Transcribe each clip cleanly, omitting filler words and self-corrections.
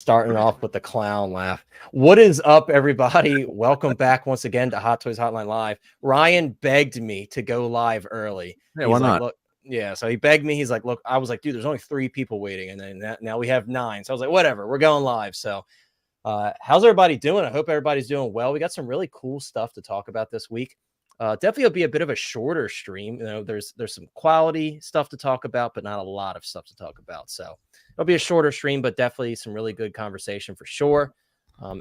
Starting off with the clown laugh. What is up, everybody? Welcome back once again to Hot Toys Hotline Live. Ryan begged me to go live early. Hey, why not? Look, yeah, so he begged me. He's like, look, I was like, dude, there's only 3 people waiting, and then now we have 9. So I was like, whatever, we're going live. So how's everybody doing? I hope everybody's doing well. We got some really cool stuff to talk about this week. Definitely will be a bit of a shorter stream. You know, there's some quality stuff to talk about, but not a lot of stuff to talk about. So it'll be a shorter stream, but definitely some really good conversation for sure.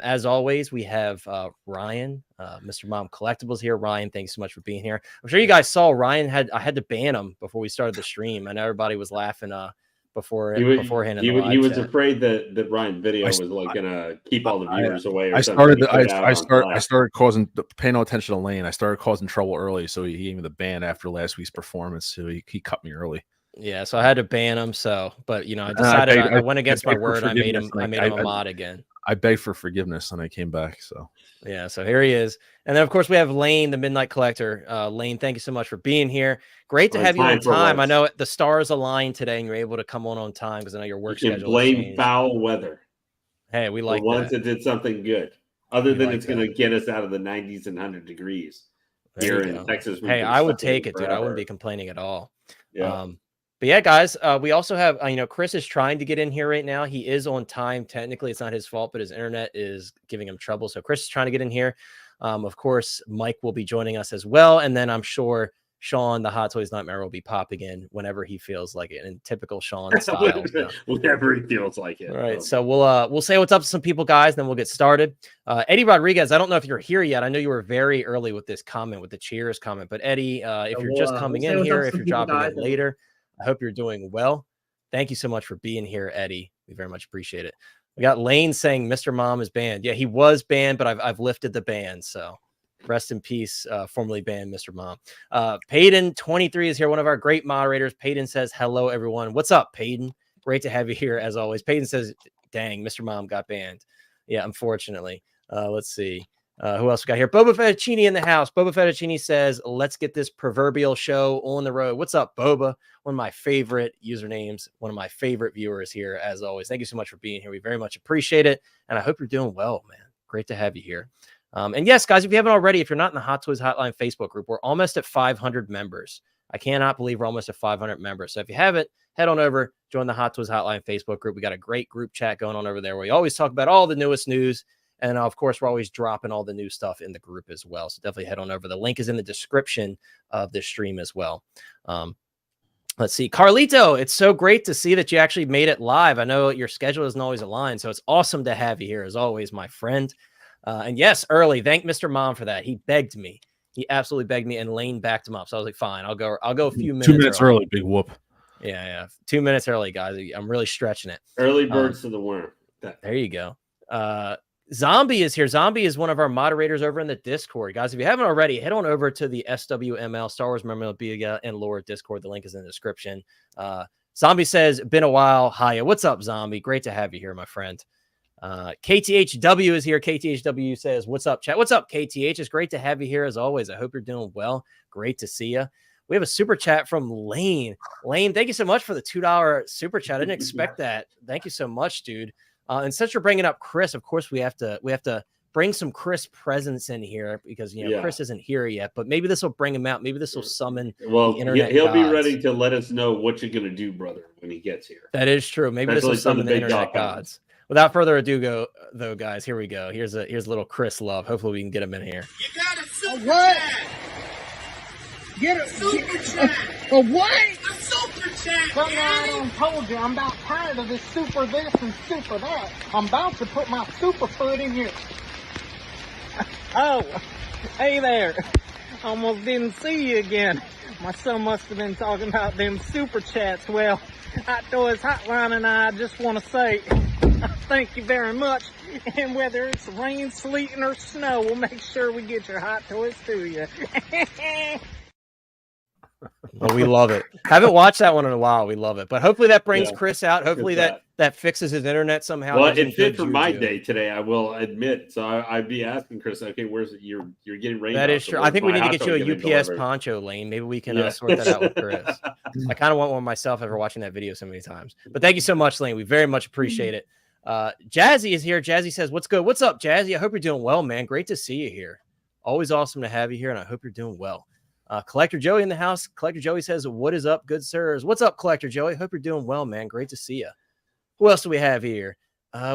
As always, we have Ryan, Mr. Mom Collectibles here. Ryan, thanks so much for being here. I'm sure you guys saw Ryan I had to ban him before we started the stream. I know everybody was laughing beforehand. He was afraid that Ryan's video was like gonna keep all the viewers away. Or I started paying no attention to Lane. I started causing trouble early, so he gave me the ban after last week's performance. So he cut me early. Yeah, so I had to ban him. So, but you know, I decided I went against my word. I made him a mod again. I begged for forgiveness and I came back. So yeah, so here he is. And then of course we have Lane, the Midnight Collector. Lane, thank you so much for being here. Great to have you on time. I know the stars aligned today and you're able to come on time because I know your work schedule. Blame foul weather. Hey, we like once it did something good. Other than it's going to get us out of the 90s and 100 degrees here in Texas. Hey, I would take it, dude. I wouldn't be complaining at all. Yeah. But yeah, guys, we also have, Chris is trying to get in here right now. He is on time. Technically, it's not his fault, but his internet is giving him trouble. So Chris is trying to get in here. Of course, Mike will be joining us as well. And then I'm sure Sean, the Hot Toys Nightmare, will be popping in whenever he feels like it in typical Sean style. Whenever he feels like it. All right. So we'll say what's up to some people, guys, then we'll get started. Eddie Rodriguez, I don't know if you're here yet. I know you were very early with this comment, with the cheers comment. But Eddie, if you're just coming in here, if you're dropping in later, I hope you're doing well. Thank you so much for being here, Eddie. We very much appreciate it. We got Lane saying Mr. Mom is banned. Yeah, he was banned, but I've lifted the ban. So rest in peace, formerly banned Mr. Mom. Payton 23 is here, one of our great moderators. Payton says, hello, everyone. What's up, Payton? Great to have you here, as always. Payton says, dang, Mr. Mom got banned. Yeah, unfortunately. Let's see. Who else we got here? Boba Fettuccini in the house. Boba Fettuccini says, let's get this proverbial show on the road. What's up, Boba? One of my favorite usernames, one of my favorite viewers here, as always. Thank you so much for being here. We very much appreciate it. And I hope you're doing well, man. Great to have you here. And yes, guys, if you haven't already, if you're not in the Hot Toys Hotline Facebook group, we're almost at 500 members. I cannot believe we're almost at 500 members. So if you haven't, head on over, join the Hot Toys Hotline Facebook group. We got a great group chat going on over there where we always talk about all the newest news. And of course, we're always dropping all the new stuff in the group as well. So definitely head on over. The link is in the description of this stream as well. Let's see. Carlito, it's so great to see that you actually made it live. I know your schedule isn't always aligned, so it's awesome to have you here as always, my friend. And yes, early. Thank Mr. Mom for that. He begged me. He absolutely begged me, and Lane backed him up. So I was like, fine, I'll go a few minutes. 2 minutes early, big whoop. Yeah. 2 minutes early, guys. I'm really stretching it. Early birds to the worm. There you go. Zombie is here. Zombie is one of our moderators over in the Discord. Guys, if you haven't already, head on over to the SWML, Star Wars Memorabilia and Lore Discord. The link is in the description. Zombie says, been a while. Hiya. What's up, Zombie? Great to have you here, my friend. KTHW is here. KTHW says, what's up, chat? What's up, KTH? It's great to have you here as always. I hope you're doing well. Great to see you. We have a super chat from Lane. Lane, thank you so much for the $2 super chat. I didn't expect that. Thank you so much, dude. And since you're bringing up Chris, of course, we have to bring some Chris presence in here because, Chris isn't here yet, but maybe this will bring him out. Maybe this will summon the internet he'll gods. Be ready to let us know what you're going to do, brother, when he gets here. That is true. Maybe this will summon the internet gods. Without further ado, though, guys, here we go. Here's a little Chris love. Hopefully we can get him in here. You got a super chat. Get a super chat. A what? A super chat. Come on, I told you, I'm about tired of this super this and super that. I'm about to put my super foot in here. Oh, hey there. Almost didn't see you again. My son must have been talking about them super chats. Well, Hot Toys Hotline and I just want to say thank you very much. And whether it's rain, sleeting, or snow, we'll make sure we get your hot toys to you. Well, we love it. Haven't watched that one in a while. We love it. But hopefully that brings Chris out. Hopefully that fixes his internet somehow. Well, it fit for my day today, I will admit. So I'd be asking Chris, okay, where's it? You're getting rain. That is true. I think we need to get you a UPS poncho, Lane. Maybe we can sort that out with Chris. I kind of want one myself after watching that video so many times. But thank you so much, Lane. We very much appreciate it. Jazzy is here. Jazzy says, "What's good? What's up, Jazzy? I hope you're doing well, man. Great to see you here. Always awesome to have you here, and I hope you're doing well." Collector Joey in the house. Collector Joey says, "What is up, good sirs? What's up, Collector Joey? Hope you're doing well, man. Great to see you." Who else do we have here?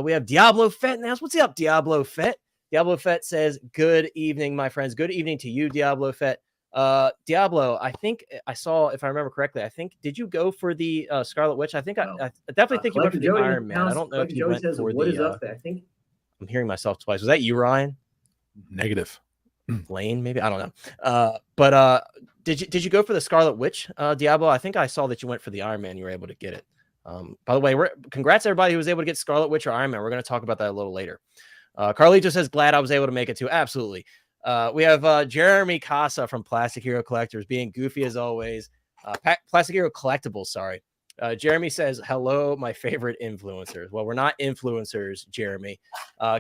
We have Diablo Fett in the house. What's up, Diablo Fett? Diablo Fett says, "Good evening, my friends. Good evening to you, Diablo Fett." Diablo, I think I saw, if I remember correctly, did you go for the Scarlet Witch? I think I definitely think you went for the Iron Man. I don't know if you went for the. I think I'm hearing myself twice. Was that you, Ryan? Negative. Lane, maybe, I don't know. But did you go for the Scarlet Witch, Diablo? I think I saw that you went for the Iron Man. You were able to get it. By the way, congrats everybody who was able to get Scarlet Witch or Iron Man. We're going to talk about that a little later. Carlito says, "Glad I was able to make it too." Absolutely. We have Jeremy Casa from Plastic Hero Collectors being goofy as always. Plastic Hero Collectibles, sorry. Jeremy says, "Hello, my favorite influencers." Well, we're not influencers, Jeremy.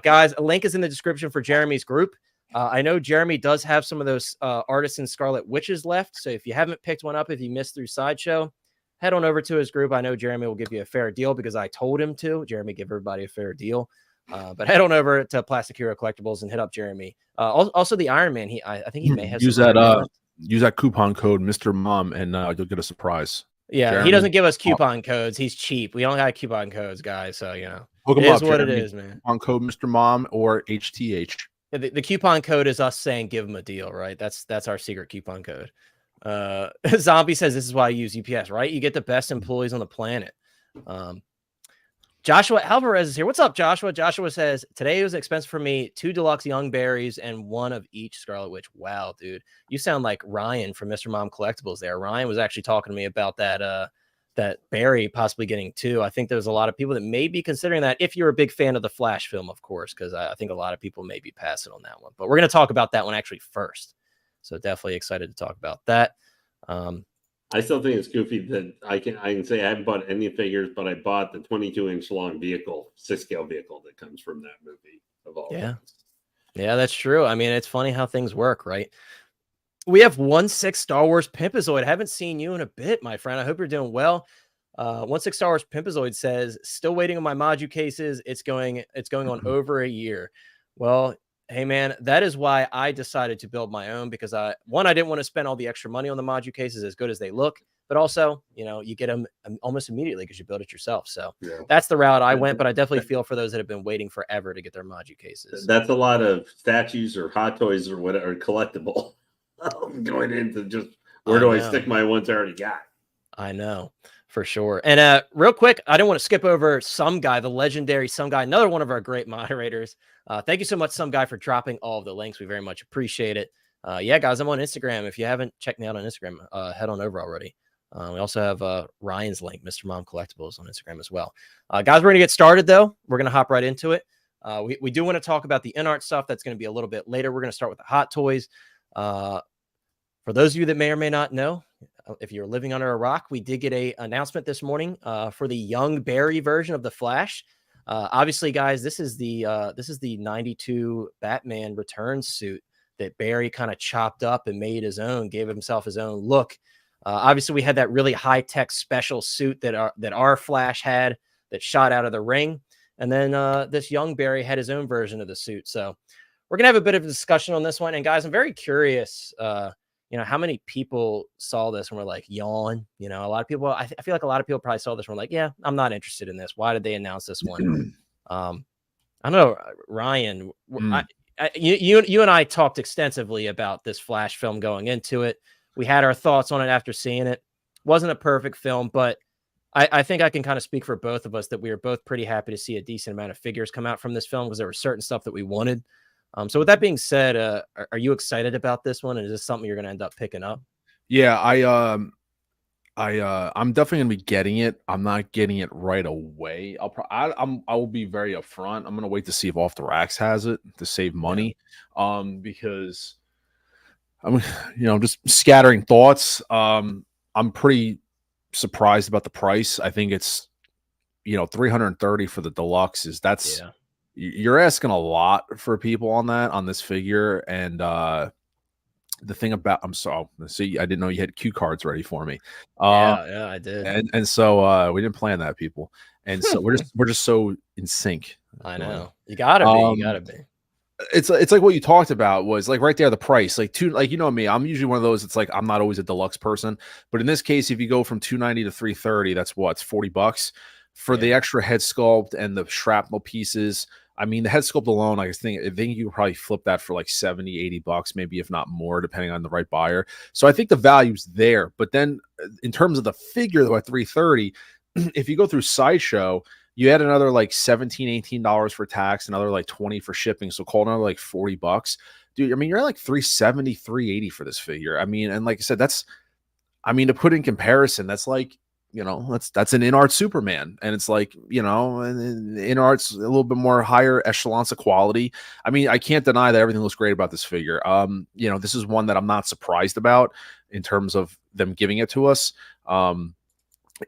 Guys, a link is in the description for Jeremy's group. I know Jeremy does have some of those Artisan Scarlet Witches left. So if you haven't picked one up, if you missed through Sideshow, head on over to his group. I know Jeremy will give you a fair deal because I told him to. Jeremy, give everybody a fair deal. But head on over to Plastic Hero Collectibles and hit up Jeremy. Also the Iron Man. I think he may have use that coupon code Mr. Mom and you'll get a surprise. Yeah, Jeremy, he doesn't give us coupon codes. He's cheap. We don't have coupon codes, guys. So hook him it up, is what Jeremy. it is, man. Coupon code Mr. Mom or HTH. The coupon code is us saying give him a deal, right? That's our secret coupon code. Zombie says this is why I use UPS, right? You get the best employees on the planet. Joshua Alvarez is here. What's up, Joshua? Joshua says, "Today was expensive for me. 2 deluxe young berries and 1 of each Scarlet Witch." Wow, dude. You sound like Ryan from Mr. Mom Collectibles there. Ryan was actually talking to me about that berry possibly getting 2. I think there's a lot of people that may be considering that if you're a big fan of the Flash film, of course, because I think a lot of people may be passing on that one. But we're going to talk about that one actually first. So definitely excited to talk about that. I still think it's goofy that I can say I haven't bought any figures, but I bought the 22-inch long vehicle, 6-scale vehicle that comes from that movie of all things. Yeah, that's true. I mean, it's funny how things work, right? We have 1/6 Star Wars Pimpazoid. I haven't seen you in a bit, my friend. I hope you're doing well. 1/6 Star Wars Pimpazoid says, "Still waiting on my Modu cases. It's going on over a year." Well, hey man, that is why I decided to build my own, because I didn't want to spend all the extra money on the Modu cases, as good as they look, but also, you get them almost immediately because you build it yourself. So that's the route I went, but I definitely feel for those that have been waiting forever to get their Modu cases. That's a lot of statues or Hot Toys or whatever, collectible. I'm going into just, where do I stick my ones I already got? I know, for sure. And real quick, I didn't want to skip over Some Guy, the legendary Some Guy, another one of our great moderators. Thank you so much, Some Guy, for dropping all of the links. We very much appreciate it. Yeah, guys, I'm on Instagram. If you haven't checked me out on Instagram, head on over already. We also have Ryan's link, Mr. Mom Collectibles, on Instagram as well. Guys, we're going to get started, though. We're going to hop right into it. We do want to talk about the InArt stuff. That's going to be a little bit later. We're going to start with the Hot Toys. For those of you that may or may not know, if you're living under a rock, we did get an announcement this morning for the Young Barry version of the Flash. Obviously, guys, this is the 92 Batman Returns suit that Barry kind of chopped up and made his own, gave himself his own look. Obviously, we had that really high-tech special suit that our Flash had that shot out of the ring. And then this young Barry had his own version of the suit. So we're going to have a bit of a discussion on this one. And guys, I'm very curious, how many people saw this and were like, yawn? A lot of people, I feel like a lot of people probably saw this and were like, yeah, I'm not interested in this. Why did they announce this one? I don't know, Ryan, you and I talked extensively about this Flash film going into it. We had our thoughts on it after seeing it. Wasn't a perfect film, but I think I can kind of speak for both of us that we were both pretty happy to see a decent amount of figures come out from this film, because there were certain stuff that we wanted. So with that being said, are you excited about this one? And is this something you're going to end up picking up? Yeah, I'm definitely gonna be getting it. I'm not getting it right away. I will be very upfront. I'm gonna wait to see if Off the Racks has it to save money. Because I'm just scattering thoughts. I'm pretty surprised about the price. I think it's $330 for the deluxe. You're asking a lot for people on this figure, and the thing about I'm sorry, see, I didn't know you had cue cards ready for me. Yeah, I did. And so we didn't plan that, people. And so we're just so in sync. I know. You gotta be. You gotta be. It's like what you talked about was like right there, the price, like you know me, I'm usually one of those. It's like I'm not always a deluxe person, but in this case, if you go from $290 to $330, that's what, it's $40 for the extra head sculpt and the shrapnel pieces. I mean, the head sculpt alone, I think you could probably flip that for like $70-$80, maybe if not more, depending on the right buyer. So I think the value's there. But then in terms of the figure, though, at $330, if you go through Sideshow, you add another like $17-$18 for tax, another like $20 for shipping. So call another like $40. Dude, I mean, you're at like $370-$380 for this figure. I mean, and like I said, to put in comparison, that's like, you know, that's an InArt Superman. And it's like, you know, and InArt's a little bit more higher echelons of quality. I mean, I can't deny that everything looks great about this figure. You know, this is one that I'm not surprised about in terms of them giving it to us.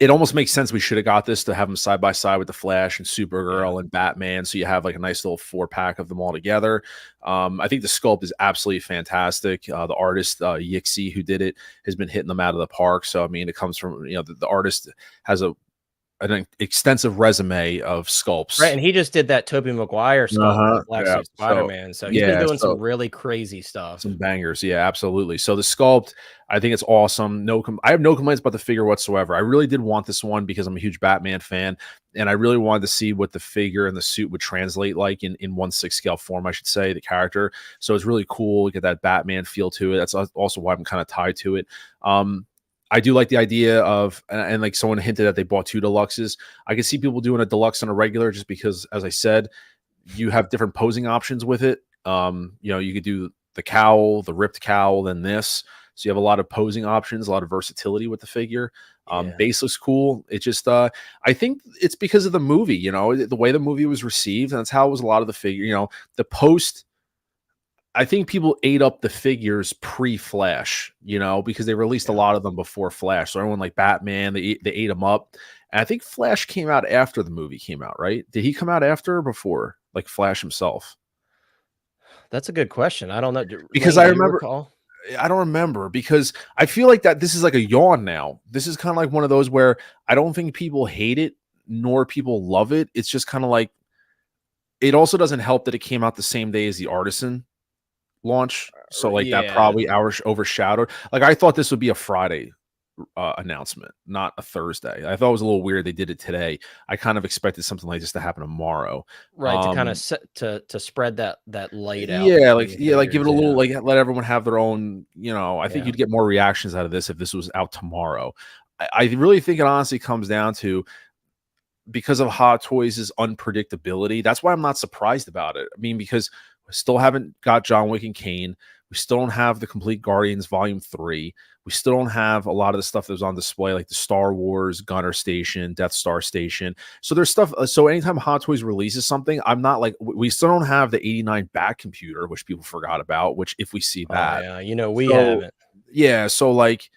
It almost makes sense we should have got this to have them side by side with the Flash and Supergirl and Batman, so you have like a nice little 4-pack of them all together. I think the sculpt is absolutely fantastic. The artist Yixi, who did it, has been hitting them out of the park. So I mean, it comes from, you know, the artist has an extensive resume of sculpts, right? And he just did that Tobey Maguire sculpt, Black Suit Spider-Man. So he's been doing some really crazy stuff, some bangers. Yeah, absolutely. So the sculpt, I think it's awesome. I have no complaints about the figure whatsoever. I really did want this one because I'm a huge Batman fan, and I really wanted to see what the figure and the suit would translate like in 1/6 scale form, I should say, the character. So it's really cool to get that Batman feel to it. That's also why I'm kind of tied to it. I do like the idea of, and like someone hinted that they bought 2 deluxes. I can see people doing a deluxe and a regular just because, as I said, you have different posing options with it. You know, you could do the cowl, the ripped cowl, then this. So you have a lot of posing options, a lot of versatility with the figure. Base looks cool. It just, I think it's because of the movie, you know, the way the movie was received. And that's how it was a lot of the figure, you know, the post. I think people ate up the figures pre-Flash, you know, because they released a lot of them before Flash. So everyone like Batman, they ate them up. And I think Flash came out after the movie came out, right? Did he come out after or before, like Flash himself? That's a good question. I don't know. Because I don't remember, because I feel like that this is like a yawn now. This is kind of like one of those where I don't think people hate it, nor people love it. It's just kind of like, it also doesn't help that it came out the same day as the Artisan launch, so like that probably overshadowed. Like I thought this would be a Friday announcement, not a Thursday. I thought it was a little weird they did it today. I kind of expected something like this to happen tomorrow, right? To kind of to spread that light out. Like give it a little, like let everyone have their own. You know, I think you'd get more reactions out of this if this was out tomorrow. I really think it honestly comes down to, because of Hot Toys' unpredictability. That's why I'm not surprised about it. I mean, because we still haven't got John Wick and Kane. We still don't have the complete Guardians Volume 3. We still don't have a lot of the stuff that was on display, like the Star Wars Gunner Station, Death Star Station. So there's stuff. So anytime Hot Toys releases something, I'm not like, we still don't have the 89 Bat computer, which people forgot about, which if we see that. You know, we haven't. Yeah, so like,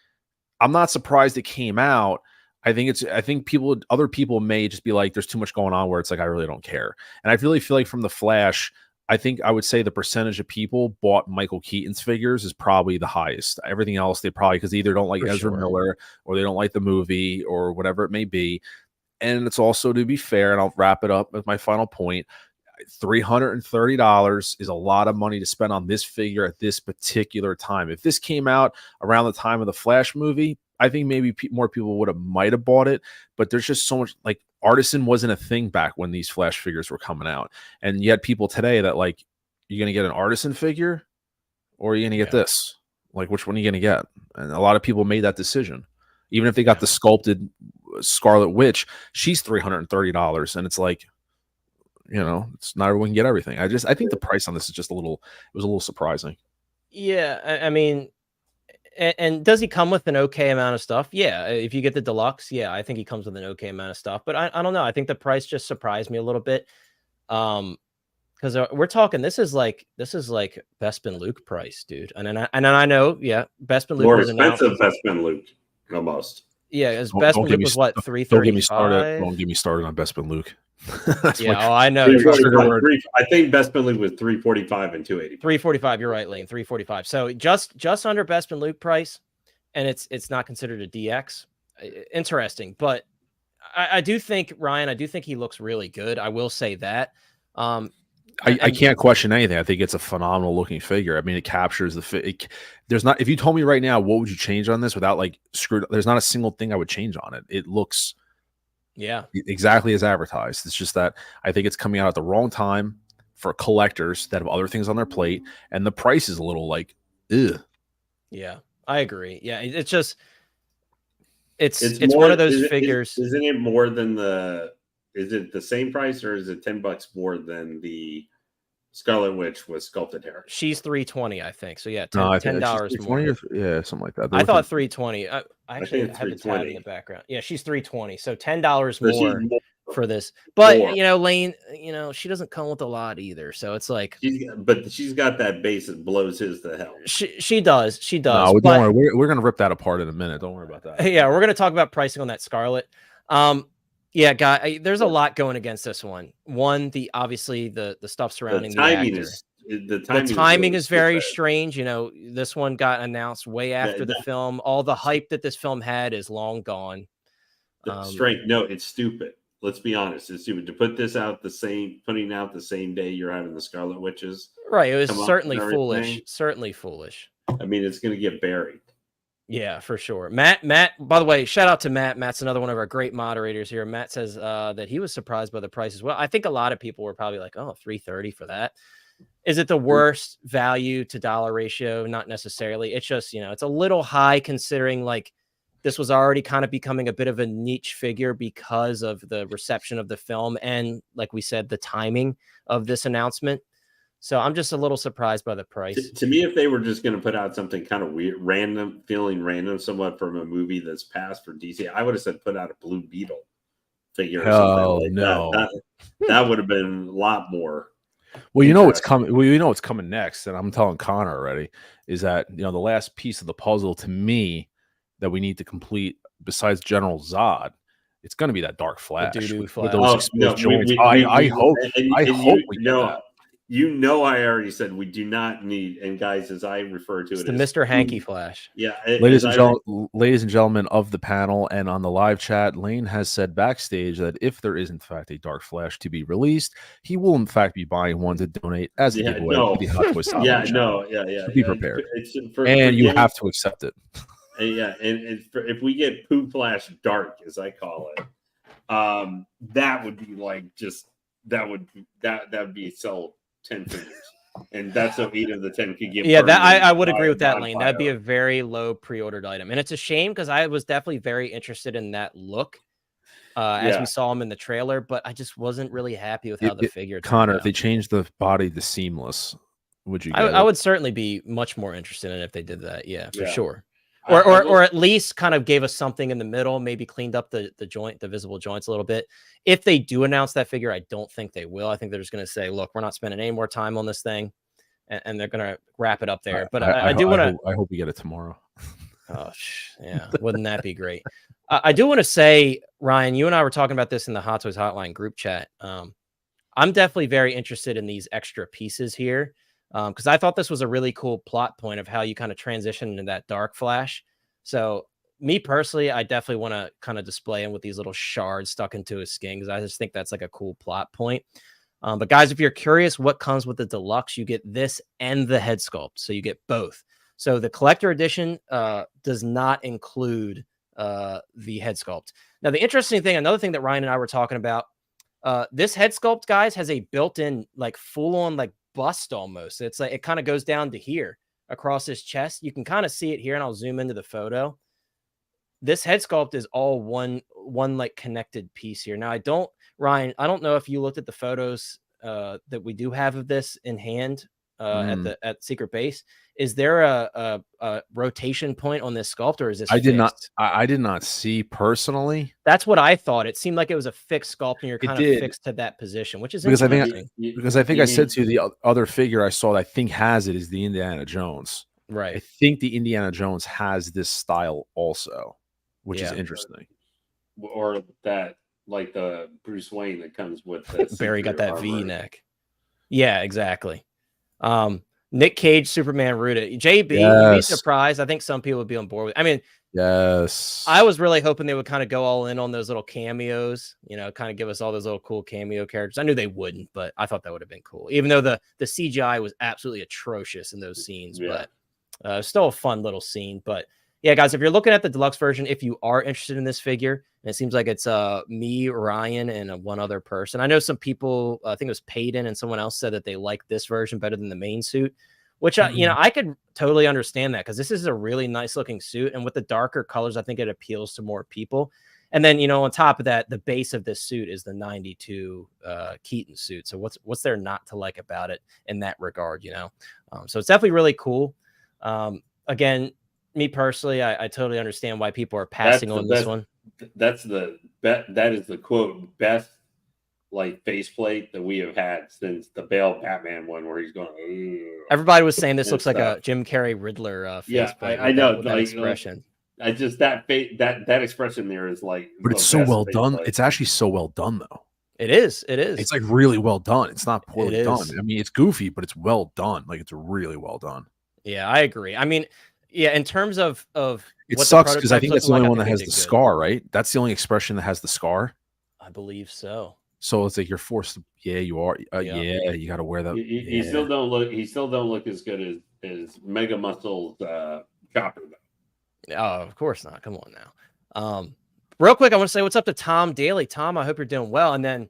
I'm not surprised it came out. I think other people may just be like, there's too much going on where it's like, I really don't care. And I really feel like from the Flash, I would say the percentage of people bought Michael Keaton's figures is probably the highest. Everything else, they probably, because they either don't like Ezra Miller or they don't like the movie or whatever it may be. And it's also, to be fair, and I'll wrap it up with my final point, $330 is a lot of money to spend on this figure at this particular time. If this came out around the time of the Flash movie, I think maybe more people might have bought it, but there's just so much, like, Artisan wasn't a thing back when these Flash figures were coming out. And yet people today that like, you're going to get an Artisan figure or are you going to get this? Like, which one are you going to get? And a lot of people made that decision. Even if they got the sculpted Scarlet Witch, she's $330. And it's like, you know, it's not everyone can get everything. I think the price on this is just it was a little surprising. Yeah. I mean, and does he come with an okay amount of stuff? Yeah. If you get the deluxe, yeah, I think he comes with an okay amount of stuff. But I don't know. I think the price just surprised me a little bit. Because we're talking, this is like Bespin Luke price, dude. And then I know, Bespin Luke more expensive. Bespin Luke, almost. Yeah, as Bespin Luke was what, $335? Don't get me started on Bespin Luke. Yeah, I know. I think Bespin Luke was 345 and 280. 345. You're right, Lane. 345. So just under Bespin Luke price, and it's not considered a DX. Interesting, but I do think Ryan. I do think he looks really good. I will say that. I can't question anything. I think it's a phenomenal looking figure. I mean, it captures the there's not. If you told me right now, what would you change on this without like screwed? There's not a single thing I would change on it. It looks. Yeah, exactly as advertised. It's just that I think it's coming out at the wrong time for collectors that have other things on their plate, and the price is a little like, ugh. Yeah, I agree. Yeah, it's just it's one of those figures. Isn't it more than the? Is it the same price or is it $10 more than the Scarlet Witch with sculpted hair? She's $320, I think. So yeah, $10 more. Yeah, something like that. I thought $320. I actually have the tab in the background. Yeah, she's $320. So $10 more for this. But you know, Lane, you know, she doesn't come with a lot either. So it's like, but she's got that base that blows his to hell. She does. She does. No, don't worry. We're gonna rip that apart in a minute. Don't worry about that. Yeah, we're gonna talk about pricing on that Scarlet. Yeah, guy, there's a lot going against this one. One, obviously the stuff surrounding the actor. The timing is very strange. You know, this one got announced way after the film. All the hype that this film had is long gone. No, it's stupid. Let's be honest. It's stupid to put this out putting out the same day you're having the Scarlet Witches. Right. It was certainly foolish. Certainly foolish. I mean, it's going to get buried. Yeah, for sure. Matt, by the way, shout out to Matt. Matt's another one of our great moderators here. Matt says that he was surprised by the price as well. I think a lot of people were probably like, oh, $330 for that. Is it the worst value to dollar ratio? Not necessarily. It's just, you know, it's a little high considering like this was already kind of becoming a bit of a niche figure because of the reception of the film. And like we said, the timing of this announcement. So I'm just a little surprised by the price. To me, if they were just going to put out something kind of weird, feeling random somewhat from a movie that's passed for DC, I would have said put out a Blue Beetle figure. Oh, no. That would have been a lot more. Well, you know what's coming. Well, you know what's coming next, and I'm telling Connor already, is that, you know, the last piece of the puzzle to me that we need to complete besides General Zod, it's going to be that Dark Flash. With those exposed joints. I hope we get that. You know, I already said we do not need, and guys, as I refer to it's the Mr. Hanky Flash. Yeah, ladies and gentlemen of the panel and on the live chat, Lane has said backstage that if there is in fact a Dark Flash to be released, he will in fact be buying one to donate as a giveaway to the Hot Toys. Be prepared, you have to accept it. If we get Poo Flash Dark, as I call it, that would be like that would be sold 10 figures, and that's what 8 of the 10 could give. Yeah, that I would agree with that, Lane. That'd be a very low pre-ordered item, and it's a shame because I was definitely very interested in that look as we saw him in the trailer, but I just wasn't really happy with how the figure. Connor, if they changed the body to seamless, would you? I would certainly be much more interested in it if they did that. Yeah, for sure. Or at least kind of gave us something in the middle, maybe cleaned up the visible joints a little bit. If they do announce that figure, I don't think they will. I think they're just going to say, look, we're not spending any more time on this thing, and they're going to wrap it up there. But I do want to. I hope we get it tomorrow. Oh, yeah. Wouldn't that be great? I do want to say, Ryan, you and I were talking about this in the Hot Toys Hotline group chat. I'm definitely very interested in these extra pieces here. Because I thought this was a really cool plot point of how you kind of transition into that Dark Flash. So me personally, I definitely want to kind of display him with these little shards stuck into his skin because I just think that's like a cool plot point. But guys, if you're curious what comes with the deluxe, you get this and the head sculpt. So you get both. So the collector edition does not include the head sculpt. Now, the interesting thing, another thing that Ryan and I were talking about, this head sculpt, guys, has a built-in like full-on like bust almost. It's like it kind of goes down to here across his chest. You can kind of see it here, and I'll zoom into the photo. This head sculpt is all one like connected piece here. Now, Ryan, I don't know if you looked at the photos that we do have of this in hand at Secret Base. Is there a rotation point on this sculpt, or is this? I did not see personally. That's what I thought. It seemed like it was a fixed sculpt, and you're kind of fixed to that position, which is interesting. I think I said to you the other figure I saw that I think has it is the Indiana Jones. Right. I think the Indiana Jones has this style also, which is interesting. Or that like the Bruce Wayne that comes with the Barry got that armor. V-neck. Yeah, exactly. Nick Cage, Superman rooted. JB, Yes. you'd be surprised. I think some people would be on board with. I mean, yes, I was really hoping they would kind of go all in on those little cameos, kind of give us all those little cool cameo characters. I knew they wouldn't, but I thought that would have been cool. Even though the CGI was absolutely atrocious in those scenes, but still a fun little scene. But yeah, guys, if you're looking at the deluxe version, if you are interested in this figure, and it seems like it's me, Ryan, and one other person. I know some people, I think it was Peyton and someone else said that they like this version better than the main suit, which I could totally understand that, because this is a really nice looking suit, and with the darker colors, I think it appeals to more people. And then on top of that, the base of this suit is the 92 Keaton suit. So what's there not to like about it in that regard? So it's definitely really cool. Again, me personally, I totally understand why people are passing on this one. That is the quote best like faceplate that we have had since the Bale Batman one, where he's going. Ugh. Everybody was saying this looks like a Jim Carrey Riddler faceplate. I know that expression. I just that expression there is like. But it's so well done. It's actually so well done, though. It is. It's like really well done. It's not poorly done. I mean, it's goofy, but it's well done. Like, it's really well done. Yeah, I agree. I mean, yeah, in terms of it sucks because I think that's the only one that has the scar, right? That's the only expression that has the scar. I believe so. So it's like you're forced to. Yeah, you are. Yeah, you got to wear that. He still don't look. He still don't look as good as Mega Muscles Chopper. Oh, of course not. Come on now. Real quick, I want to say what's up to Tom Daly. Tom, I hope you're doing well. And then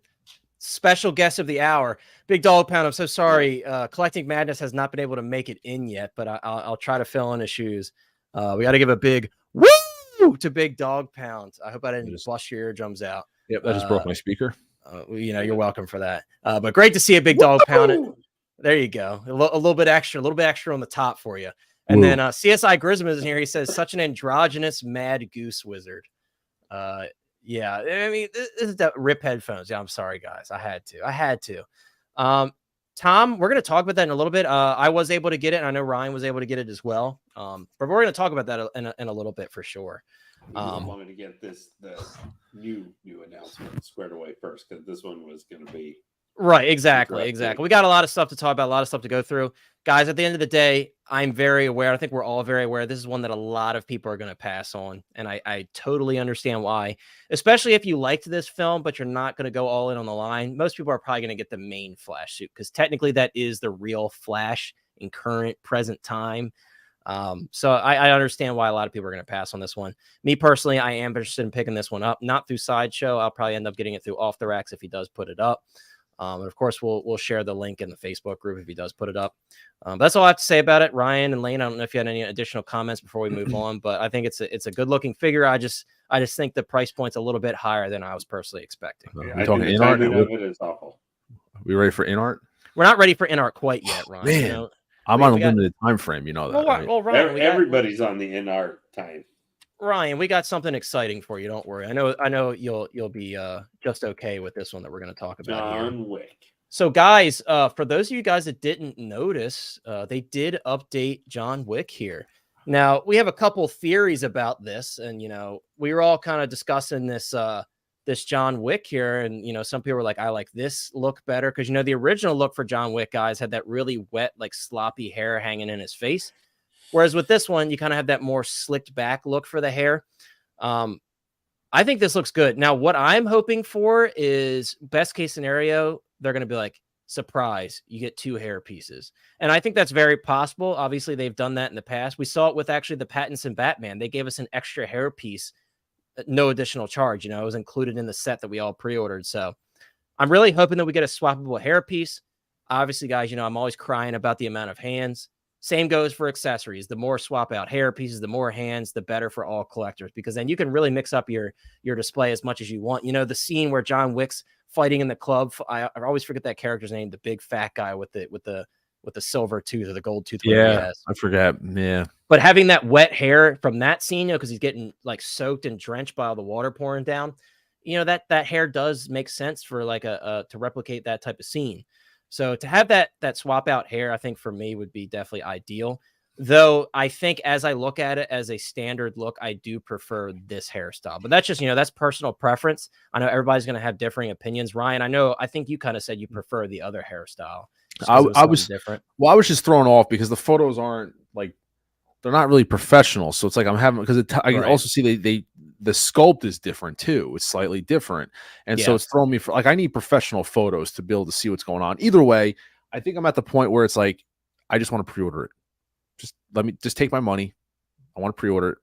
special guest of the hour, Big Dog Pound. I'm so sorry. Collecting Madness has not been able to make it in yet, but I'll try to fill in his shoes. We got to give a big woo to Big Dog Pound. I hope I didn't bust your eardrums out. Yep, that just broke my speaker. You're welcome for that. But great to see a Big Dog Pound. There you go. A little bit extra on the top for you. And then CSI Grism is in here. He says, such an androgynous mad goose wizard. Yeah, I mean, this is that rip headphones. Yeah, I'm sorry, guys. I had to. Tom, we're going to talk about that in a little bit. I was able to get it, and I know Ryan was able to get it as well. But we're going to talk about that in a little bit for sure. I wanted to get the new announcement squared away first, because this one was going to be right. Exactly. We got a lot of stuff to talk about, a lot of stuff to go through, guys. At the end of the day, I'm very aware. I think we're all very aware. This is one that a lot of people are going to pass on, and I totally understand why. Especially if you liked this film, but you're not going to go all in on the line. Most people are probably going to get the main Flash suit, because technically that is the real Flash in present time. So I understand why a lot of people are going to pass on this one. Me personally, I am interested in picking this one up, not through Sideshow. I'll probably end up getting it through Off the Racks if he does put it up. And of course, we'll share the link in the Facebook group if he does put it up. That's all I have to say about it. Ryan and Lane, I don't know if you had any additional comments before we move on, but I think it's a good looking figure. I just think the price point's a little bit higher than I was personally expecting. I talking InArt. It is awful. We ready for InArt? We're not ready for InArt quite yet, Ryan. Man. I'm on a limited time frame, you know that. Well, Ryan, everybody's on the InArt time. Ryan, we got something exciting for you. Don't worry. I know you'll be just okay with this one that we're going to talk about. John Wick. So, guys, for those of you guys that didn't notice, they did update John Wick here. Now, we have a couple theories about this, and we were all kind of discussing this John Wick here, and some people were like, I like this look better, because the original look for John Wick, guys, had that really wet, like sloppy hair hanging in his face, whereas with this one you kind of have that more slicked back look for the hair. I think this looks good. Now, what I'm hoping for is best case scenario, they're going to be like, surprise, you get 2 hair pieces, and I think that's very possible. Obviously, they've done that in the past. We saw it with actually the Pattinson Batman. They gave us an extra hair piece, no additional charge. It was included in the set that we all pre-ordered. So I'm really hoping that we get a swappable hair piece. Obviously, guys, I'm always crying about the amount of hands. Same goes for accessories. The more swap out hair pieces, the more hands, the better for all collectors, because then you can really mix up your display as much as you want. The scene where John Wick's fighting in the club, I always forget that character's name, the big fat guy with the silver tooth or the gold tooth. Yeah, I forget. Yeah. But having that wet hair from that scene, because he's getting like soaked and drenched by all the water pouring down, that hair does make sense for like to replicate that type of scene. So to have that swap out hair, I think for me would be definitely ideal. Though I think as I look at it as a standard look, I do prefer this hairstyle. But that's just, that's personal preference. I know everybody's going to have differing opinions. Ryan, I think you kind of said you prefer the other hairstyle. I was different. Well, I was just thrown off because the photos aren't like, they're not really professional. So it's like I'm having, because I can also see the sculpt is different too. It's slightly different. And so it's throwing me for, like, I need professional photos to be able to see what's going on. Either way, I think I'm at the point where it's like, I just want to pre-order it. Just take my money. I want to pre-order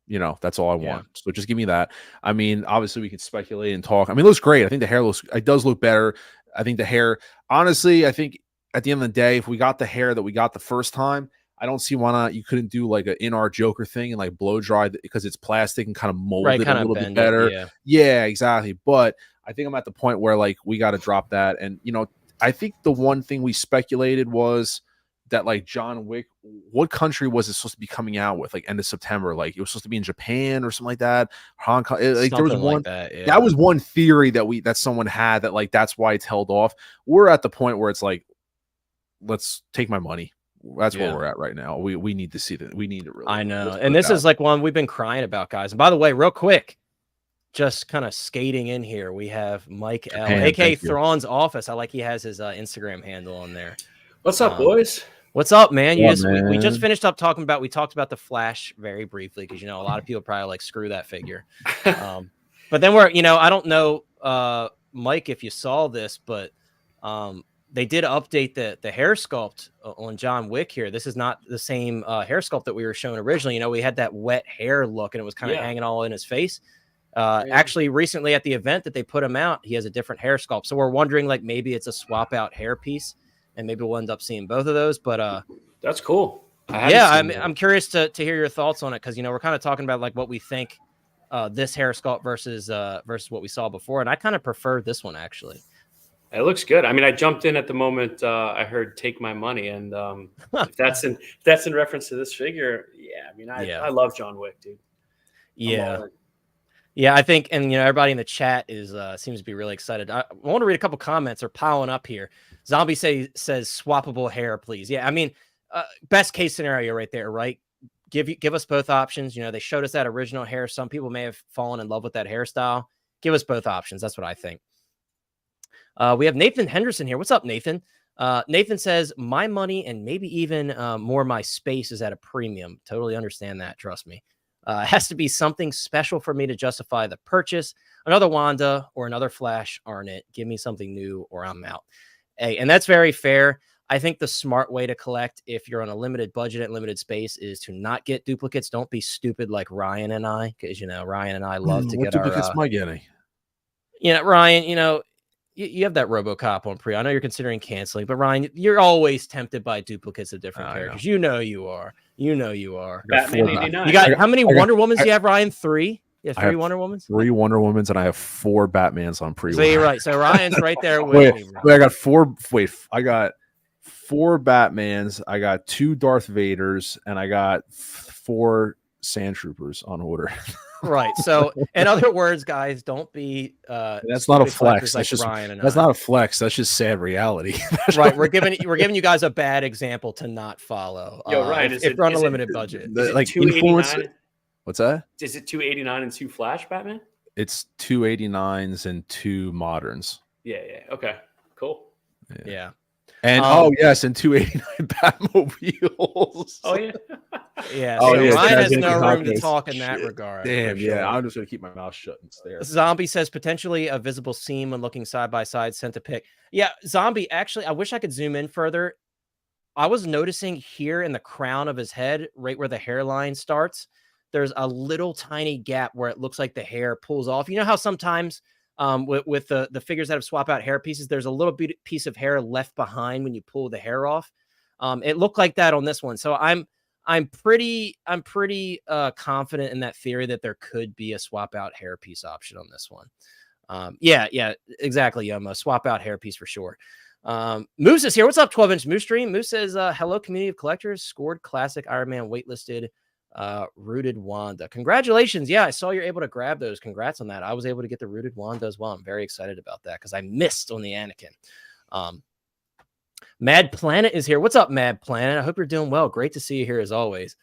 it. That's all I want. So just give me that. I mean, obviously we can speculate and talk. I mean, it looks great. I think the hair it does look better. I think the hair, honestly, I think at the end of the day, if we got the hair that we got the first time, I don't see why not. You couldn't do like an InArt Joker thing and like blow dry because it's plastic and kind of mold it a little bit better. Yeah, exactly. But I think I'm at the point where like we got to drop that. And, I think the one thing we speculated was that like John Wick, what country was it supposed to be coming out with? Like end of September, like it was supposed to be in Japan or something like that. Hong Kong, like there was one. That was one theory that someone had that like that's why it's held off. We're at the point where it's like, let's take my money. That's where we're at right now. We need to see that. We need to really. I know, and this is like one we've been crying about, guys. And by the way, real quick, just kind of skating in here, we have Mike L, aka Thrawn's Office. I like he has his Instagram handle on there. What's up, boys? What's up, man? We just finished up talking about. We talked about the Flash very briefly because a lot of people probably like screw that figure. But then I don't know, Mike, if you saw this, but they did update the hair sculpt on John Wick here. This is not the same hair sculpt that we were shown originally. We had that wet hair look and it was kind of hanging all in his face. Actually, recently at the event that they put him out, he has a different hair sculpt. So we're wondering like maybe it's a swap out hair piece. And maybe we'll end up seeing both of those, but that's cool. I'm curious to hear your thoughts on it because we're kind of talking about like what we think this hair sculpt versus what we saw before, and I kind of prefer this one actually. It looks good. I mean, I jumped in at the moment I heard "Take My Money," and if that's in reference to this figure, I mean, I love John Wick, dude. Yeah, I think, and everybody in the chat is seems to be really excited. I want to read a couple comments. They're piling up here. Zombie says swappable hair, please. Yeah, I mean, best case scenario right there, right? Give us both options. They showed us that original hair. Some people may have fallen in love with that hairstyle. Give us both options. That's what I think. We have Nathan Henderson here. What's up, Nathan? Nathan says, my money and maybe even more my space is at a premium. Totally understand that. Trust me. It has to be something special for me to justify the purchase. Another Wanda or another Flash aren't it. Give me something new or I'm out. Hey, and that's very fair. I think the smart way to collect if you're on a limited budget and limited space is to not get duplicates. Don't be stupid like Ryan and I, because Ryan and I love to get duplicates. Am I getting? Ryan, you have that RoboCop on pre. I know you're considering canceling, but Ryan, you're always tempted by duplicates of different characters. You know you are. Batman 89. You got how many Wonder Womans do you have, Ryan? 3? Yeah, 3 Wonder Womans? 3 Wonder Womans, and I have 4 Batmans on pre. So you're right. So Ryan's right there with me. I got 4. I got 4 Batmans. I got 2 Darth Vaders, and I got 4 Sand Troopers on order. Right. So, in other words, guys, don't be. That's not a flex. That's just Ryan and that's not a flex. That's just sad reality. Right. We're giving you guys a bad example to not follow. Yo, Ryan, if you're on a limited budget, like influence. What's that? Is it 289 and 2 Flash Batman? It's 289s and 2 moderns. Yeah. Okay. Cool. Yeah. And yes, and 289 Batmobiles. Oh yeah. Yeah. So Ryan has no room to talk in that regard. Damn. Yeah. I'm just gonna keep my mouth shut and stare. Zombie says potentially a visible seam when looking side by side. Sent a pic. Yeah. Zombie. Actually, I wish I could zoom in further. I was noticing here in the crown of his head, right where the hairline starts, there's a little tiny gap where it looks like the hair pulls off. You know how sometimes with the figures that have swap out hair pieces, there's a little bit piece of hair left behind when you pull the hair off. It looked like that on this one. So I'm pretty confident in that theory that there could be a swap out hair piece option on this one. Yeah, exactly. Yomo, swap out hair piece for sure. Moose is here. What's up, 12-inch Moose Stream? Moose says, hello, community of collectors. Scored classic Iron Man waitlisted rooted Wanda. Congratulations. Yeah, I saw you're able to grab those. Congrats on that. I was able to get the rooted Wanda as well. I'm very excited about that because I missed on the Anakin. Mad Planet is here. What's up, Mad Planet? I hope you're doing well. Great to see you here as always.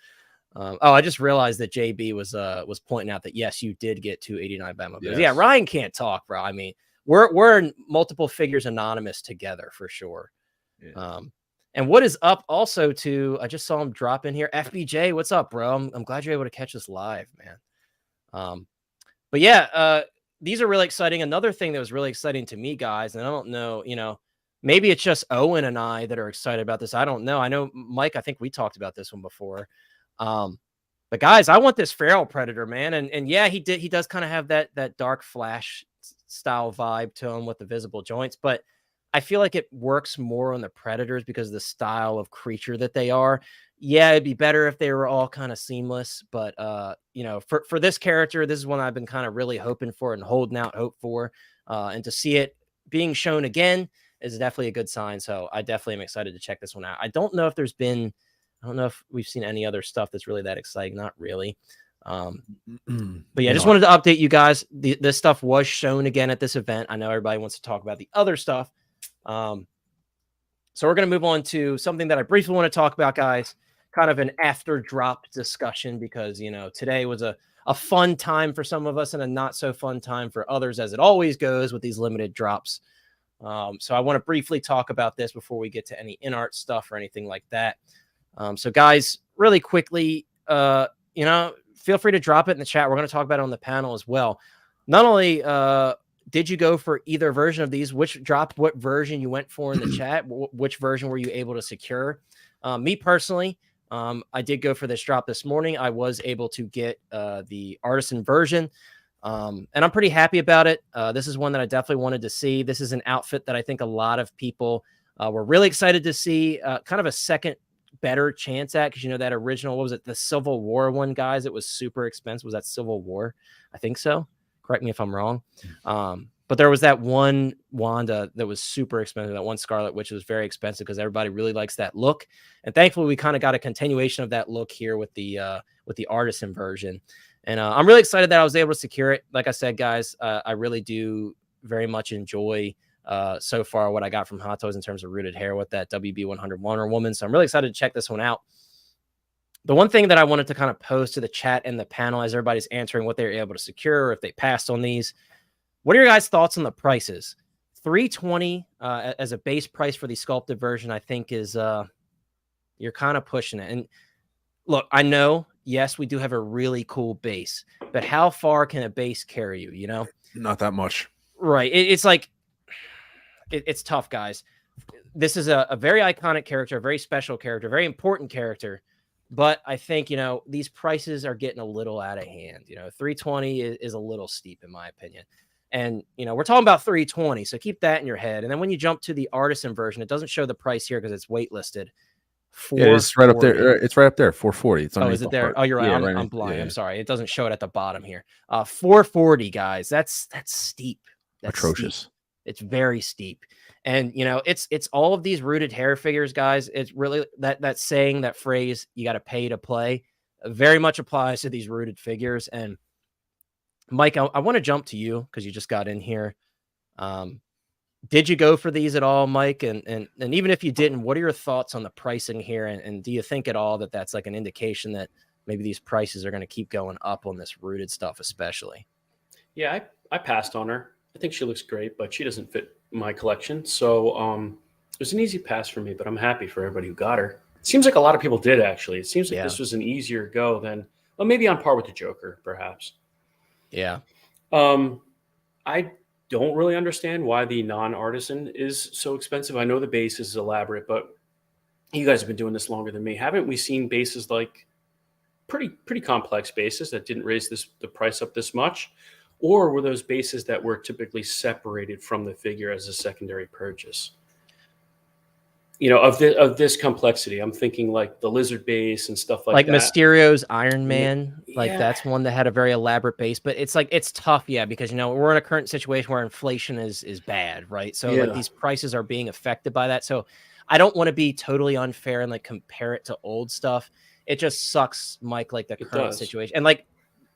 I just realized that JB was pointing out that yes, you did get 289 Batmobiles. Yes. Yeah, Ryan can't talk, bro. I mean, we're in multiple figures anonymous together for sure. Yeah. And what is up also to, I just saw him drop in here. FBJ, what's up, bro? I'm glad you're able to catch us live, man. But yeah, these are really exciting. Another thing that was really exciting to me, guys, and I don't know, maybe it's just Owen and I that are excited about this. I don't know. I know, Mike, I think we talked about this one before. But guys, I want this Feral Predator, man. And yeah, he does kind of have that dark Flash style vibe to him with the visible joints, but I feel like it works more on the Predators because of the style of creature that they are. Yeah, it'd be better if they were all kind of seamless, but for this character, this is one I've been kind of really hoping for and holding out hope for. And to see it being shown again is definitely a good sign. So I definitely am excited to check this one out. I don't know if we've seen any other stuff that's really that exciting. Not really. But yeah, I just wanted to update you guys. This stuff was shown again at this event. I know everybody wants to talk about the other stuff. So we're going to move on to something that I briefly want to talk about, guys. Kind of an after drop discussion because, today was a fun time for some of us and a not so fun time for others, as it always goes with these limited drops. So I want to briefly talk about this before we get to any InArt stuff or anything like that. So guys, really quickly, feel free to drop it in the chat. We're going to talk about it on the panel as well. Not only did you go for either version of these, what version you went for in the chat, which version were you able to secure? Me personally, I did go for this drop this morning. I was able to get the Artisan version, and I'm pretty happy about it. This is one that I definitely wanted to see. This is an outfit that I think a lot of people were really excited to see, kind of a second better chance at, because that original, what was it, the Civil War one, guys? It was super expensive. Was that Civil War? I think so. Correct me if I'm wrong. But there was that one Wanda that was super expensive, that one Scarlet Witch was very expensive because everybody really likes that look. And thankfully, we kind of got a continuation of that look here with the Artisan version. And I'm really excited that I was able to secure it. Like I said, guys, I really do very much enjoy so far what I got from Hot Toys in terms of rooted hair with that WB100 Wonder Woman. So I'm really excited to check this one out. The one thing that I wanted to kind of pose to the chat and the panel as everybody's answering what they were able to secure, or if they passed on these, what are your guys' thoughts on the prices? $320 as a base price for the sculpted version, I think is you're kind of pushing it. And look, I know, yes, we do have a really cool base, but how far can a base carry you? Not that much. Right. It's like, it's tough, guys. This is a very iconic character, a very special character, very important character. But I think, these prices are getting a little out of hand. $320 is a little steep in my opinion. And, we're talking about $320. So keep that in your head. And then when you jump to the Artisan version, it doesn't show the price here because it's waitlisted. Yeah, it's right up there. It's right up there. $440. It's is it there? Oh, you're right. Yeah, I'm blind. Yeah. I'm sorry. It doesn't show it at the bottom here. $440, guys. That's steep. That's atrocious. Steep. It's very steep. And, it's all of these rooted hair figures, guys. It's really that saying, that phrase, you got to pay to play, very much applies to these rooted figures. And Mike, I want to jump to you because you just got in here. Did you go for these at all, Mike? And even if you didn't, what are your thoughts on the pricing here? And do you think at all that that's like an indication that maybe these prices are going to keep going up on this rooted stuff, especially? Yeah, I passed on her. I think she looks great, but she doesn't fit my collection. So it was an easy pass for me, but I'm happy for everybody who got her. It seems like a lot of people did, actually. It seems like this was an easier go than, well, maybe on par with the Joker, perhaps. Yeah. I don't really understand why the non-artisan is so expensive. I know the base is elaborate, but you guys have been doing this longer than me. Haven't we seen bases like pretty complex bases that didn't raise the price up this much? Or were those bases that were typically separated from the figure as a secondary purchase? Of this complexity, I'm thinking like the lizard base and stuff like that. Like Mysterio's Iron Man, that's one that had a very elaborate base, but it's like, it's tough. Yeah. Because, we're in a current situation where inflation is bad. Right. So like these prices are being affected by that. So I don't want to be totally unfair and like compare it to old stuff. It just sucks, Mike, like the current situation. And like,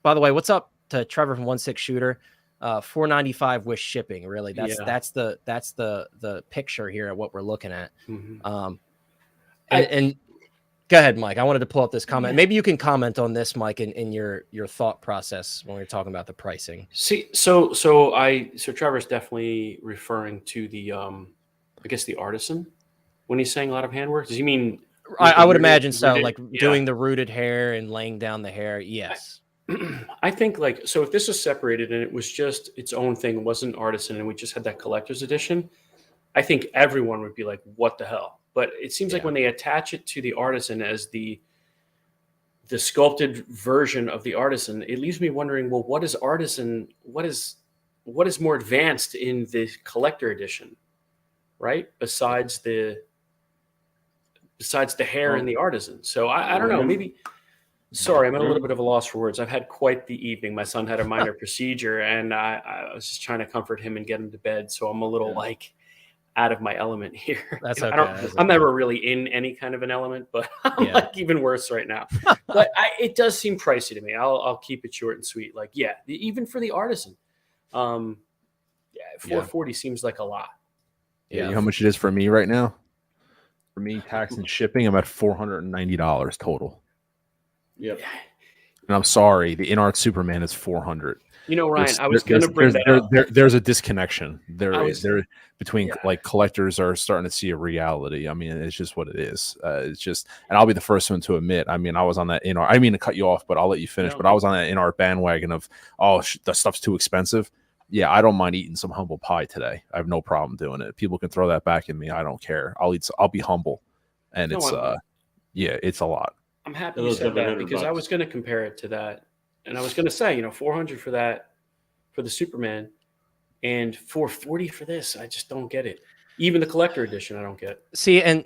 by the way, what's up to Trevor from 1-6 Shooter? $4.95 with shipping. Really, that's Yeah. that's the picture here at what we're looking at. Mhm. And go ahead, Mike. I wanted to pull up this comment. Maybe you can comment on this, Mike, in your thought process when we're talking about the pricing. See, so Trevor's definitely referring to the I guess the artisan when he's saying a lot of handwork. Does he mean? I would imagine so, rooted? like doing the rooted hair and laying down the hair. Yes. I think like, so if this was separated and it was just its own thing, it wasn't artisan, and we just had that collector's edition, I think everyone would be like, what the hell? But it seems like when they attach it to the artisan as the sculpted version of the artisan, it leaves me wondering, well, what is artisan? What is more advanced in the collector edition, right? Besides the hair and the artisan. So I don't know, maybe. Sorry, I'm at a little bit of a loss for words. I've had quite the evening. My son had a minor procedure, and I was just trying to comfort him and get him to bed. So I'm a little like out of my element here. That's okay. okay. I'm never really in any kind of an element, but I'm like even worse right now. But it does seem pricey to me. I'll keep it short and sweet. Like, even for the artisan, $440 seems like a lot. Yeah, you know how much it is for me right now? For me, tax and shipping, I'm at $490 total. Yep. And I'm sorry, the InArt Superman is $400. You know, Ryan, I was going to bring that up. There's a disconnection there between like collectors are starting to see a reality. I mean, it's just what it is. It's just, and I'll be the first one to admit. I mean, I was on that InArt. I mean to cut you off, but I'll let you finish. But I was on that InArt bandwagon of the stuff's too expensive. Yeah, I don't mind eating some humble pie today. I have no problem doing it. People can throw that back at me. I don't care. I'll be humble, and it's it's a lot. I'm happy you said that because I was going to compare it to that, and I was going to say, $400 for that for the Superman, and $440 for this. I just don't get it. Even the collector edition, I don't get. See, and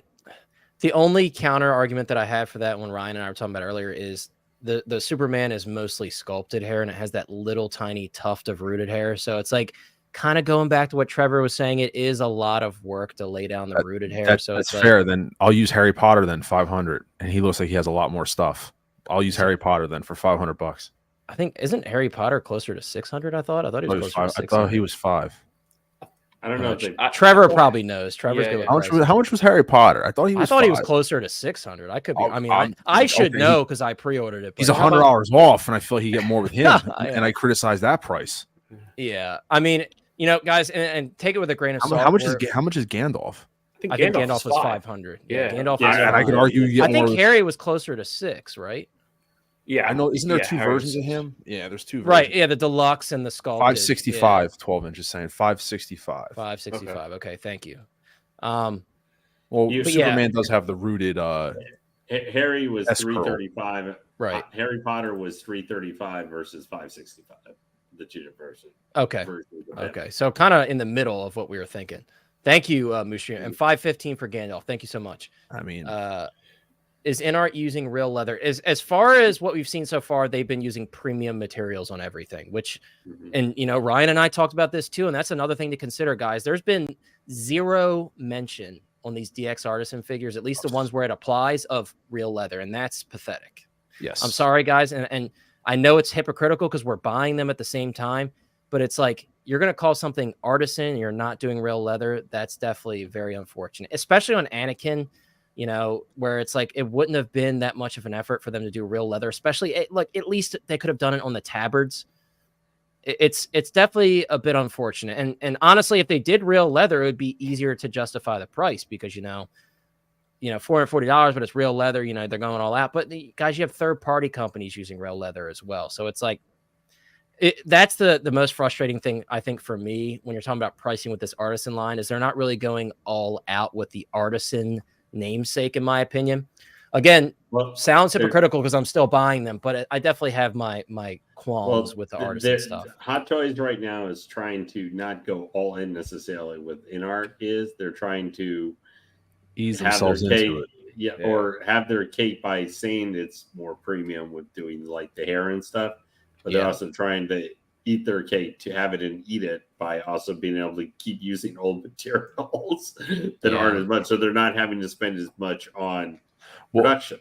the only counter argument that I have for that, when Ryan and I were talking about earlier, is the Superman is mostly sculpted hair, and it has that little tiny tuft of rooted hair. So it's like kind of going back to what Trevor was saying. It is a lot of work to lay down the rooted hair. That's fair. Then I'll use Harry Potter then $500, and he looks like he has a lot more stuff. I'll use Harry Potter then for $500. I think isn't Harry Potter closer to 600? I thought he was closer to 600. I thought he was 5. I don't know. Trevor probably knows. Trevor's good. How much was Harry Potter? I thought he was 5. Closer to 600. I could be. I mean, I should know because I pre-ordered it. He's $100 off, and I feel he get more with him. And I criticize that price. Yeah, I mean, guys, and take it with a grain of salt. How much is Gandalf? I think Gandalf was 500. Yeah, Gandalf. Yeah, and I could argue. You get I think Harry was closer to 6, right? Yeah, I know. Isn't there 2 versions of him? Yeah, there's 2 versions. Right. Yeah, the deluxe and the sculpted. 565, 12 inches. Saying 565. 565. Okay, thank you. Superman does have the rooted. Harry was $335. Right. Harry Potter was $335 versus $565. The cheated version. Okay. Okay. So kind of in the middle of what we were thinking. Thank you, Mushroom. And $515 for Gandalf. Thank you so much. I mean, is InArt using real leather? As far as what we've seen so far, they've been using premium materials on everything, which, and Ryan and I talked about this too, and that's another thing to consider, guys. There's been zero mention on these DX Artisan figures, at least the ones where it applies, of real leather, and that's pathetic. Yes, I'm sorry, guys, and I know it's hypocritical because we're buying them at the same time, but it's like you're going to call something artisan and you're not doing real leather. That's definitely very unfortunate, especially on Anakin. Where it's like it wouldn't have been that much of an effort for them to do real leather, especially at least they could have done it on the tabards. It's definitely a bit unfortunate. And honestly, if they did real leather, it would be easier to justify the price because, $440, but it's real leather, they're going all out. But guys, you have third-party companies using real leather as well. So it's like, that's the most frustrating thing, I think, for me, when you're talking about pricing with this artisan line, is they're not really going all out with the artisan namesake, in my opinion. Again, sounds hypocritical because I'm still buying them, but I definitely have my qualms with the artisan stuff. Hot Toys right now is trying to not go all in necessarily with InArt. They're trying to ease themselves into it. Or have their cake by saying it's more premium with doing like the hair and stuff, but they're also trying to eat their cake to have it and eat it by also being able to keep using old materials that aren't as much. So they're not having to spend as much on production.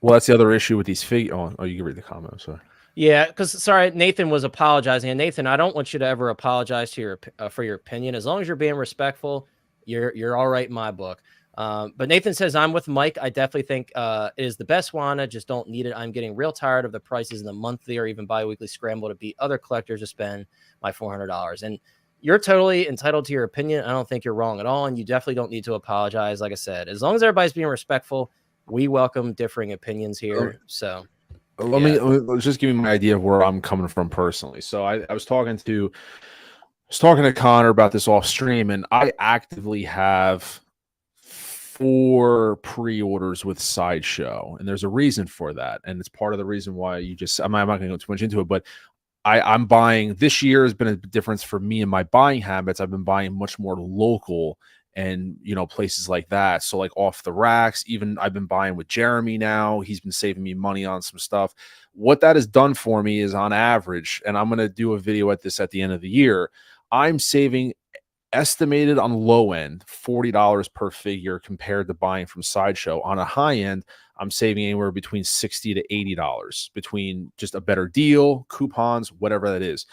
Well, that's the other issue with these figures. Oh, you can read the comment. I'm sorry. Yeah, because sorry, Nathan was apologizing, and Nathan, I don't want you to ever apologize to your for your opinion. As long as you're being respectful, you're all right in my book. But Nathan says I'm with Mike. I definitely think it is the best Wanda. Just don't need it. I'm getting real tired of the prices in the monthly or even bi-weekly scramble to beat other collectors to spend my $400. And you're totally entitled to your opinion. I don't think you're wrong at all, and you definitely don't need to apologize. Like I said, as long as everybody's being respectful, we welcome differing opinions here. So. Let me just give you my idea of where I'm coming from personally. So I was talking to Connor about this off stream, and I actively have 4 pre-orders with Sideshow, and there's a reason for that, and it's part of the reason why I'm not going to go too much into it, but I'm buying. This year has been a difference for me in my buying habits. I've been buying much more local and places like that. So like off the racks, even I've been buying with Jeremy now. He's been saving me money on some stuff. What that has done for me is, on average, and I'm going to do a video at this at the end of the year, I'm saving, estimated on low end, $40 per figure compared to buying from Sideshow. On a high end, I'm saving anywhere between $60 to $80 between just a better deal, coupons, whatever that is.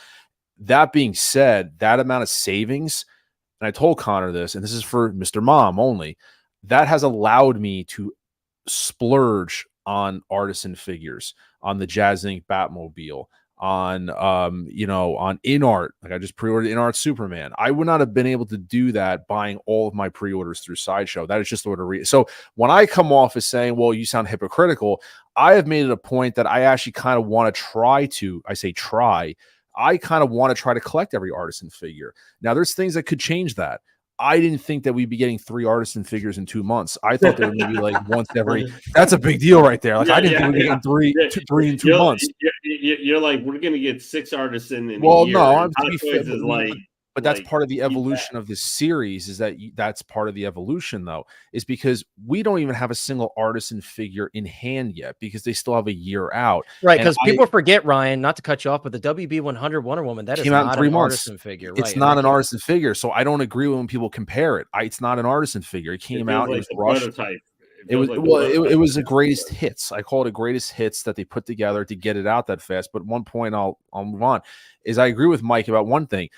That being said, that amount of savings, and I told Connor this, and this is for Mr. Mom only, that has allowed me to splurge on artisan figures, on the Jazz Inc. Batmobile, on on InArt. Like I just pre-ordered InArt Superman. I would not have been able to do that buying all of my pre-orders through Sideshow. That is just the way to read. So when I come off as saying, well, you sound hypocritical, I have made it a point that I actually kind of want to I kind of want to try to collect every artisan figure. Now, there's things that could change that. I didn't think that we'd be getting 3 artisan figures in 2 months. I thought they were maybe like once every. That's a big deal right there. Like I didn't think we were getting three in 2 months. You're like, we're going to get 6 artisan in a year. No, I'm to be fair, but that's like, part of the evolution of this series. Is that's part of the evolution, though, is because we don't even have a single artisan figure in hand yet because they still have a year out. Right, because people forget, Ryan, not to cut you off, but the WB 100 Wonder Woman, that is not an artisan figure. It's not an artisan figure, so I don't agree when people compare it. It's not an artisan figure. It came out, it was rushed. It was a greatest hits. I call it a greatest hits that they put together to get it out that fast. But one point I'll move on is I agree with Mike about one thing.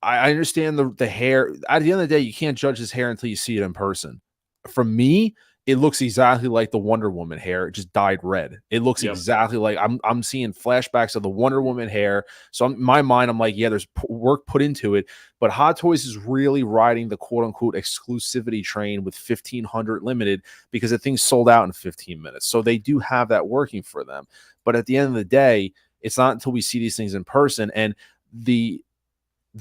I understand the hair. At the end of the day, you can't judge his hair until you see it in person. For me, it looks exactly like the Wonder Woman hair. It just dyed red. It looks exactly like I'm seeing flashbacks of the Wonder Woman hair. So in my mind, I'm like, yeah, there's work put into it. But Hot Toys is really riding the quote unquote exclusivity train with 1,500 limited because the thing sold out in 15 minutes. So they do have that working for them. But at the end of the day, it's not until we see these things in person, and the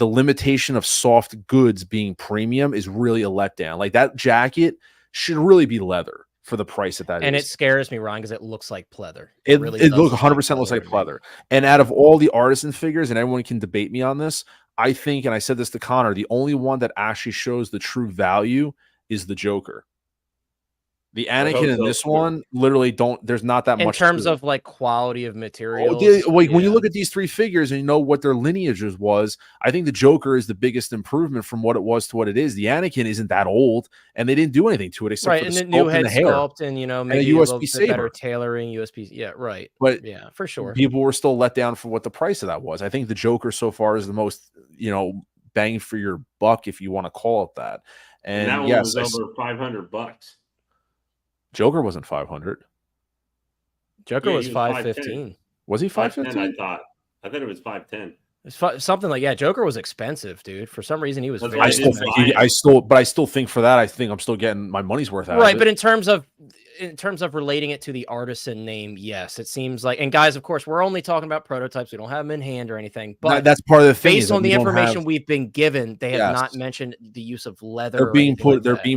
limitation of soft goods being premium is really a letdown. Like that jacket should really be leather for the price that is. And it scares me, Ryan, because it looks like pleather. It looks 100% looks like pleather. And out of all the artisan figures, and everyone can debate me on this, I think, and I said this to Connor, the only one that actually shows the true value is the Joker. The Anakin in this one literally there's not that much in terms of like quality of materials. When you look at these 3 figures and you know what their lineages was, I think the Joker is the biggest improvement from what it was to what it is. The Anakin isn't that old, and they didn't do anything to it except for the sculpt new head and the hair. Sculpt and maybe and a a USB little saber. bit better tailoring, USB. Yeah, right. But yeah, for sure. People were still let down for what the price of that was. I think the Joker so far is the most bang for your buck, if you want to call it that. And that one was over $500. Joker wasn't 500. Joker was 515. Was he 515? I thought it was 510. It's something like Joker was expensive, dude. For some reason, he was. I still think for that, I think I'm still getting my money's worth out. Right, but in terms of relating it to the artisan name, yes, it seems like. And guys, of course, we're only talking about prototypes. We don't have them in hand or anything. But that's part of the thing. Based on the information we've been given, they have not mentioned the use of leather. They're being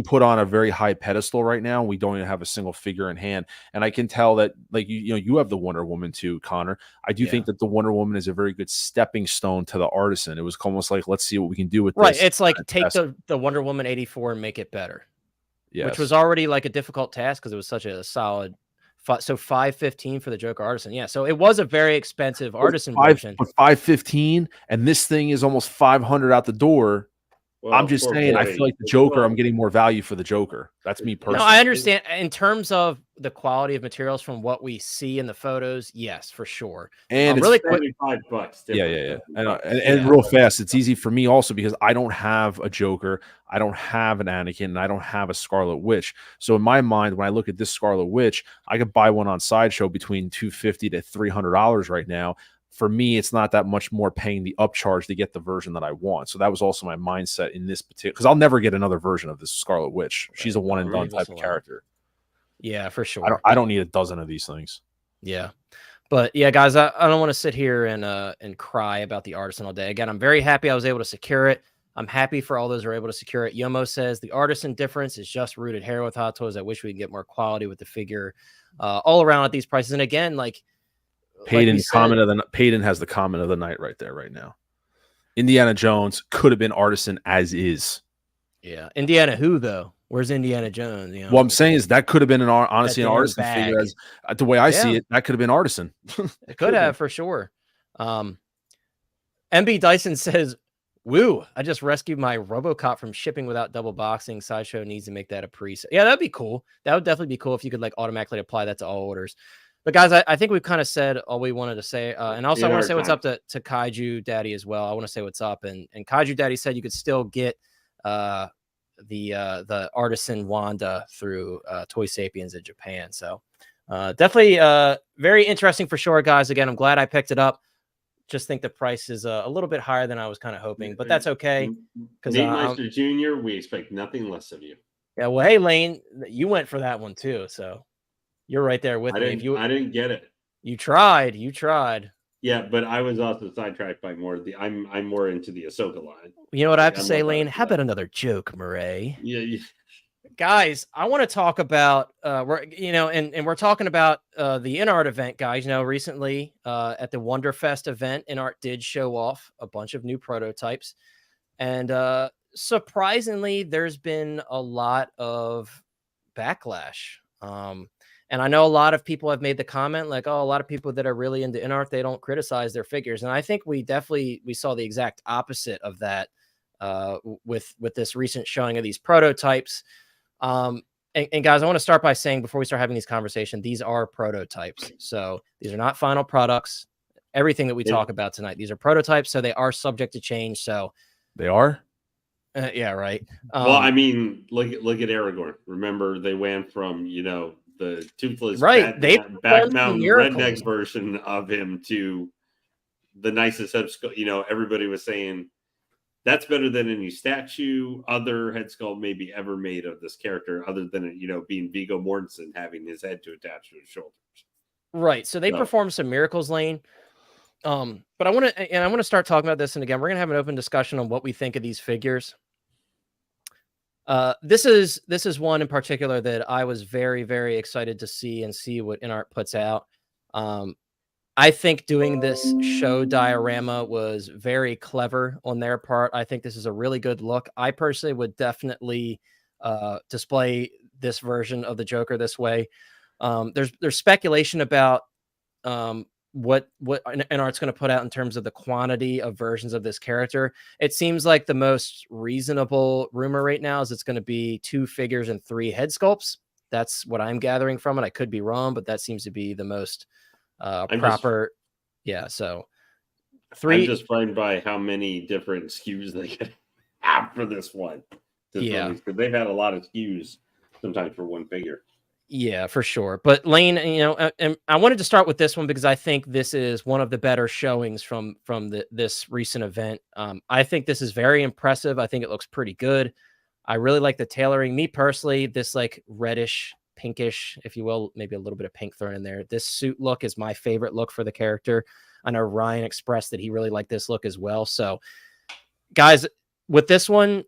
put on a very high pedestal right now. We don't even have a single figure in hand, and I can tell that, like you have the Wonder Woman too, Connor. I do think that the Wonder Woman is a very good stepping stone to the artisan. It was almost like, let's see what we can do with this. Right, it's like take the Wonder Woman 84 and make it better. Yes. Which was already like a difficult task because it was such a solid. So 515 for the Joker artisan. Yeah, so it was a very expensive artisan version. But 515, and this thing is almost 500 out the door. Well, I'm just saying, I feel like the Joker, I'm getting more value for the Joker. That's me personally. No, I understand. In terms of the quality of materials from what we see in the photos, yes, for sure. And it's really $75. Yeah. And real fast, it's easy for me also because I don't have a Joker, I don't have an Anakin, and I don't have a Scarlet Witch. So in my mind, when I look at this Scarlet Witch, I could buy one on Sideshow between $250 to $300 right now. For me, it's not that much more paying the upcharge to get the version that I want. So that was also my mindset in this particular, because I'll never get another version of this Scarlet Witch. She's a one and done type of character. Yeah, for sure. I don't need a dozen of these things. Yeah. But yeah, guys, I don't want to sit here and cry about the Artisan all day. Again, I'm very happy I was able to secure it. I'm happy for all those who are able to secure it. Yomo says the Artisan difference is just rooted hair with Hot Toys. I wish we could get more quality with the figure all around at these prices. And again, like Payton has the comment of the night right there, right now. Indiana Jones could have been Artisan as is. Yeah, Indiana who though? Where's Indiana Jones? You know, what I'm saying is that could have been honestly an Artisan figure. As the way I see it, that could have been Artisan. It could have for sure. MB Dyson says, "Woo! I just rescued my RoboCop from shipping without double boxing. Sideshow needs to make that a preset. Yeah, that'd be cool. That would definitely be cool if you could like automatically apply that to all orders." But guys, I think we've kind of said all we wanted to say. And also I want to say what's up to Kaiju Daddy as well. I want to say what's up. And Kaiju Daddy said you could still get the Artisan Wanda through Toy Sapiens in Japan. So definitely very interesting for sure, guys. Again, I'm glad I picked it up. Just think the price is a little bit higher than I was kind of hoping, but that's okay. Because Nate Meister Jr., we expect nothing less of you. Yeah, well, hey, Lane, you went for that one too, so you're right there with me. I didn't get it. You tried. Yeah, but I was also sidetracked by more. I'm more into the Ahsoka line. You know what I have to say, Lane? How about another joke, Murray? Yeah. Guys, I want to talk about we're talking about the InArt event, guys. You know, recently at the WonderFest event, InArt did show off a bunch of new prototypes, and surprisingly, there's been a lot of backlash. And I know a lot of people have made the comment like, oh, a lot of people that are really into InArt, they don't criticize their figures. And I think we saw the exact opposite of that with this recent showing of these prototypes. And guys, I want to start by saying before we start having these conversations, these are prototypes. So these are not final products. Everything that we talk about tonight, these are prototypes. So they are subject to change. So they are. Yeah, right. Well, I mean, look at Aragorn. Remember, they went from the toothless, right? They back mountain redneck version of him to the nicest head sculpt. Everybody was saying that's better than any other head sculpt maybe ever made of this character, other than being Viggo Mortensen having his head to attach to his shoulders. Right. So they performed some miracles, Lane. But I want to start talking about this, and again, we're gonna have an open discussion on what we think of these figures. This is one in particular that I was very, very excited to see what InArt puts out. I think doing this show diorama was very clever on their part. I think this is a really good look. I personally would definitely display this version of the Joker this way. There's speculation about what InArt's going to put out in terms of the quantity of versions of this character. It seems like the most reasonable rumor right now is it's going to be 2 figures and 3 head sculpts. That's what I'm gathering from it. I could be wrong, but that seems to be the most proper. So 3. I'm just frightened by how many different SKUs they can have for this one. Because they've had a lot of SKUs sometimes for one figure. Yeah, for sure. But Lane, and I wanted to start with this one because I think this is one of the better showings from this recent event. I think this is very impressive. I think it looks pretty good. I really like the tailoring. Me personally, this like reddish, pinkish, if you will, maybe a little bit of pink thrown in there. This suit look is my favorite look for the character. I know Ryan expressed that he really liked this look as well. So, guys, with this one,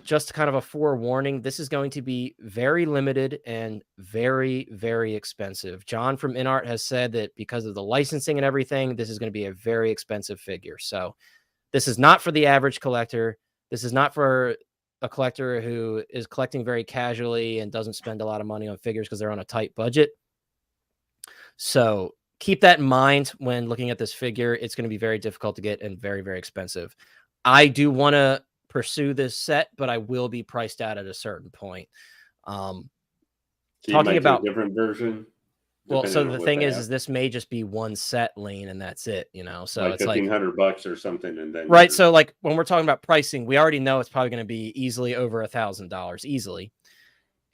just kind of a forewarning, this is going to be very limited and very, very expensive. John from InArt has said that because of the licensing and everything, this is going to be a very expensive figure. So this is not for the average collector. This is not for a collector who is collecting very casually and doesn't spend a lot of money on figures because they're on a tight budget. So keep that in mind when looking at this figure. It's going to be very difficult to get and very, very expensive. I do want to pursue this set, but I will be priced out at a certain point. So Talking about a different version. Well, so the thing is this may just be one set lane and that's it, you know. So like it's like $1,500 or something, and then right. So like when we're talking about pricing, we already know it's probably going to be easily over $1,000 easily.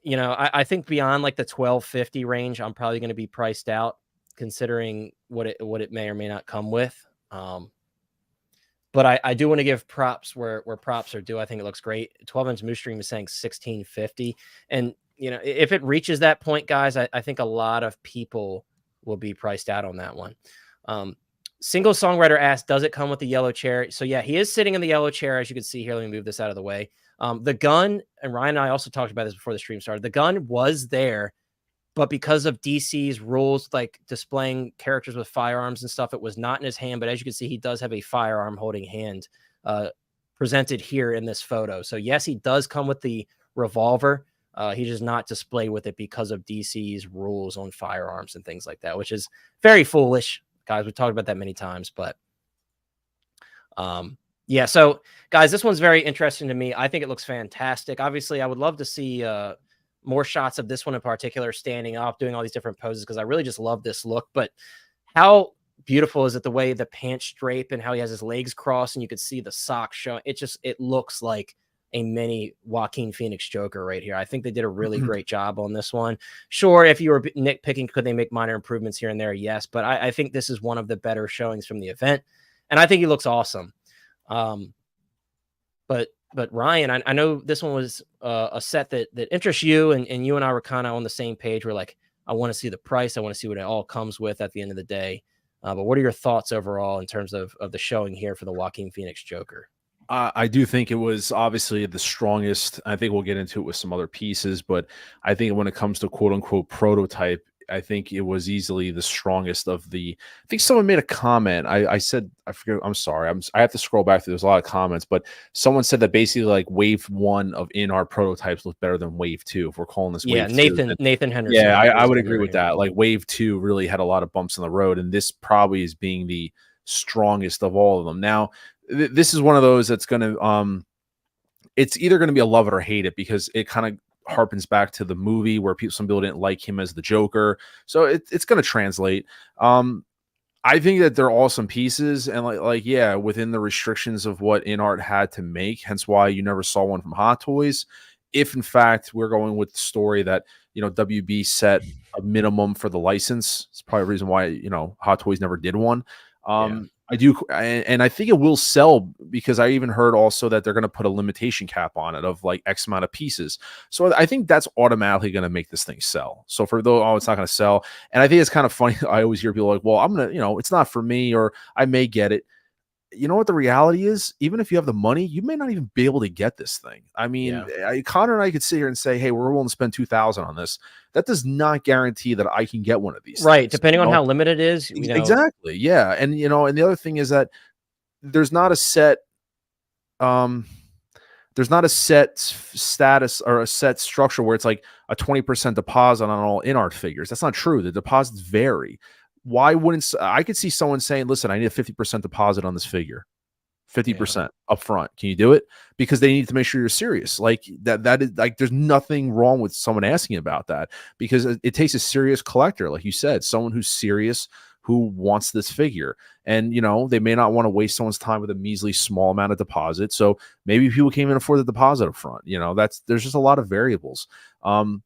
You know, I think beyond like the 1,250 range, I'm probably going to be priced out, considering what it may or may not come with. But I do want to give props where props are due. I think it looks great. 12-inch Moose Stream is saying 1,650, and you know, if it reaches that point, guys, I think a lot of people will be priced out on that one. Single Songwriter asked, does it come with the yellow chair? So yeah, he is sitting in the yellow chair, as you can see here. Let me move this out of the way. The gun, and Ryan and I also talked about this before the stream started. The gun was there, but because of DC's rules, like displaying characters with firearms and stuff, it was not in his hand. But as you can see, he does have a firearm holding hand presented here in this photo. So yes, he does come with the revolver. He does not display with it because of DC's rules on firearms and things like that, which is very foolish, guys. We've talked about that many times, but yeah. So guys, this one's very interesting to me. I think it looks fantastic. Obviously, I would love to see more shots of this one in particular, standing up, doing all these different poses, because I really just love this look. But how beautiful is it, the way the pants drape and how he has his legs crossed and you could see the socks showing? It looks like a mini Joaquin Phoenix Joker right here. I think they did a really great job on this one. Sure, if you were nitpicking, could they make minor improvements here and there? Yes, but I think this is one of the better showings from the event, and I think he looks awesome. But Ryan, I know this one was a set that interests you, and you and I were kind of on the same page. We're like, I want to see the price. I want to see what it all comes with at the end of the day. But what are your thoughts overall in terms of the showing here for the Joaquin Phoenix Joker? I do think it was obviously the strongest. I think we'll get into it with some other pieces, but I think when it comes to quote unquote prototype, I think it was easily the strongest of the. I think someone made a comment. I said, I forget. I'm sorry. I have to scroll back through. There's a lot of comments, but someone said that basically like wave 1 of InArt prototypes look better than wave 2. If we're calling this wave 2. Nathan Henderson. Yeah, I would agree with that. Like wave 2 really had a lot of bumps in the road, and this probably is being the strongest of all of them. Now, this is one of those that's going to it's either going to be a love it or hate it, because it kind of harpens back to the movie where some people didn't like him as the Joker, so it's going to translate. I think that they're awesome pieces, and like yeah, within the restrictions of what InArt had to make, hence why you never saw one from Hot Toys. If in fact we're going with the story that, you know, WB set a minimum for the license, it's probably a reason why, you know, Hot Toys never did one. I do, and I think it will sell, because I even heard also that they're going to put a limitation cap on it of like X amount of pieces. So I think that's automatically going to make this thing sell. So for those, oh, it's not going to sell. And I think it's kind of funny. I always hear people like, well, I'm going to, you know, it's not for me, or I may get it. You know what the reality is? Even if you have the money, you may not even be able to get this thing. I mean, Connor and I could sit here and say, hey, we're willing to spend $2,000 on this. That does not guarantee that I can get one of these. Right. Things, depending on how limited it is. You know. Exactly. Yeah. And, you know, and the other thing is that there's not a set, status or a set structure where it's like a 20% deposit on all InArt figures. That's not true. The deposits vary. Why wouldn't I could see someone saying, listen, I need a 50% deposit on this figure, 50% up front. Can you do it? Because they need to make sure you're serious. Like that is like, there's nothing wrong with someone asking about that, because it takes a serious collector. Like you said, someone who's serious, who wants this figure, and, you know, they may not want to waste someone's time with a measly small amount of deposit. So maybe people can't even afford the deposit up front. You know, there's just a lot of variables. In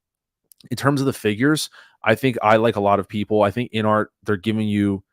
terms of the figures, I think I like a lot of people. I think InArt, they're giving you,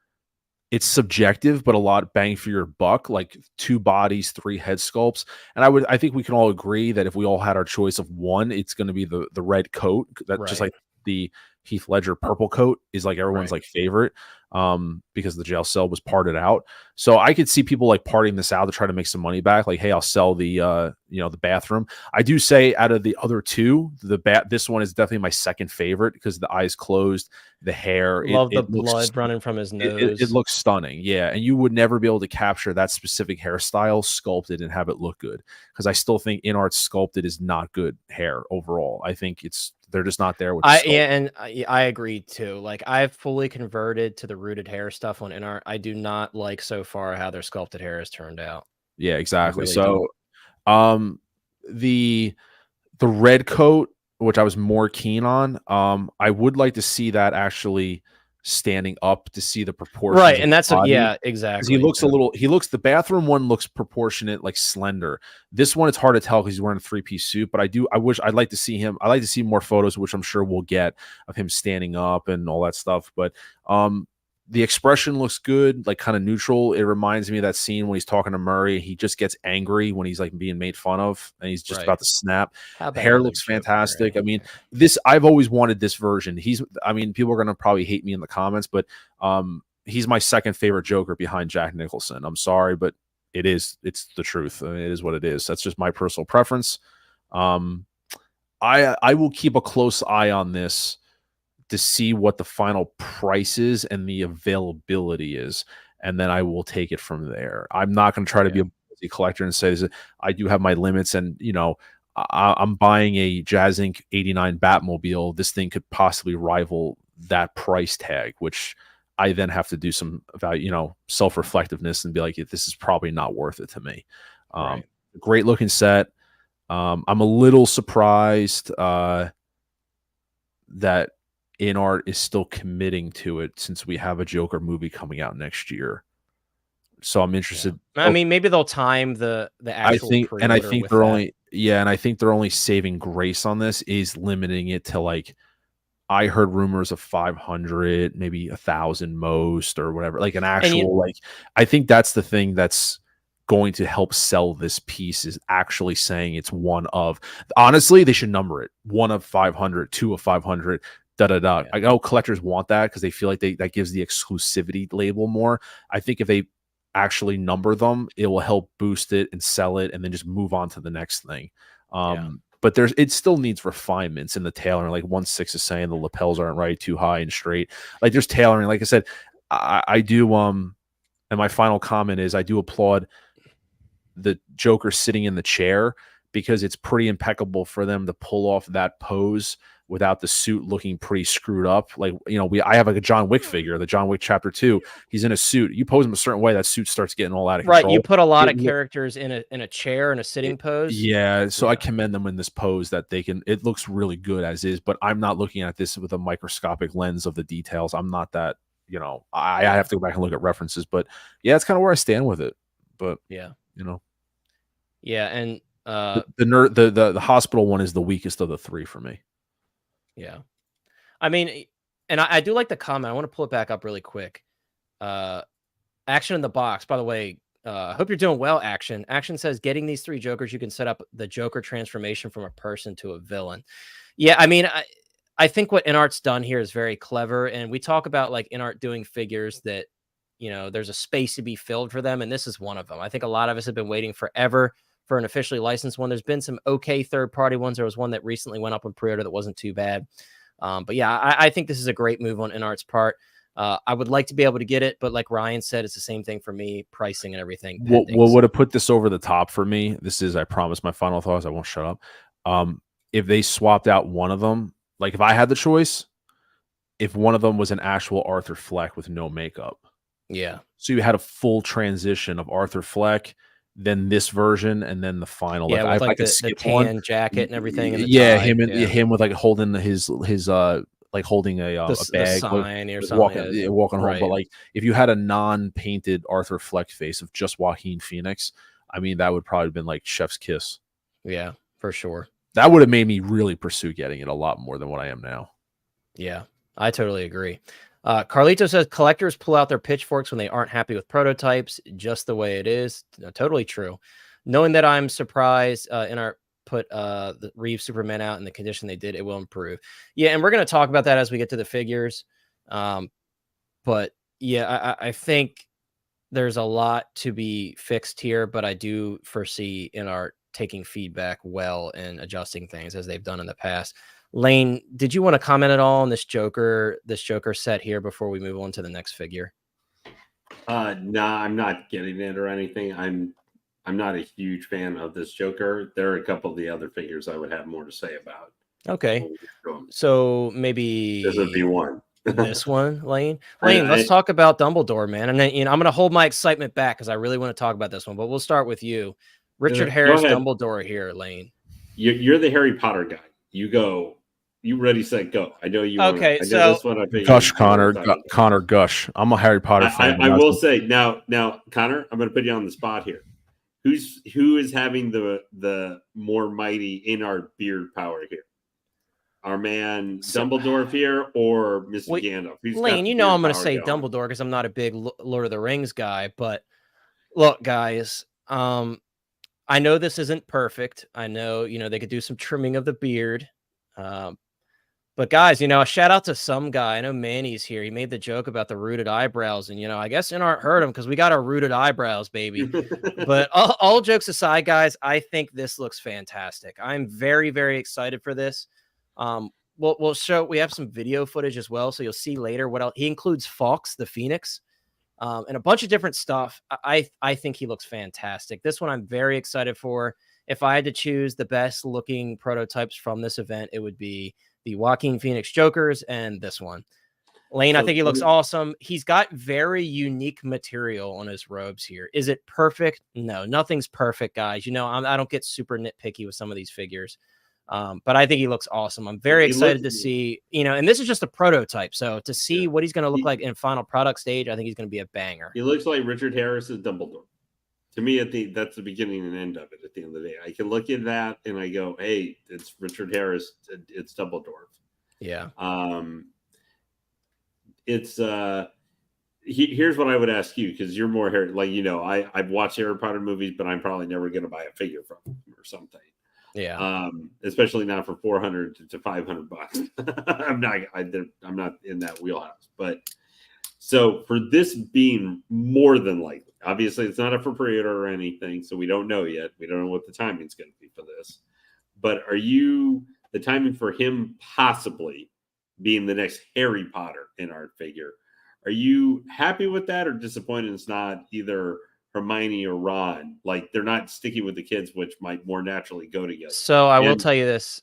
it's subjective, but a lot bang for your buck, like 2 bodies, 3 head sculpts. And I think we can all agree that if we all had our choice of one, it's going to be the red coat. That just like the Heath Ledger purple coat is like everyone's like favorite, because the jail cell was parted out. So I could see people like parting this out to try to make some money back. Like, hey, I'll sell the you know, the bathroom. I do say out of the other two, this one is definitely my second favorite, because the eyes closed, the hair, love the blood running from his nose. It looks stunning. Yeah, and you would never be able to capture that specific hairstyle sculpted and have it look good, because I still think InArt sculpted is not good hair overall. I think they're just not there with I agree too. Like, I've fully converted to the rooted hair stuff on InArt. I do not like so far how their sculpted hair has turned out. Yeah, exactly. Really so The red coat, which I was more keen on, I would like to see that actually standing up to see the proportions. Right, and that's body. yeah, exactly. He looks a little. The bathroom one looks proportionate, like slender. This one, it's hard to tell because he's wearing a 3-piece suit. But I'd like to see him. I'd like to see more photos, which I'm sure we'll get, of him standing up and all that stuff. But the expression looks good, like kind of neutral. It reminds me of that scene when he's talking to Murray. He just gets angry when he's like being made fun of, and he's just about to snap. The hair looks fantastic. I mean, I've always wanted this version. People are gonna probably hate me in the comments, but he's my second favorite Joker behind Jack Nicholson. I'm sorry, but it's the truth. I mean, it is what it is. That's just my personal preference. I will keep a close eye on this to see what the final price is and the availability is, and then I will take it from there. I'm not going to try to be a busy collector and say I do have my limits, and I'm buying a Jazz Inc. 89 Batmobile. This thing could possibly rival that price tag, which I then have to do some value, self-reflectiveness and be like, this is probably not worth it to me. Great looking set. I'm a little surprised that InArt is still committing to it since we have a Joker movie coming out next year. So I'm interested. I mean, maybe they'll time the actual I think they're only saving grace on this, is limiting it to, like, I heard rumors of 500, maybe 1,000 most, or whatever, like an actual, I think that's the thing that's going to help sell this piece, is actually saying it's one of, honestly, they should number it 1 of 500, 2 of 500. I know collectors want that because they feel like that gives the exclusivity label more. I think if they actually number them, it will help boost it and sell it, and then just move on to the next thing. But it still needs refinements in the tailoring. Like 1/6 is saying the lapels aren't right, too high and straight. Like, there's tailoring. Like I said, I do. And my final comment is, I do applaud the Joker sitting in the chair, because it's pretty impeccable for them to pull off that pose without the suit looking pretty screwed up. Like, I have like a John Wick figure, the John Wick Chapter 2. He's in a suit. You pose him a certain way, that suit starts getting all out of control. Right. You put a lot of characters in a chair, in a sitting pose. Yeah. So I commend them in this pose that it looks really good as is, but I'm not looking at this with a microscopic lens of the details. I'm not that, I have to go back and look at references, but yeah, that's kind of where I stand with it. But yeah. Yeah. And the hospital one is the weakest of the three for me. Yeah. I mean, and I do like the comment. I want to pull it back up really quick. Action in the box, by the way. Hope you're doing well, Action. Action says, getting these 3 Jokers, you can set up the Joker transformation from a person to a villain. Yeah, I mean, I think what InArt's done here is very clever. And we talk about, like, InArt doing figures that, there's a space to be filled for them. And this is one of them. I think a lot of us have been waiting forever for an officially licensed one. There's been some okay third-party ones. There was one that recently went up on pre-order that wasn't too bad. But yeah, I think this is a great move on InArt's part. I would like to be able to get it, but like Ryan said, it's the same thing for me, pricing and everything. What would have put this over the top for me, this is, I promise, my final thoughts, I won't shut up. If they swapped out one of them, like if I had the choice, if one of them was an actual Arthur Fleck with no makeup. Yeah. So you had a full transition of Arthur Fleck, then this version, and then the final. Yeah, like, with like the tan jacket and everything. And him with like holding his like holding a bag, sign or something. Walking home. But like, if you had a non-painted Arthur Fleck face of just Joaquin Phoenix, I mean, that would probably have been like chef's kiss. Yeah, for sure. That would have made me really pursue getting it a lot more than what I am now. Yeah, I totally agree. Carlito says collectors pull out their pitchforks when they aren't happy with prototypes, just the way it is. Totally true. Knowing that, I'm surprised InArt put the Reeve Superman out in the condition they did, it will improve. Yeah, and we're going to talk about that as we get to the figures. But yeah, I think there's a lot to be fixed here, but I do foresee InArt taking feedback well and adjusting things as they've done in the past. Lane, did you want to comment at all on this Joker set here before we move on to the next figure? No, I'm not getting it or anything. I'm not a huge fan of this Joker. There are a couple of the other figures I would have more to say about. Okay. So maybe this would be one. This one, Lane. Let's talk about Dumbledore, man. And then I'm going to hold my excitement back because I really want to talk about this one. But we'll start with you. Richard Harris Dumbledore here, Lane. You're the Harry Potter guy. You go. You ready, set, go. I know you. Okay, I know this one. I figured. Gush, Connor, gush. I'm a Harry Potter fan. I will say now, Connor, I'm going to put you on the spot here. Who is having the more mighty InArt beard power here? Our man Dumbledore here or Mr. Gandalf? Lane, you know I'm going to say Dumbledore because I'm not a big Lord of the Rings guy. But look, guys, I know this isn't perfect. I know, they could do some trimming of the beard. But guys, a shout out to some guy. I know Manny's here. He made the joke about the rooted eyebrows. And, I guess InArt heard him because we got our rooted eyebrows, baby. But all jokes aside, guys, I think this looks fantastic. I'm very, very excited for this. We'll show, we have some video footage as well. So you'll see later what else. He includes Fawkes, the Phoenix, and a bunch of different stuff. I think he looks fantastic. This one I'm very excited for. If I had to choose the best looking prototypes from this event, it would be the Joaquin Phoenix Jokers and this one. Lane, I think he looks awesome. He's got very unique material on his robes here. Is it perfect? No, nothing's perfect, guys. I don't get super nitpicky with some of these figures. But I think he looks awesome. I'm very excited to see, and this is just a prototype. So to see what he's going to look like in final product stage, I think he's going to be a banger. He looks like Richard Harris's Dumbledore. To me, that's the beginning and end of it. At the end of the day, I can look at that and I go, "Hey, it's Richard Harris. It's Dumbledore." Yeah. It's here's what I would ask you because you're more Harry. I've watched Harry Potter movies, but I'm probably never going to buy a figure from him or something. Yeah. Especially not for $400 to $500. I'm not in that wheelhouse. But so for this being more than likely. Obviously, it's not a for pre-order or anything, so we don't know yet. We don't know what the timing's going to be for this. But the timing for him possibly being the next Harry Potter InArt figure, are you happy with that or disappointed it's not either Hermione or Ron? Like, they're not sticking with the kids, which might more naturally go together. So I will tell you this.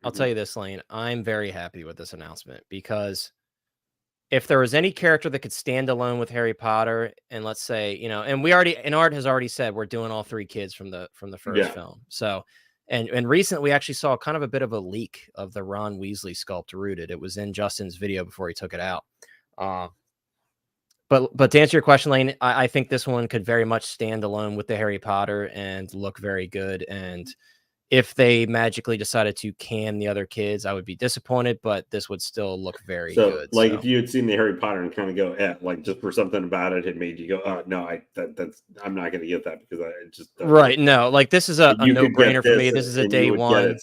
I'll tell you this, Lane. I'm very happy with this announcement because if there was any character that could stand alone with Harry Potter, and let's say, and InArt has already said we're doing all three kids from the first film. So, and recently we actually saw kind of a bit of a leak of the Ron Weasley sculpt rooted. It was in Justin's video before he took it out. But to answer your question, Lane, I think this one could very much stand alone with the Harry Potter and look very good. And if they magically decided to can the other kids, I would be disappointed, but this would still look very good. Like if you had seen the Harry Potter and kind of go, just for something about it, it made you go, oh no, I'm not going to get that because I just right. No, like this is a no-brainer for me. This is a day one.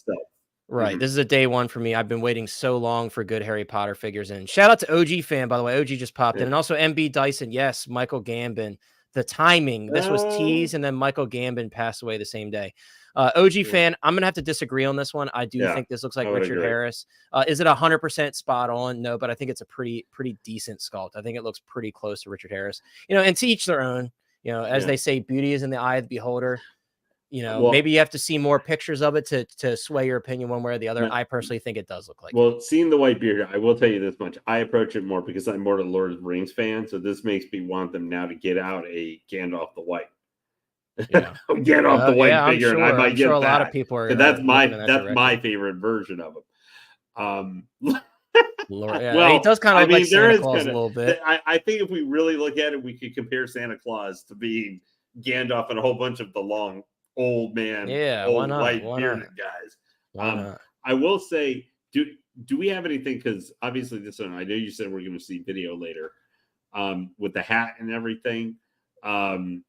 Right. Mm-hmm. This is a day one for me. I've been waiting so long for good Harry Potter figures. And shout out to OG fan, by the way. OG just popped in. And also MB Dyson. Yes, Michael Gambon. The timing. This was teased, and then Michael Gambon passed away the same day. OG fan, I'm going to have to disagree on this one. I do think this looks like Richard Harris. Is it 100% spot on? No, but I think it's a pretty decent sculpt. I think it looks pretty close to Richard Harris. And to each their own. As they say, beauty is in the eye of the beholder. Maybe you have to see more pictures of it to sway your opinion one way or the other. I personally think it does look like it. Seeing the white beard, I will tell you this much. I approach it more because I'm more a Lord of the Rings fan. So this makes me want them now to get out a Gandalf the White. Yeah. Get off the white figure, and I might get a that. lot of people are. That's my favorite version of him. He does kind of look like Santa Claus a little bit. I think if we really look at it, we could compare Santa Claus to being Gandalf and a whole bunch of the long old man, white bearded guys. I will say, do we have anything? Because obviously this one, I know you said we're going to see video later, with the hat and everything. The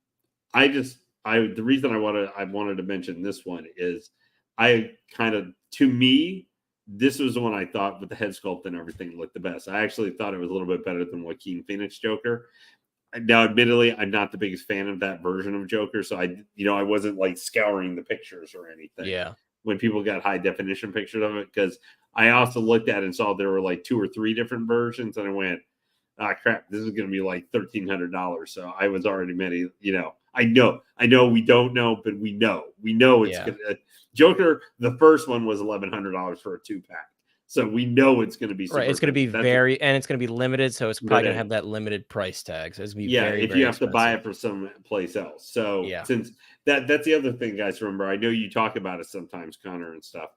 reason I wanted to mention this one is to me, this was the one I thought with the head sculpt and everything looked the best. I actually thought it was a little bit better than Joaquin Phoenix Joker. Now, admittedly, I'm not the biggest fan of that version of Joker, so I wasn't like scouring the pictures or anything. Yeah. When people got high definition pictures of it, because I also looked at it and saw there were like 2 or 3 different versions, and I went, crap, this is going to be like $1,300. So I was already I know we don't know, but we know it's gonna. Joker, the first one was $1,100 for a 2-pack. So we know it's going to be right. It's going to be very, and it's going to be limited. So it's probably going to have that limited price tag. So it's going to be very, if very you have expensive. to buy it for some place else. So since that's the other thing, guys, remember, I know you talk about it sometimes, Connor and stuff.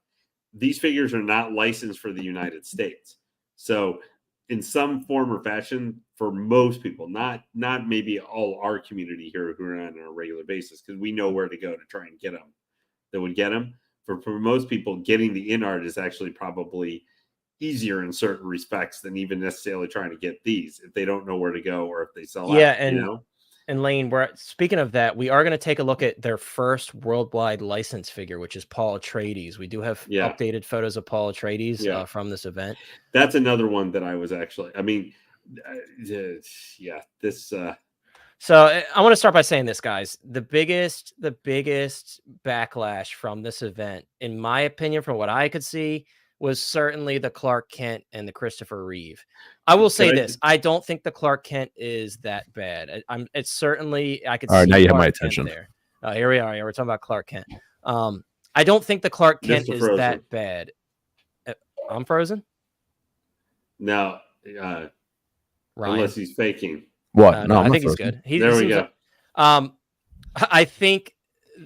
These figures are not licensed for the United States. So in some form or fashion, for most people, not maybe all our community here who are on a regular basis, because we know where to go to try and get them. That would get them. For most people, getting the InArt is actually probably easier in certain respects than even necessarily trying to get these if they don't know where to go or if they sell out. And Lane, speaking of that, we are going to take a look at their first worldwide license figure, which is Paul Atreides. We do have updated photos of Paul Atreides from this event. That's another one that I was actually, I mean, this. So I want to start by saying this, guys. The biggest backlash from this event, in my opinion, from what I could see, was certainly the Clark Kent and the Christopher Reeve. I will say this: I don't think the Clark Kent is that bad. It's certainly I could. All right, see now you Clark have my Kent attention. there. Here we are. Yeah, we're talking about Clark Kent. I don't think the Clark Kent is that bad. I'm frozen. No, unless he's faking. What? No, I think he's good. There we go. I think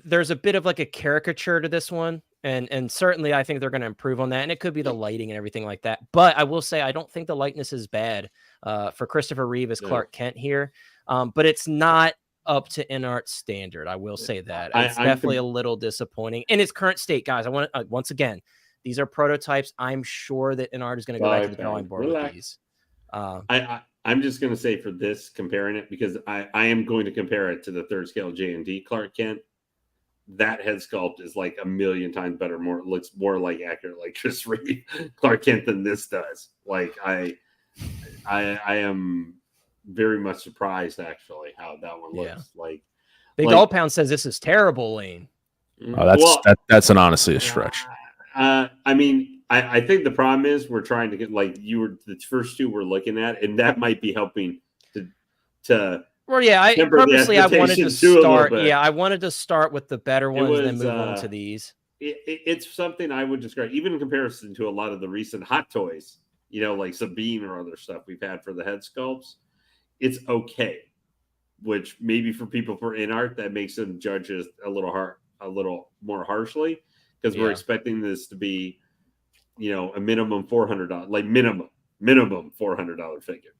there's a bit of like a caricature to this one. And certainly I think they're going to improve on that. And it could be the lighting and everything like that. But I will say I don't think the likeness is bad for Christopher Reeve as Clark Kent here. But it's not up to InArt standard. I will say that. It's definitely a little disappointing. In its current state, guys, I want to, once again, these are prototypes. I'm sure that InArt is going to go back to the drawing board with these. I'm just going to say for this, comparing it, because I am going to compare it to the third scale J&D Clark Kent. That head sculpt is like a million times better. Looks more like accurate, like Chris Reeve, Clark Kent than this does. Like I am very much surprised actually how that one looks. Like Big Doll Pound says this is terrible, Lane. Oh, that's an honestly a stretch. I mean, I think the problem is we're trying to get the first two we're looking at, and that might be helping to. Well, yeah, I wanted to start. Yeah, I wanted to start with the better ones and then move on to these. It's something I would describe, even in comparison to a lot of the recent Hot Toys, like Sabine or other stuff we've had for the head sculpts. It's okay, which maybe for people for InArt that makes them judge it a little more harshly because we're expecting this to be, a minimum $400, like minimum $400 figure,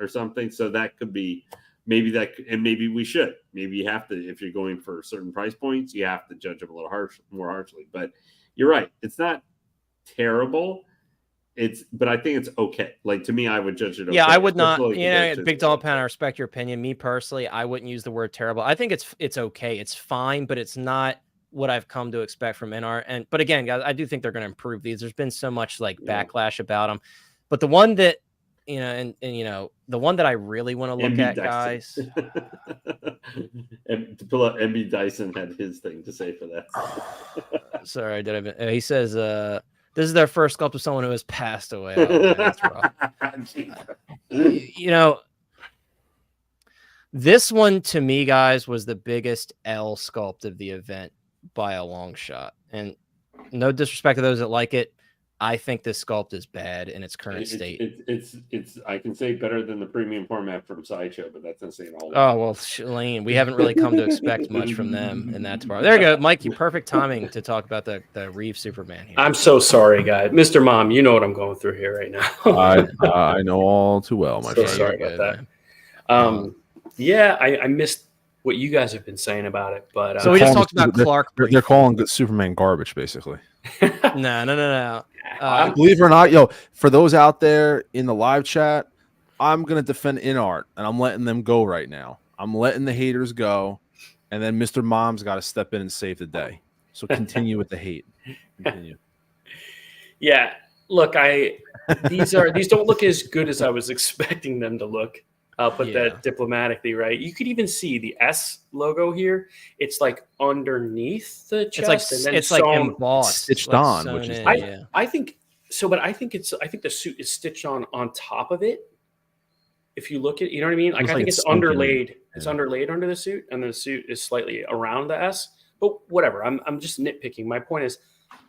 or something. So that could be. And maybe we should. Maybe you have to, if you're going for certain price points, you have to judge them a little more harshly. But you're right; it's not terrible. But I think it's okay. Like to me, I would judge it. Okay. Yeah, I would not. Big Doll Pound. I respect your opinion. Me personally, I wouldn't use the word terrible. I think it's okay. It's fine, but it's not what I've come to expect from InArt. But again, guys, I do think they're going to improve these. There's been so much backlash about them, but the one that. The one that I really want to look at, guys. And to pull up, MB Dyson had his thing to say for that. Sorry, he says, this is their first sculpt of someone who has passed away. Oh, man, that's rough. This one to me, guys, was the biggest L sculpt of the event by a long shot. And no disrespect to those that like it. I think this sculpt is bad in its current state. It's I can say better than the premium format from Sideshow, but that's not saying a whole lot. Oh, well, Lane, we haven't really come to expect much from them in that department. There you go, Mike. You perfect timing to talk about the Reeve Superman here. I'm so sorry, guys. Mr. Mom, you know what I'm going through here right now. I know all too well, my friend. Sorry about that. Yeah, I missed what you guys have been saying about it, but so we just talked about Clark. They're calling Superman garbage, basically. No. Believe it or not, for those out there in the live chat, I'm gonna defend InArt, and I'm letting them go right now. I'm letting the haters go, and then Mr. Mom's got to step in and save the day. So continue with the hate. Continue. Yeah, look, these don't look as good as I was expecting them to look. I'll put that diplomatically, right? You could even see the S logo here. It's like underneath the chest, it's like embossed, stitched on, which is I think so. But I think the suit is stitched on top of it. If you look at, you know what I mean? Like I think it's underlaid. It's underlaid under the suit, and the suit is slightly around the S. But whatever. I'm just nitpicking. My point is,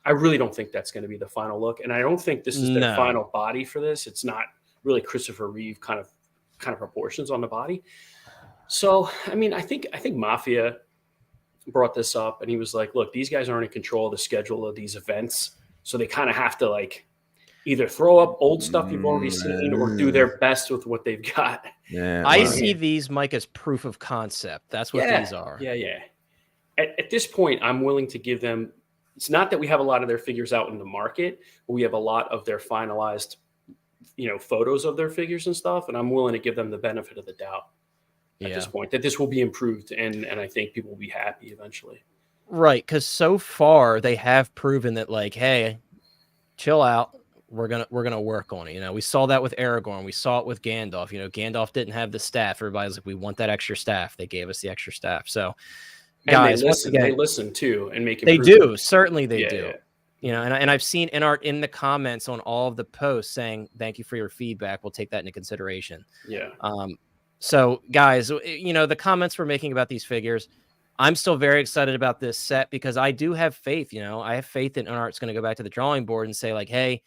I really don't think that's going to be the final look, and I don't think this is their final body for this. It's not really Christopher Reeve kind of proportions on the body. So, I mean, I think Mafia brought this up, and he was like, "Look, these guys aren't in control of the schedule of these events, so they kind of have to like either throw up old stuff you've already seen or do their best with what they've got." Yeah, I see these, Mike, as proof of concept. That's what these are. Yeah. At this point, I'm willing to give them. It's not that we have a lot of their figures out in the market, but we have a lot of their finalized, photos of their figures and stuff, and I'm willing to give them the benefit of the doubt at this point that this will be improved, and I think people will be happy eventually. Right, because so far they have proven that, like, hey, chill out. We're gonna work on it. We saw that with Aragorn. We saw it with Gandalf. Gandalf didn't have the staff. Everybody's like, we want that extra staff. They gave us the extra staff. So, guys, they listen too and make improvements. They do. Certainly they do. Yeah. And I've seen InArt in the comments on all of the posts saying, thank you for your feedback. We'll take that into consideration. Yeah. So, guys, the comments we're making about these figures, I'm still very excited about this set because I do have faith. I have faith that InArt's going to go back to the drawing board and say, like, hey,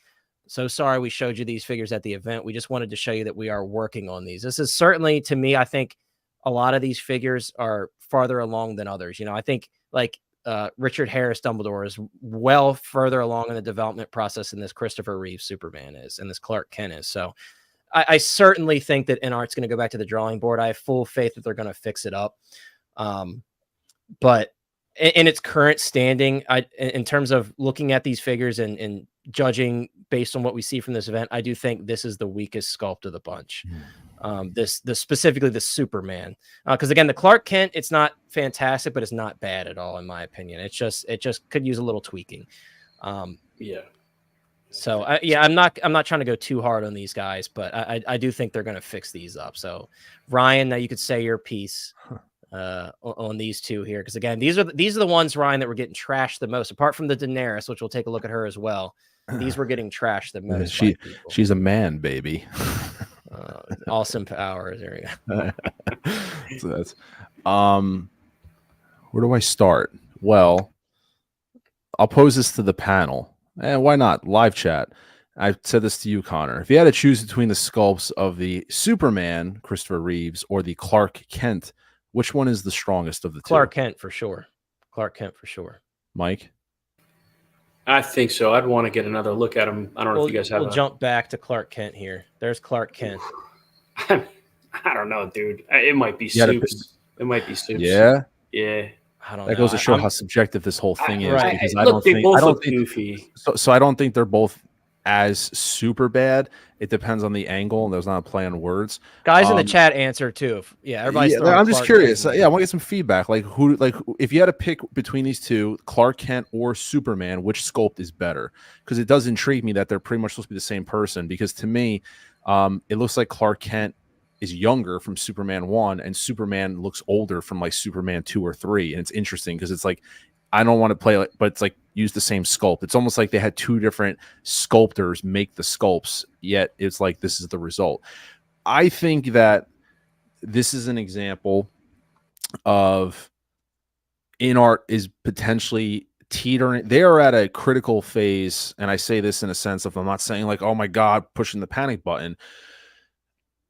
so sorry we showed you these figures at the event. We just wanted to show you that we are working on these. This is certainly, to me, I think a lot of these figures are farther along than others. I think like Richard Harris Dumbledore is well further along in the development process than this Christopher Reeve Superman is and this Clark Kent is. So I certainly think that InArt's going to go back to the drawing board. I have full faith that they're going to fix it up. But in its current standing, in terms of looking at these figures and judging based on what we see from this event, I do think this is the weakest sculpt of the bunch. Specifically the Superman, because again, the Clark Kent, it's not fantastic, but it's not bad at all in my opinion. It just could use a little tweaking. So I'm not trying to go too hard on these guys, but I do think they're going to fix these up. So Ryan, now you could say your piece on these two here, because again, these are the ones, Ryan, that were getting trashed the most, apart from the Daenerys, which we'll take a look at her as well. These were getting trashed the most. She's a man, baby. Awesome powers. There we go. So that's where do I start? Well, I'll pose this to the panel. And why not? Live chat. I said this to you, Connor. If you had to choose between the sculpts of the Superman, Christopher Reeves, or the Clark Kent, which one is the strongest of the two? Clark Kent for sure. Mike? I think so. I'd want to get another look at him. I don't know if you guys have. We'll jump back to Clark Kent here. There's Clark Kent. I don't know, dude. It might be Soups. It might be Soups. Yeah. I don't know. That goes to show how subjective this whole thing is. Right. Because I don't think goofy. So I don't think they're both as super bad. It depends on the angle, and there's not a play on words. Guys in the chat answer too. Everybody's. I'm just curious. I want to get some feedback. Like if you had to pick between these two, Clark Kent or Superman, which sculpt is better? Because it does intrigue me that they're pretty much supposed to be the same person. Because to me, it looks like Clark Kent is younger from Superman 1, and Superman looks older from like Superman 2 or 3. And it's interesting because it's like, I don't want to play like, but it's like use the same sculpt. It's almost like they had two different sculptors make the sculpts, yet it's like this is the result. I think that this is an example of InArt is potentially teetering. They are at a critical phase, and I say this in a sense of, I'm not saying like, oh my God, pushing the panic button.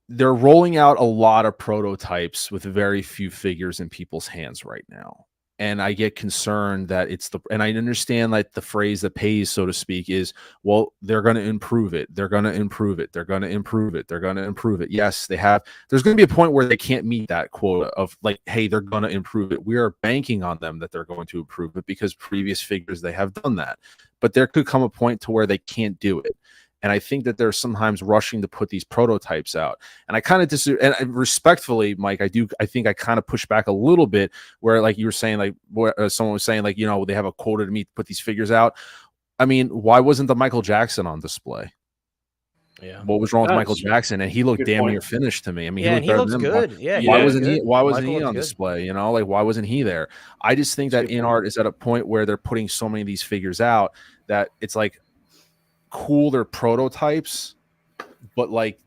They're rolling out a lot of prototypes with very few figures in people's hands right now. And I get concerned that and I understand like the phrase that pays, so to speak, is, well, they're going to improve it. They're going to improve it. They're going to improve it. They're going to improve it. Yes, they have. There's going to be a point where they can't meet that quota of like, hey, they're going to improve it. We are banking on them that they're going to improve it because previous figures, they have done that. But there could come a point to where they can't do it. And I think that they're sometimes rushing to put these prototypes out. And I kind of disagree. And respectfully, Mike, I think I kind of push back a little bit where, like you were saying, like someone was saying, like, they have a quota to meet to put these figures out. I mean, why wasn't the Michael Jackson on display? Yeah. What was wrong with Michael Jackson? And he looked damn near finished to me. I mean, he looks good. Why wasn't he on display? Like, why wasn't he there? I just think that InArt is at a point where they're putting so many of these figures out that it's like, cool, they're prototypes, but like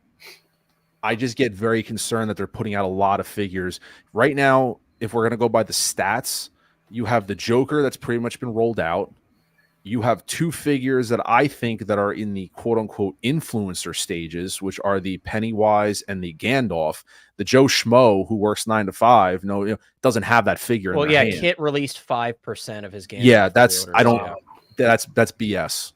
I just get very concerned that they're putting out a lot of figures right now. If we're going to go by the stats, you have the Joker that's pretty much been rolled out. you have two figures that I think that are in the quote unquote influencer stages, which are the Pennywise and the Gandalf. The Joe Schmo who works 9 to 5, doesn't have that figure. Well, in their hand. Kit released 5% of his Gandalf. Yeah, that's pre-orders, I don't. That's BS.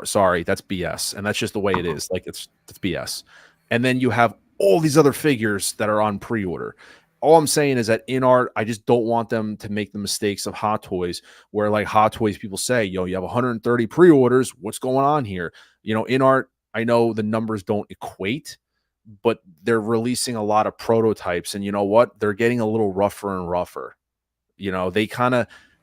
Sorry, that's BS, and that's just the way it is. Like it's BS. And then you have all these other figures that are on pre-order. All I'm saying is that InArt, I just don't want them to make the mistakes of Hot Toys, where like Hot Toys people say, you have 130 pre-orders. What's going on here? InArt, I know the numbers don't equate, but they're releasing a lot of prototypes, and you know what? They're getting a little rougher and rougher.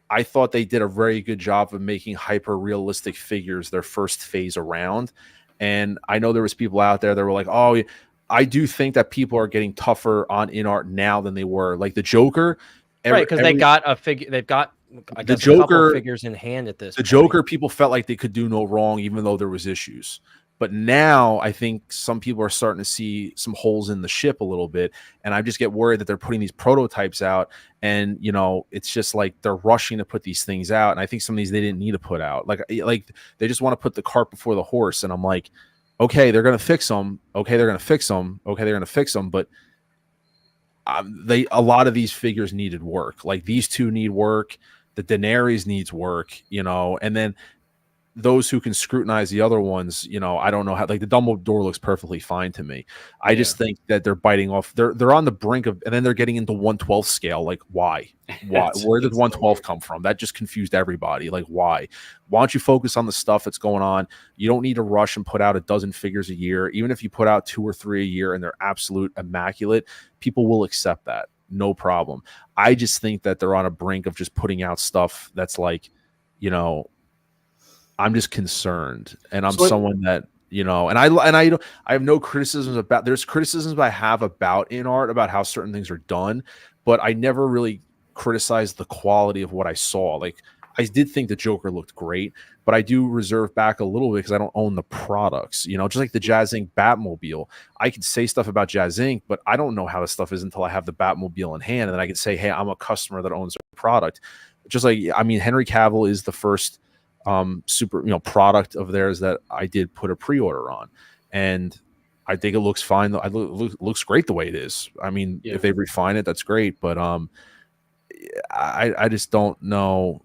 I thought they did a very good job of making hyper realistic figures their first phase around. And I know there was people out there that were like, oh, I do think that people are getting tougher on InArt now than they were. Like the Joker, right? Because they got a figure. They've got the Joker figures in hand at this. The Joker, people felt like they could do no wrong, even though there was issues. But now I think some people are starting to see some holes in the ship a little bit, and I just get worried that they're putting these prototypes out, and it's just like they're rushing to put these things out. And I think some of these they didn't need to put out. Like they just want to put the cart before the horse. And I'm like, okay, they're going to fix them. Okay, they're going to fix them. Okay, they're going to fix them. But a lot of these figures needed work. Like these two need work. The Daenerys needs work, and then those who can scrutinize the other ones, I don't know how. Like the Dumbledore looks perfectly fine to me. I just think that they're biting off. They're on the brink of, and then they're getting into 1/12 scale. Like why? Where did 1/12 come from? That just confused everybody. Like why? Why don't you focus on the stuff that's going on? You don't need to rush and put out a dozen figures a year. Even if you put out 2 or 3 a year and they're absolute immaculate, people will accept that. No problem. I just think that they're on a brink of just putting out stuff that's like, I'm just concerned, and I'm someone that and I have no criticisms about. There's criticisms I have about InArt about how certain things are done, but I never really criticized the quality of what I saw. Like I did think the Joker looked great, but I do reserve back a little bit because I don't own the products. Just like the Jazz Inc. Batmobile, I could say stuff about Jazz Inc., but I don't know how the stuff is until I have the Batmobile in hand, and then I can say, hey, I'm a customer that owns a product. Just like Henry Cavill is the first super product of theirs that I did put a pre-order on, and I think it looks fine. Looks great the way it is. If they refine it, that's great, but I just don't know.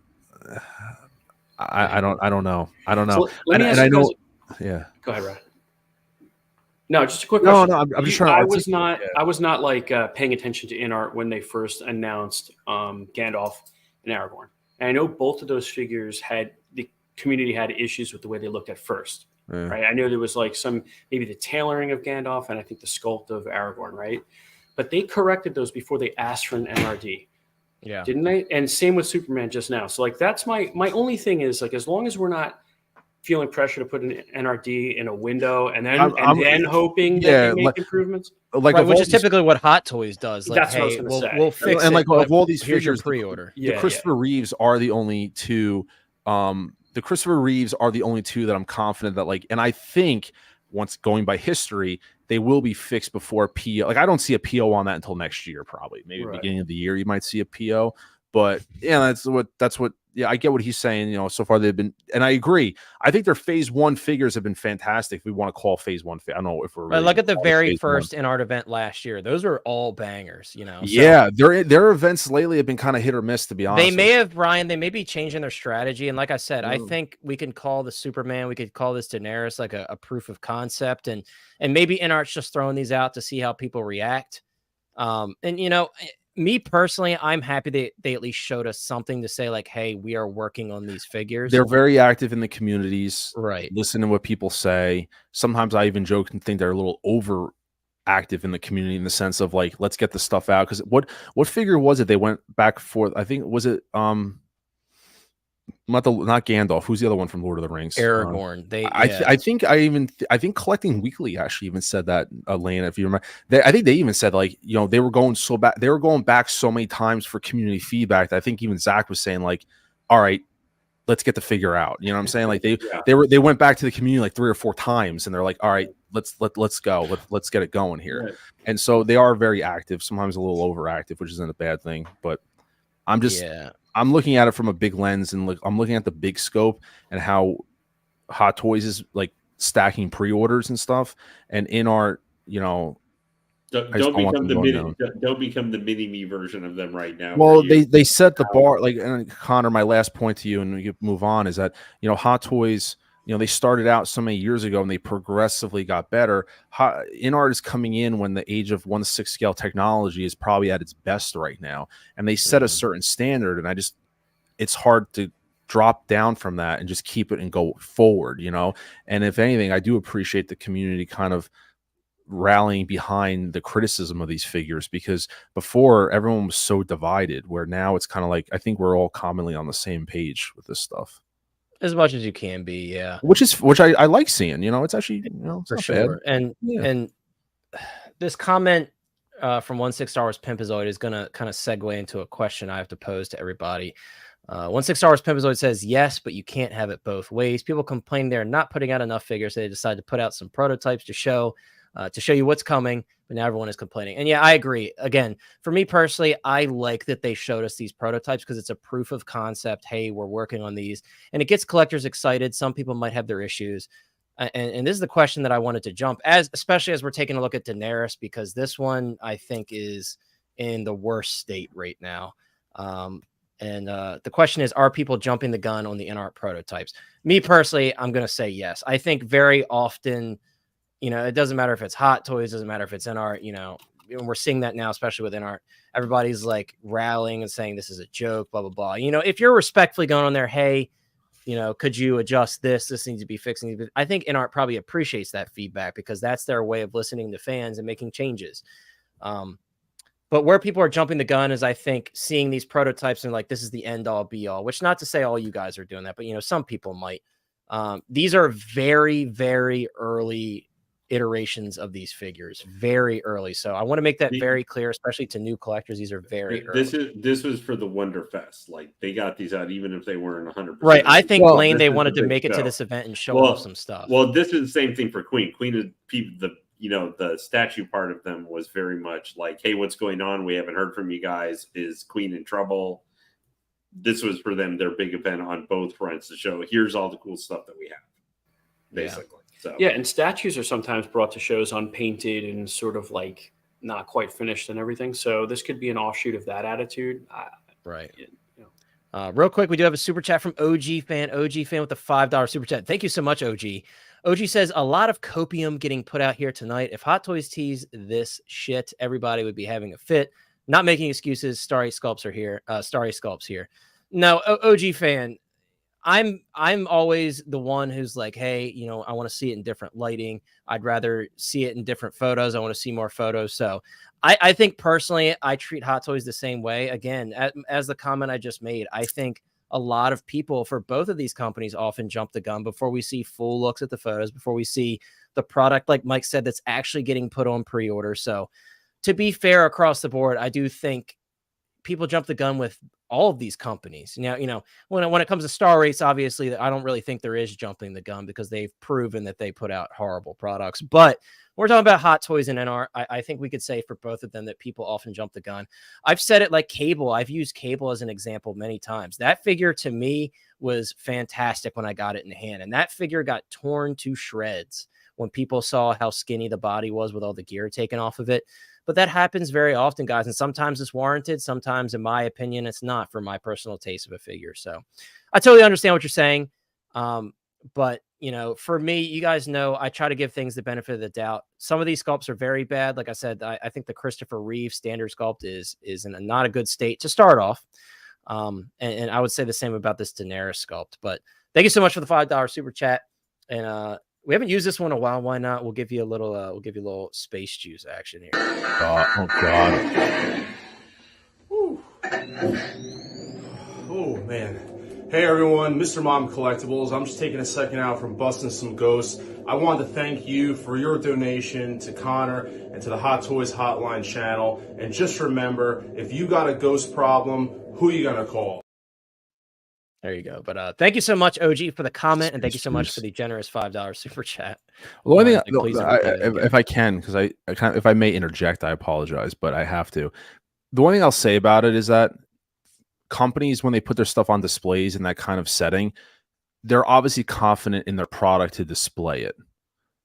I don't know. So and I know. Yeah. Go ahead, Ryan. No, just a quick question. No, I'm just trying. I was not like paying attention to InArt when they first announced Gandalf and Aragorn. And I know both of those figures the community had issues with the way they looked at first. Yeah. Right. I know there was like maybe the tailoring of Gandalf and I think the sculpt of Aragorn, right? But they corrected those before they asked for an NRD. Yeah. Didn't they? And same with Superman just now. So like that's my only thing is like as long as we're not feeling pressure to put an NRD in a window and then hoping that they make improvements. Like right, which is typically what Hot Toys does. Like, that's what I was going to say. We'll fix and it. And like of all these figures, pre-order. The Christopher Reeves are the only two. The Christopher Reeves are the only two that I'm confident that like, and I think once going by history, they will be fixed before PO. Like I don't see a PO on that until next year, probably maybe beginning of the year you might see a PO. But yeah, that's what. Yeah, I get what he's saying. So far they've been, and I agree. I think their phase 1 figures have been fantastic. If we want to call phase 1, I don't know if we're. Really look at the very first InArt event last year; those were all bangers. Yeah, their events lately have been kind of hit or miss. To be honest, they may have They may be changing their strategy. And like I said, I think we can call the Superman. We could call this Daenerys like a proof of concept, and maybe InArt's just throwing these out to see how people react. Me personally, I'm happy they at least showed us something to say like, hey, we are working on these figures. They're very active in the communities. Right. Listen to what people say. Sometimes I even joke and think they're a little over active in the community in the sense of like, let's get the stuff out. Because what figure was it they went back for? I think was it not Gandalf. Who's the other one from Lord of the Rings? Aragorn. I think Collecting Weekly actually even said that, Lane, if you remember. I think they even said like, they were going so back. They were going back so many times for community feedback that I think even Zach was saying like, all right, let's get the figure out. You know what I'm saying? Like they went back to the community like 3 or 4 times, and they're like, all right, let's go. Let's get it going here. Right. And so they are very active. Sometimes a little overactive, which isn't a bad thing, but I'm just I'm looking at it from a big lens, and I'm looking at the big scope and how Hot Toys is like stacking pre-orders and stuff, and InArt, don't become the mini me version of them right now. Well, they set the bar, like, and Connor, my last point to you, and we can move on, is that Hot Toys, they started out so many years ago and they progressively got better. InArt is coming in when the age of 1/6 scale technology is probably at its best right now, and they set a certain standard, and it's hard to drop down from that and just keep it and go forward, And if anything, I do appreciate the community kind of rallying behind the criticism of these figures, because before everyone was so divided, where now it's kind of like I think we're all commonly on the same page with this stuff, as much as you can be. Yeah, which I like seeing. It's actually it's for not sure. bad. And this comment from 16 Star Wars Pimpozoid is gonna kind of segue into a question I have to pose to everybody. 16 Star Wars Pimpozoid says, yes, but you can't have it both ways. People complain they're not putting out enough figures, so they decide to put out some prototypes to show you what's coming, but now everyone is complaining. And yeah, I agree. Again, for me personally, I like that they showed us these prototypes because it's a proof of concept. Hey, we're working on these, and it gets collectors excited. Some people might have their issues. And this is the question that I wanted to jump, especially as we're taking a look at Daenerys, because this one I think is in the worst state right now. The question is, are people jumping the gun on the InArt prototypes? Me personally, I'm going to say yes. I think very often, it doesn't matter if it's Hot Toys, doesn't matter if it's InArt, and we're seeing that now, especially with InArt. Everybody's like rallying and saying this is a joke, blah, blah, blah. If you're respectfully going on there, hey, could you adjust this? This needs to be fixed. I think InArt probably appreciates that feedback because that's their way of listening to fans and making changes. But where people are jumping the gun is, I think, seeing these prototypes and like, this is the end all be all, which not to say all you guys are doing that, but, some people might. These are very, very early iterations of these figures, very early. So I want to make that very clear, especially to new collectors. These are very early. This was for the WonderFest. Like, they got these out even if they weren't 100%. Right. I think Blaine, they wanted to make it to this event and show off some stuff. Well, this is the same thing for Queen. Queen is the statue part of them was very much like, hey, what's going on? We haven't heard from you guys. Is Queen in trouble? This was for them, their big event on both fronts to show, here's all the cool stuff that we have, basically. Yeah. So yeah, and statues are sometimes brought to shows unpainted and sort of like not quite finished and everything. So this could be an offshoot of that attitude. Right. Real quick, we do have a super chat from OG fan with the $5 super chat. Thank you so much, OG. OG says, a lot of copium getting put out here tonight. If Hot Toys tease this shit, everybody would be having a fit. Not making excuses. Starry Sculpts here. No, OG fan. I'm always the one who's like, hey, I want to see it in different lighting. I'd rather see it in different photos. I want to see more photos. So I think personally, I treat Hot Toys the same way. Again, as the comment I just made, I think a lot of people for both of these companies often jump the gun before we see full looks at the photos, before we see the product, like Mike said, that's actually getting put on pre-order. So to be fair across the board, I do think people jump the gun with all of these companies. Now, when it comes to Star Race, obviously, I don't really think there is jumping the gun because they've proven that they put out horrible products. But we're talking about Hot Toys and InArt. I think we could say for both of them that people often jump the gun. I've said it like Cable. I've used Cable as an example many times. That figure to me was fantastic when I got it in hand. And that figure got torn to shreds when people saw how skinny the body was with all the gear taken off of it. But that happens very often, guys. And sometimes it's warranted. Sometimes, in my opinion, it's not, for my personal taste of a figure. So I totally understand what you're saying. But, for me, you guys know, I try to give things the benefit of the doubt. Some of these sculpts are very bad. Like I said, I think the Christopher Reeve standard sculpt is in not a good state to start off. And I would say the same about this Daenerys sculpt. But thank you so much for the $5 super chat. And we haven't used this one in a while. Why not? We'll give you a little space juice action here. Oh God. Oh man. Hey everyone, Mr. Mom Collectibles. I'm just taking a second out from busting some ghosts. I wanted to thank you for your donation to Connor and to the Hot Toys Hotline channel. And just remember, if you got a ghost problem, who are you gonna call? There you go. But thank you so much, OG, for the comment, and thank you so much for the generous $5 super chat. Well, if I can, because if I may interject, I apologize, but I have to. The one thing I'll say about it is that companies, when they put their stuff on displays in that kind of setting, they're obviously confident in their product to display it.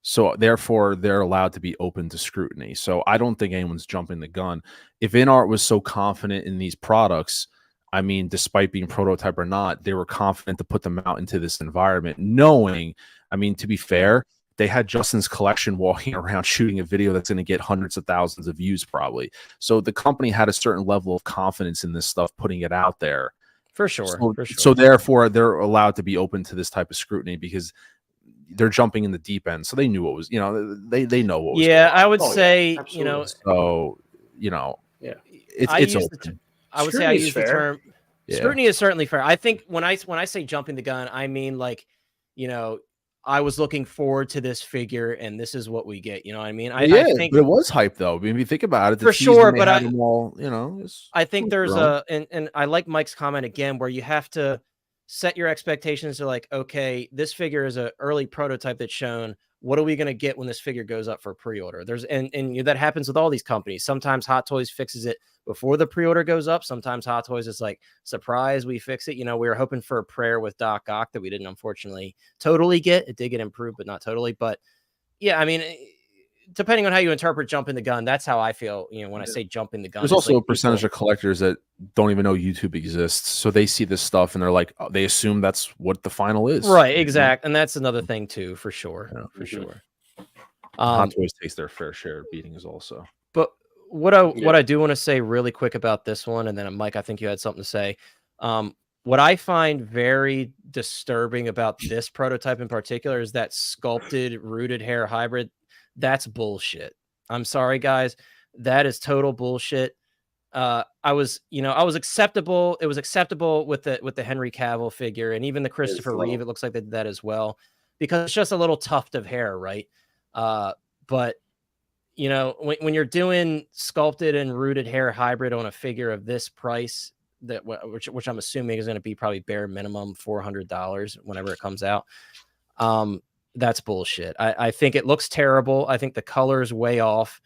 So therefore, they're allowed to be open to scrutiny. So I don't think anyone's jumping the gun. If InArt was so confident in these products, I mean, despite being prototype or not, they were confident to put them out into this environment, knowing, I mean, to be fair, they had Justin's collection walking around shooting a video that's going to get hundreds of thousands of views probably. So the company had a certain level of confidence in this stuff, putting it out there. For sure. So therefore, they're allowed to be open to this type of scrutiny because they're jumping in the deep end. So they knew what was, you know, they know what was going on. I would Oh, say, yeah, you know, so, you know, yeah, it's open. I would say I use the term scrutiny is certainly fair. I think when I say jumping the gun, I mean, like, you know, I was looking forward to this figure and this is what we get. You know what I mean? I think but it was hype though. I mean, if you think about it, for sure, but I think there's and I like Mike's comment again, where you have to set your expectations to like, okay, this figure is an early prototype that's shown. What are we going to get when this figure goes up for pre-order? And that happens with all these companies. Sometimes Hot Toys fixes it before the pre-order goes up. Sometimes Hot Toys is like, surprise, we fix it. You know, we were hoping for a prayer with Doc Ock that we didn't unfortunately totally get. It did get improved, but not totally. But yeah, I mean, depending on how you interpret jumping the gun, that's how I feel. You know, when I say jumping the gun, there's also like a percentage of collectors that don't even know YouTube exists, so they see this stuff and they're like, they assume that's what the final is. Right, exact, and that's another thing too, for sure, sure. Hot Toys takes their fair share of beatings also. But what I do want to say really quick about this one, and then Mike, I think you had something to say. What I find very disturbing about this prototype in particular is that sculpted rooted hair hybrid. That's bullshit. I'm sorry, guys. That is total bullshit. I was acceptable. It was acceptable with the Henry Cavill figure and even the Christopher Reeve. It looks like they did that as well because it's just a little tuft of hair, right? But you know, when you're doing sculpted and rooted hair hybrid on a figure of this price, which I'm assuming is going to be probably bare minimum $400 whenever it comes out. That's bullshit. I think it looks terrible. I think the color is way off.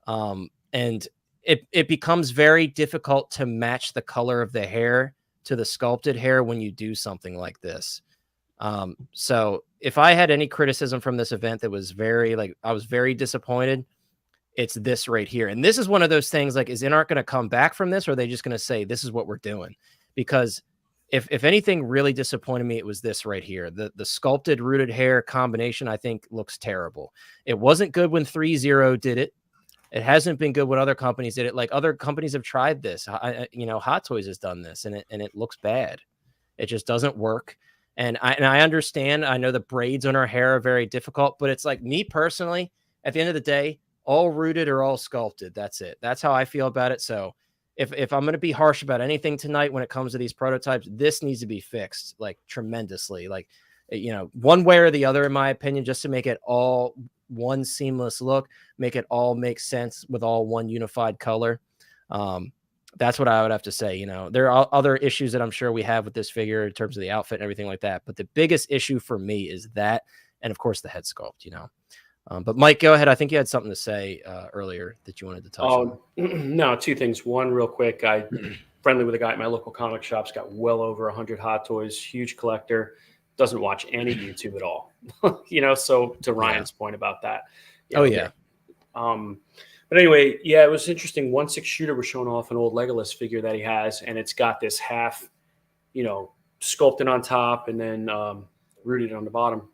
And it becomes very difficult to match the color of the hair to the sculpted hair when you do something like this. So if I had any criticism from this event that was I was very disappointed, it's this right here. And this is one of those things like, is InArt going to come back from this? Or are they just going to say, this is what we're doing? Because if anything really disappointed me, it was this right here. The sculpted rooted hair combination, I think, looks terrible. It wasn't good when 3.0 did it. It hasn't been good when other companies did it. Like other companies have tried this. Hot Toys has done this, and it looks bad. It just doesn't work. And I understand. I know the braids on her hair are very difficult, but it's like me personally, at the end of the day, all rooted or all sculpted. That's it. That's how I feel about it. So if I'm going to be harsh about anything tonight when it comes to these prototypes, this needs to be fixed like tremendously, like, you know, one way or the other, in my opinion, just to make it all one seamless look, make it all make sense with all one unified color. That's what I would have to say. You know, there are other issues that I'm sure we have with this figure in terms of the outfit and everything like that. But the biggest issue for me is that, and of course the head sculpt, you know. But Mike, go ahead. I think you had something to say earlier that you wanted to touch on. No, two things. One, real quick, I friendly with a guy at my local comic shop's got well over 100 Hot Toys, huge collector, doesn't watch any YouTube at all. You know, so to Ryan's point about that. Yeah, but anyway, yeah, it was interesting. 1/6 shooter was showing off an old Legolas figure that he has, and it's got this half, you know, sculpted on top and then rooted on the bottom.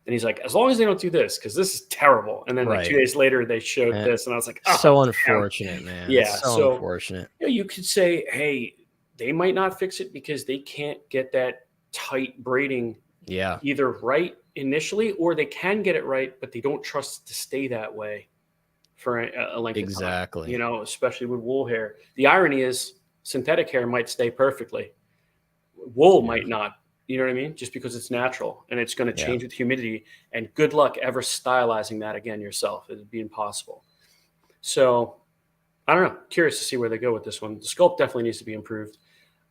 And he's like, as long as they don't do this, because this is terrible. And then like 2 days later, they showed this, and I was like, oh, so unfortunate, man. Yeah, so unfortunate. You know, you could say, hey, they might not fix it because they can't get that tight braiding either right initially, or they can get it right, but they don't trust it to stay that way for a length of time. You know, especially with wool hair. The irony is synthetic hair might stay perfectly. Wool might not. You know what I mean? Just because it's natural and it's going to change with humidity, and good luck ever stylizing that again yourself. It would be impossible. So I don't know. Curious to see where they go with this one. The sculpt definitely needs to be improved.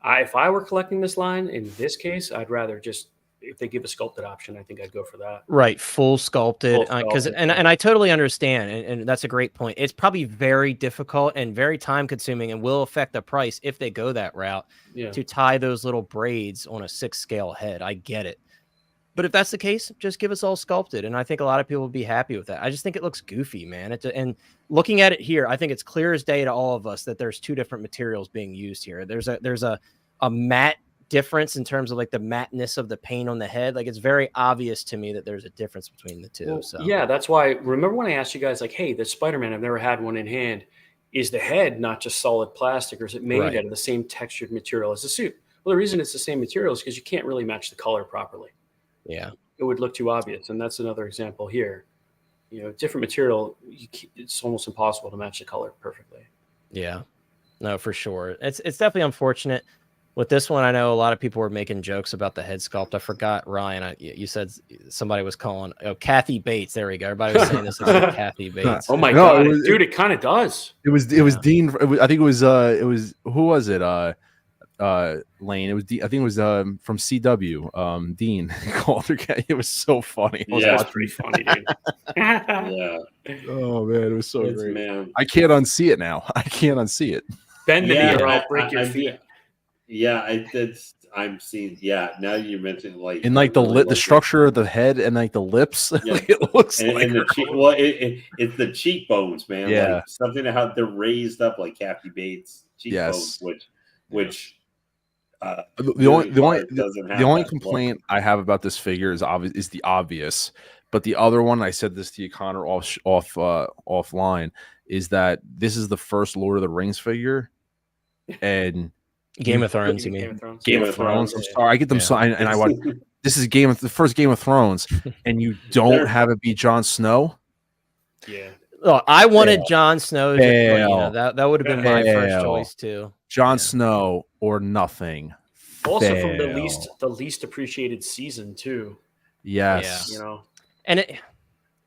If I were collecting this line in this case, I'd rather just if they give a sculpted option, I think I'd go for that. Right, full sculpted. Full Because sculpted, and I totally understand, and that's a great point. It's probably very difficult and very time consuming, and will affect the price if they go that route to tie those little braids on a 6 scale head. I get it. But if that's the case, just give us all sculpted, and I think a lot of people would be happy with that. I just think it looks goofy, man. And looking at it here, I think it's clear as day to all of us that there's 2 different materials being used here. There's a matte difference in terms of like the matteness of the paint on the head. Like, it's very obvious to me that there's a difference between the 2. Well, so yeah, that's why. Remember when I asked you guys, like, hey, the Spider-Man, I've never had one in hand. Is the head not just solid plastic, or is it made out of the same textured material as the suit? Well, the reason it's the same material is because you can't really match the color properly. Yeah, it would look too obvious, and that's another example here. You know, different material, it's almost impossible to match the color perfectly. Yeah, no, for sure. It's definitely unfortunate. With this one, I know a lot of people were making jokes about the head sculpt. I forgot, Ryan, you said somebody was calling, Kathy Bates. There we go. Everybody was saying this is like Kathy Bates. Oh my God, dude, it kind of does. It was Dean. I think it was who was it? Lane. It was I think it was from CW. Dean called her. It was so funny. Yeah, it's pretty funny, dude. Yeah. Oh man, it was so great. Man. I can't unsee it now. I can't unsee it. Bend the knee or I'll break your feet. Yeah, I'm seeing. Yeah, now you mentioned like in like the structure of the head and like the lips. Yeah. Like, it looks and, like and the cheek. Well, it's the cheekbones, man. Yeah, like something to how they're raised up like Kathy Bates cheekbones, which. The only complaint I have about this figure is the obvious, but the other one, I said this to you, Connor, offline, is that this is the first Lord of the Rings figure, and Game of Thrones. You mean Game of Thrones? I'm sorry, I get them and I watch. This is the first Game of Thrones, and you don't have it be Jon Snow. Yeah. Oh, I wanted Jon Snow. That would have been my first choice too. Jon Snow or nothing. Also from the least appreciated season too. Yes. You know. And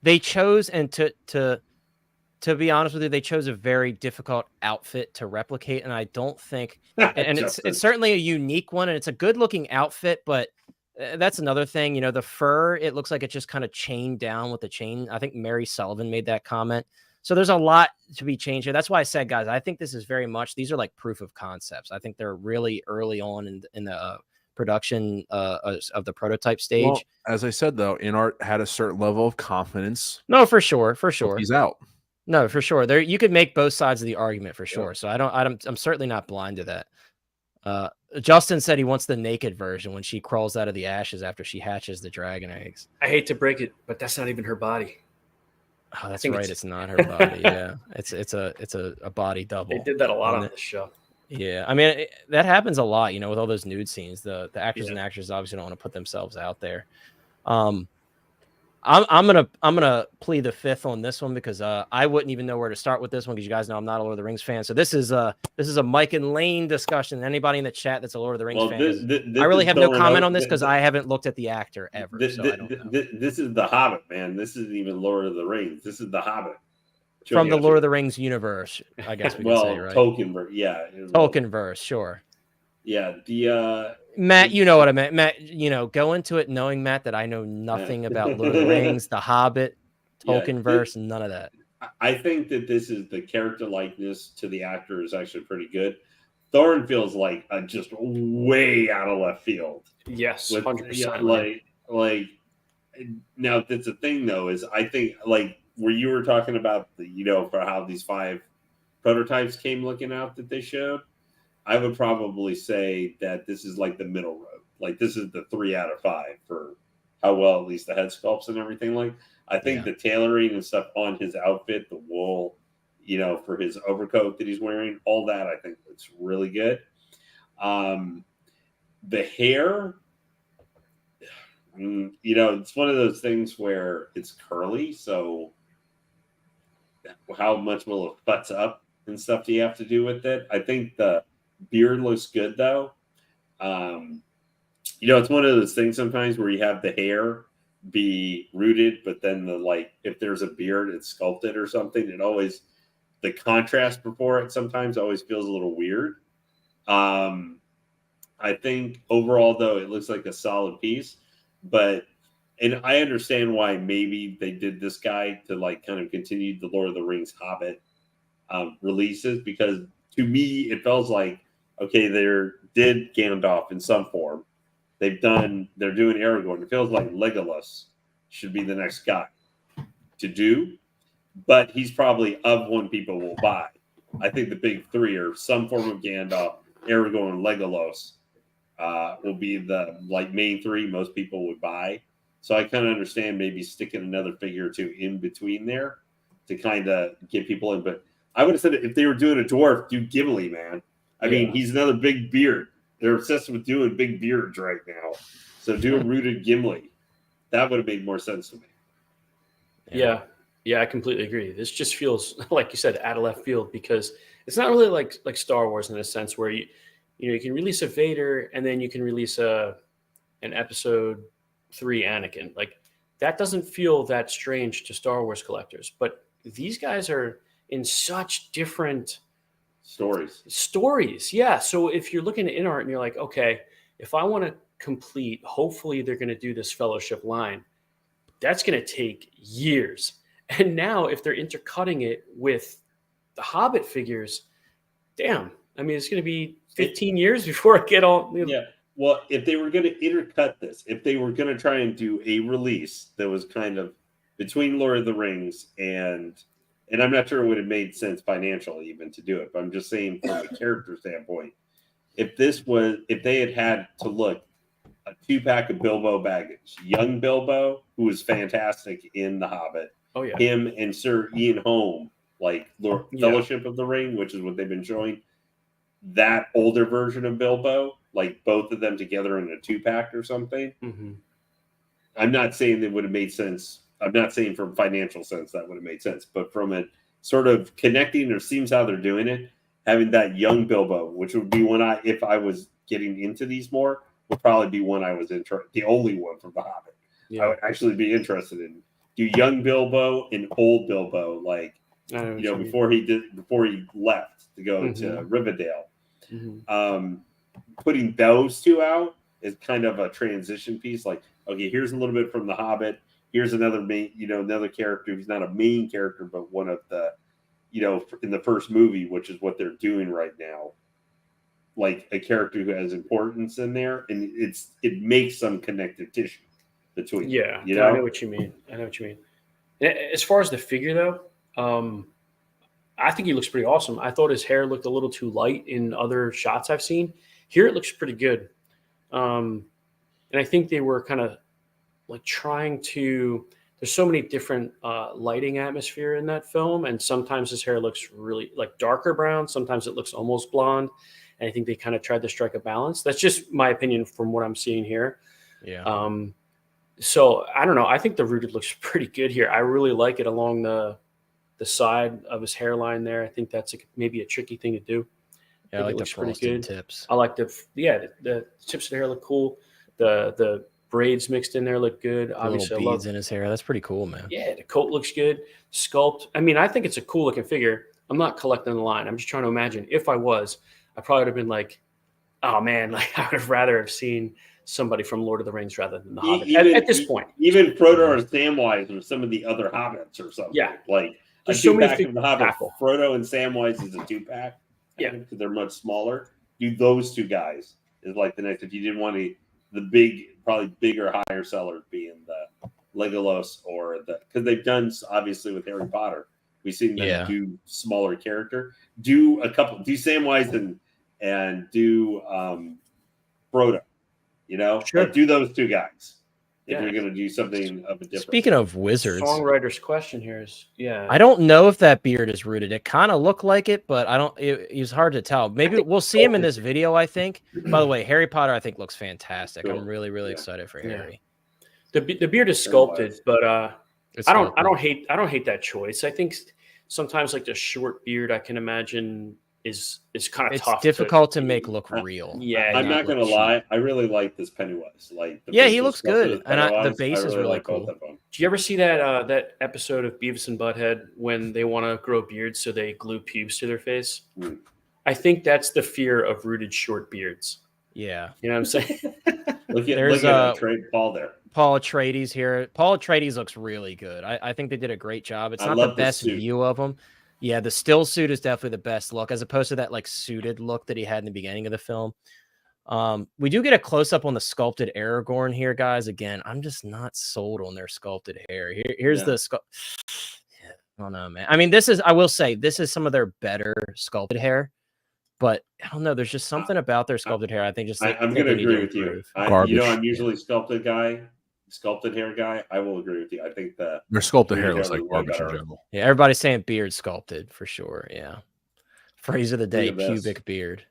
they chose, and to be honest with you, they chose a very difficult outfit to replicate, and I don't think and it's certainly a unique one, and it's a good looking outfit, but that's another thing. You know, the fur, it looks like it just kind of chained down with the chain. I think Mary Sullivan made that comment. So there's a lot to be changed here. That's why I said, guys, I think this is very much, these are like proof of concepts. I think they're really early on in the production of the prototype stage. Well, as I said, though, InArt had a certain level of confidence. No, for sure. He's out. No, for sure. There, you could make both sides of the argument for sure. So I'm certainly not blind to that. Justin said he wants the naked version when she crawls out of the ashes after she hatches the dragon eggs. I hate to break it, but that's not even her body. Oh, that's right. It's not her body. Yeah, it's a body double. They did that a lot on this show. Yeah, I mean that happens a lot. You know, with all those nude scenes, the actors and actresses obviously don't want to put themselves out there. I'm gonna plead the fifth on this one because I wouldn't even know where to start with this one because you guys know I'm not a Lord of the Rings fan. So this is a Mike and Lane discussion. Anybody in the chat that's a Lord of the Rings fan, this I really have no comment on this because I haven't looked at the actor ever. This is the Hobbit, man. This isn't even Lord of the Rings. This is the Hobbit from the Lord of the Rings universe. I guess we can say, right? Tolkienverse, yeah. Tolkienverse, sure. Yeah, the Matt, you know what I meant. Matt, you know, go into it knowing, Matt, that I know nothing about Lord of the Rings, the Hobbit, Tolkienverse, none of that. I think that this is the character likeness to the actor is actually pretty good. Thorin feels like just way out of left field. Yes, 100%. Like now that's the thing though, is I think like where you were talking about the, you know, for how these 5 prototypes came looking out that they showed, I would probably say that this is like the middle road. Like this is the 3 out of 5 for how well at least the head sculpts and everything. Like I think the tailoring and stuff on his outfit, the wool, you know, for his overcoat that he's wearing, all that I think looks really good. The hair, you know, it's one of those things where it's curly, so how much will it butts up and stuff do you have to do with it? I think the beard looks good though. You know, it's one of those things sometimes where you have the hair be rooted, but then the like if there's a beard, it's sculpted or something. It always the contrast before it sometimes always feels a little weird. I think overall though, it looks like a solid piece. but and I understand why maybe they did this guy to like kind of continue the Lord of the Rings Hobbit releases, because to me it feels like, okay, did Gandalf in some form. They're doing Aragorn. It feels like Legolas should be the next guy to do, but he's probably of one people will buy. I think the big three are some form of Gandalf, Aragorn, and Legolas will be the like main three most people would buy. So I kind of understand maybe sticking another figure or two in between there to kind of get people in. But I would have said if they were doing a dwarf, do Gimli, man. I mean, he's another big beard. They're obsessed with doing big beards right now. So do a rooted Gimli. That would have made more sense to me. Yeah, I completely agree. This just feels, like you said, out of left field, because it's not really like Star Wars in a sense where you can release a Vader and then you can release an episode 3 Anakin. Like, that doesn't feel that strange to Star Wars collectors. But these guys are in such different stories. Yeah. So if you're looking at InArt and you're like, okay, if I want to complete, hopefully they're going to do this Fellowship line, that's going to take years. And now if they're intercutting it with the Hobbit figures, damn, I mean, it's going to be 15 years before I get all. Yeah. Well, if they were going to intercut this, if they were going to try and do a release that was kind of between Lord of the Rings and I'm not sure it would have made sense financially even to do it, but I'm just saying from a character standpoint, if they had to look a 2-pack of Bilbo Baggins, young Bilbo, who was fantastic in The Hobbit, him and Sir Ian Holm, like Fellowship of the Ring, which is what they've been showing, that older version of Bilbo, like both of them together in a 2-pack or something. Mm-hmm. I'm not saying that would have made sense. I'm not saying from financial sense that would have made sense, but from a sort of connecting, or seems how they're doing it, having that young Bilbo, which would be if I was getting into these more, would probably be one I was the only one from The Hobbit. I would actually be interested in do young Bilbo and old Bilbo, like before he left to go to Rivendell. Mm-hmm. Putting those two out is kind of a transition piece. Like, okay, here's a little bit from The Hobbit. Here's another another character who's not a main character, but one of the, in the first movie, which is what they're doing right now. Like a character who has importance in there, and it makes some connective tissue between. Yeah, I know what you mean. As far as the figure, though, I think he looks pretty awesome. I thought his hair looked a little too light in other shots I've seen. Here it looks pretty good. And I think they were kind of like trying to, there's so many different lighting atmosphere in that film. And sometimes his hair looks really like darker brown. Sometimes it looks almost blonde. And I think they kind of tried to strike a balance. That's just my opinion from what I'm seeing here. Yeah. So I don't know. I think the rooted looks pretty good here. I really like it along the side of his hairline there. I think that's maybe a tricky thing to do. Yeah, I like the frosted tips. I like the tips of the hair look cool. The braids mixed in there look good. Obviously, little beads in his hair. That's pretty cool, man. Yeah, the coat looks good. Sculpt. I mean, I think it's a cool looking figure. I'm not collecting the line. I'm just trying to imagine if I was, I probably would have been like, oh man, like I would have rather have seen somebody from Lord of the Rings rather than the Hobbit at this point. Even Frodo or Samwise or some of the other Hobbits or something. Yeah, like there's so many of the Hobbits. Frodo and Samwise is a 2-pack. Yeah, because they're much smaller. Do those two guys is like the next. If you didn't want the big, probably bigger, higher sellers being the Legolas or because they've done obviously with Harry Potter. We've seen them do smaller character. Do Samwise and do Frodo. Sure. Like, do those two guys. If you're going to do something of a different. Speaking of wizards, songwriter's question here is, I don't know if that beard is rooted. It kind of looked like it, but I don't. It's hard to tell. Maybe we'll see him in this video. I think. By the way, Harry Potter, I think looks fantastic. Cool. I'm really, really excited for Harry. The beard is sculpted, but I don't hate that choice. I think sometimes like the short beard, I can imagine is kind of tough. It's difficult to make look real. Yeah, I'm not gonna lie. I really like this Pennywise. Like, he looks good, and the base is really cool. Do you ever see that episode of Beavis and Butthead when they want to grow beards, so they glue pubes to their face? I think that's the fear of rooted short beards. Yeah, you know what I'm saying. look at Trey Paul there. Paul Atreides here. Paul Atreides looks really good. I think they did a great job. It's not the best view of him. Yeah, the still suit is definitely the best look, as opposed to that like suited look that he had in the beginning of the film. We do get a close up on the sculpted Aragorn here, guys. Again, I'm just not sold on their sculpted hair. Here's the sculpt. I don't know, man. I mean, I will say, this is some of their better sculpted hair, but I don't know. There's just something about their sculpted hair. I think I'm going to agree with you. I'm usually sculpted hair guy. I will agree with you. I think their sculpted hair looks like garbage in general. Yeah, everybody's saying beard sculpted for sure. Yeah. Phrase of the day, pubic beard.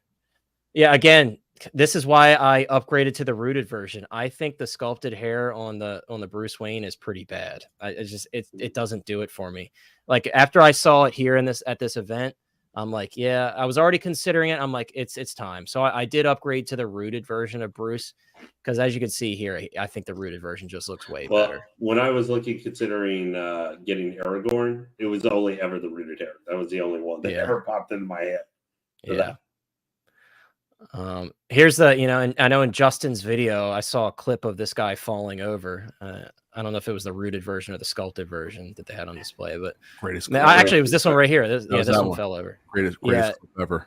Yeah, again, this is why I upgraded to the rooted version. I think the sculpted hair on the Bruce Wayne is pretty bad. It doesn't do it for me. Like after I saw it here at this event, I'm like, yeah, I was already considering it. I'm like, it's time. So I did upgrade to the rooted version of Bruce, because as you can see here, I think the rooted version just looks way better. When I was considering getting Aragorn, it was only ever the rooted hair. That was the only one that ever popped into my head. Yeah. Here's the, and I know in Justin's video, I saw a clip of this guy falling over. I don't know if it was the rooted version or the sculpted version that they had on display, but actually it was this one right here. This one fell over. Greatest clip ever.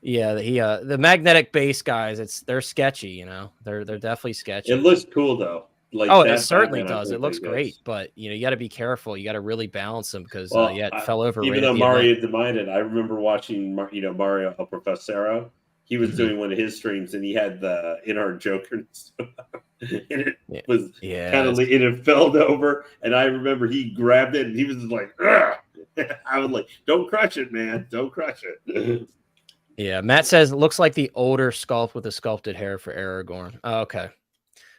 Yeah, the magnetic base guys, they're sketchy, they're definitely sketchy. It looks cool though. Like it certainly does. It looks great, but you got to be careful. You got to really balance them, because it fell over. Even though Mario demanded, I remember watching Mario El Professero. He was doing one of his streams, and he had the InArt Joker, and it was kind of, and it fell over. And I remember he grabbed it, and he was just like, ugh. I was like, "Don't crush it, man! Don't crush it." Yeah, Matt says it looks like the older sculpt with the sculpted hair for Aragorn. Oh, okay.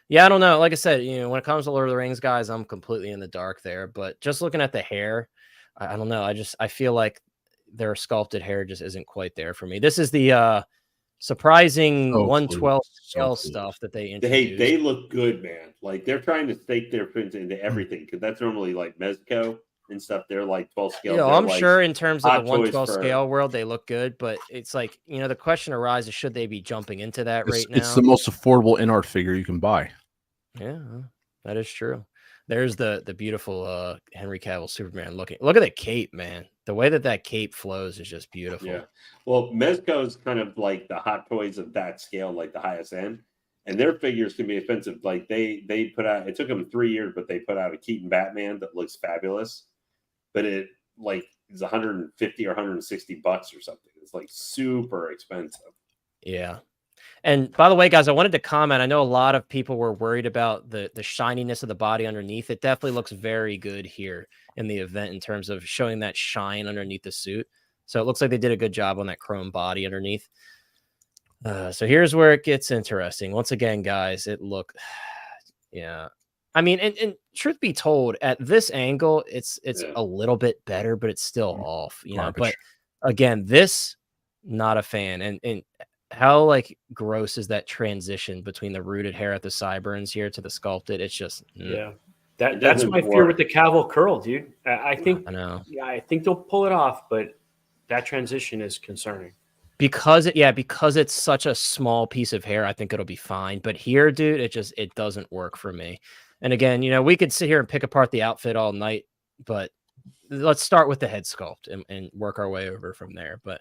Yeah, I don't know. Like I said, when it comes to Lord of the Rings, guys, I'm completely in the dark there. But just looking at the hair, I don't know. I feel like their sculpted hair just isn't quite there for me. This is the surprising 1/12 scale stuff that they introduced. Hey, they look good, man. Like they're trying to stake their prints into everything, because that's normally like Mezco and stuff. They're like 12 scale. I'm sure in terms of the 1/12 scale world, they look good, but it's like, the question arises, should they be jumping into that right now? It's the most affordable InArt figure you can buy. Yeah, that is true. There's the beautiful Henry Cavill Superman looking. Look at the cape, man. The way that cape flows is just beautiful. Yeah. Well, Mezco is kind of like the Hot Toys of that scale, like the highest end. And their figures can be expensive. Like they put out, it took them 3 years, but they put out a Keaton Batman that looks fabulous. But it is 150 or 160 bucks or something. It's like super expensive. Yeah. And by the way, guys, I wanted to comment. I know a lot of people were worried about the shininess of the body underneath. It definitely looks very good here in the event in terms of showing that shine underneath the suit. So it looks like they did a good job on that chrome body underneath. So here's where it gets interesting. Once again, guys, yeah. I mean, and truth be told, at this angle, it's a little bit better, but it's still off, But again, this, not a fan. And how gross is that transition between the rooted hair at the sideburns here to the sculpted? It's just that's my fear with the Cavill curl, dude. I think I think they'll pull it off, but that transition is concerning. Because it's such a small piece of hair, I think it'll be fine. But here, dude, it doesn't work for me. And again, we could sit here and pick apart the outfit all night, but let's start with the head sculpt and work our way over from there. But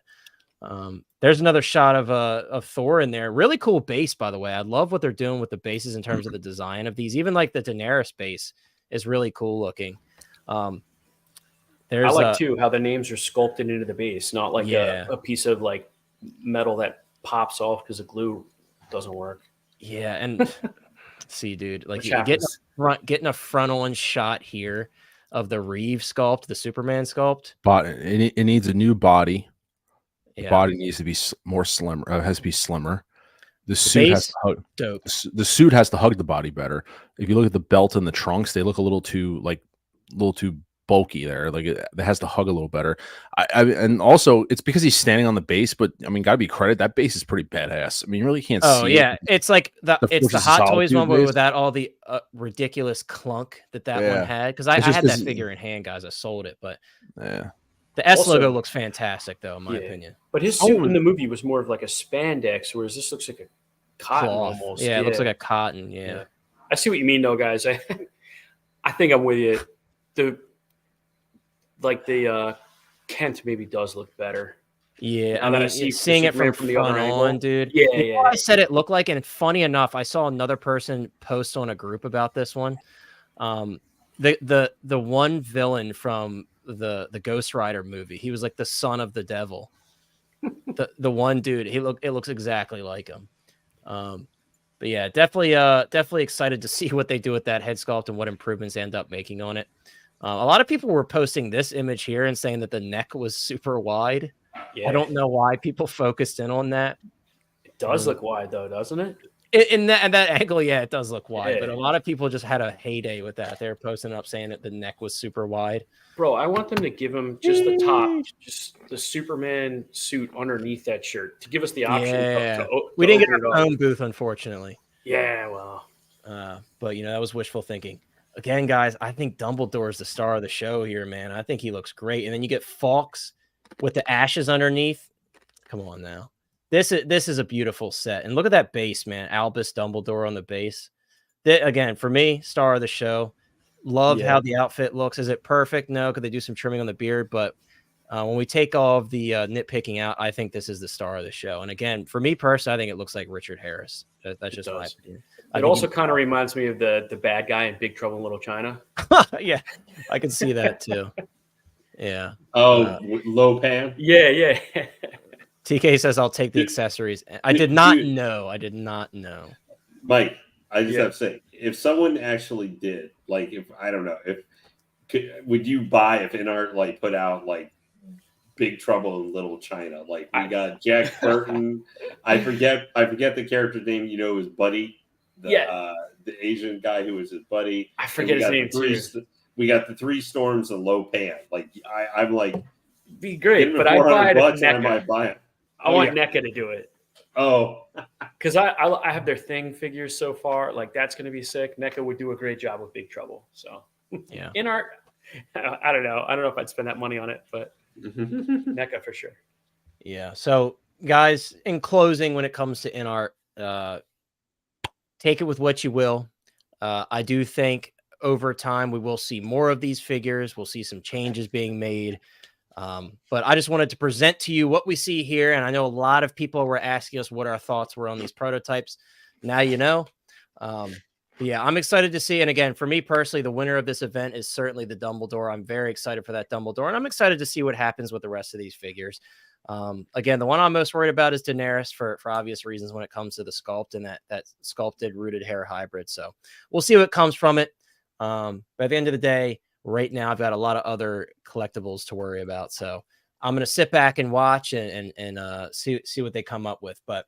there's another shot of Thor in there. Really cool base, by the way. I love what they're doing with the bases in terms of the design of these. Even like the Daenerys base is really cool looking. I like too how the names are sculpted into the base, not like a piece of like metal that pops off because the glue doesn't work. Yeah, and see, dude, like getting a front-on shot here of the Reeve sculpt, the Superman sculpt. But it needs a new body. The body needs to be more slimmer. Has to be slimmer. The suit has to hug. Dope. The suit has to hug the body better. If you look at the belt and the trunks, they look a little too bulky there. Like it has to hug a little better. And also it's because he's standing on the base. But I mean, gotta be credit. That base is pretty badass. I mean, you really can't see. Oh yeah, it's like it's the Hot Toys one, but without all the ridiculous clunk that one had. Because I had that figure in hand, guys. I sold it, but yeah. The S logo looks fantastic, though, in my opinion. But his suit in the movie was more of like a spandex, whereas this looks like a cotton almost. Yeah, it looks like a cotton. Yeah. I see what you mean, though, guys. I think I'm with you. The Kent maybe does look better. Yeah, Now I that mean, see seeing it from the other front angle. on, dude. Yeah, You know what I said it looked like, and funny enough, I saw another person post on a group about this one. The one villain from the Ghost Rider movie, he was like the son of the devil. The one dude, it looks exactly like him. But yeah, definitely excited to see what they do with that head sculpt and what improvements they end up making on it. A lot of people were posting this image here and saying that the neck was super wide. Yeah. I don't know why people focused in on that. It does look wide, though, doesn't it? In that angle, yeah, it does look wide. Yeah. But a lot of people just had a heyday with that. They were posting up saying that the neck was super wide. Bro, I want them to give him just the top, just the Superman suit underneath that shirt to give us the option. Yeah. We didn't get our own booth, unfortunately. Yeah, well. But, that was wishful thinking. Again, guys, I think Dumbledore is the star of the show here, man. I think he looks great. And then you get Fawkes with the ashes underneath. Come on now. This is a beautiful set. And look at that base, man. Albus Dumbledore on the base. Again, for me, star of the show. Love how the outfit looks. Is it perfect? No, because they do some trimming on the beard. But when we take all of the nitpicking out, I think this is the star of the show. And again, for me personally, I think it looks like Richard Harris. That's just my opinion. It also kind of reminds me of the bad guy in Big Trouble in Little China. Yeah, I can see that too. Yeah. Oh, Lopan? Yeah. TK says, I'll take the accessories. I did not know. Mike, I just have to say, if someone actually did, like, if I don't know, would you buy if InArt put out Big Trouble in Little China? Like, we got Jack Burton. I forget the character's name. His buddy, the Asian guy who was his buddy. I forget his name too. We got the Three Storms and Lopan. Like, I'm like, be great, but I buy it. I might buy it. I want NECA to do it. Oh, because I have their Thing figures so far. Like, that's going to be sick. NECA would do a great job with Big Trouble. So, yeah. InArt, I don't know. I don't know if I'd spend that money on it, but NECA for sure. Yeah. So, guys, in closing, when it comes to InArt, take it with what you will. I do think over time we will see more of these figures. We'll see some changes being made. But I just wanted to present to you what we see here. And I know a lot of people were asking us what our thoughts were on these prototypes. Now you know. But yeah, I'm excited to see. And again, for me personally, the winner of this event is certainly the Dumbledore. I'm very excited for that Dumbledore. And I'm excited to see what happens with the rest of these figures. Again, the one I'm most worried about is Daenerys for obvious reasons when it comes to the sculpt and that sculpted rooted hair hybrid. So we'll see what comes from it. But at the end of the day, right now, I've got a lot of other collectibles to worry about. So I'm going to sit back and watch and see what they come up with. But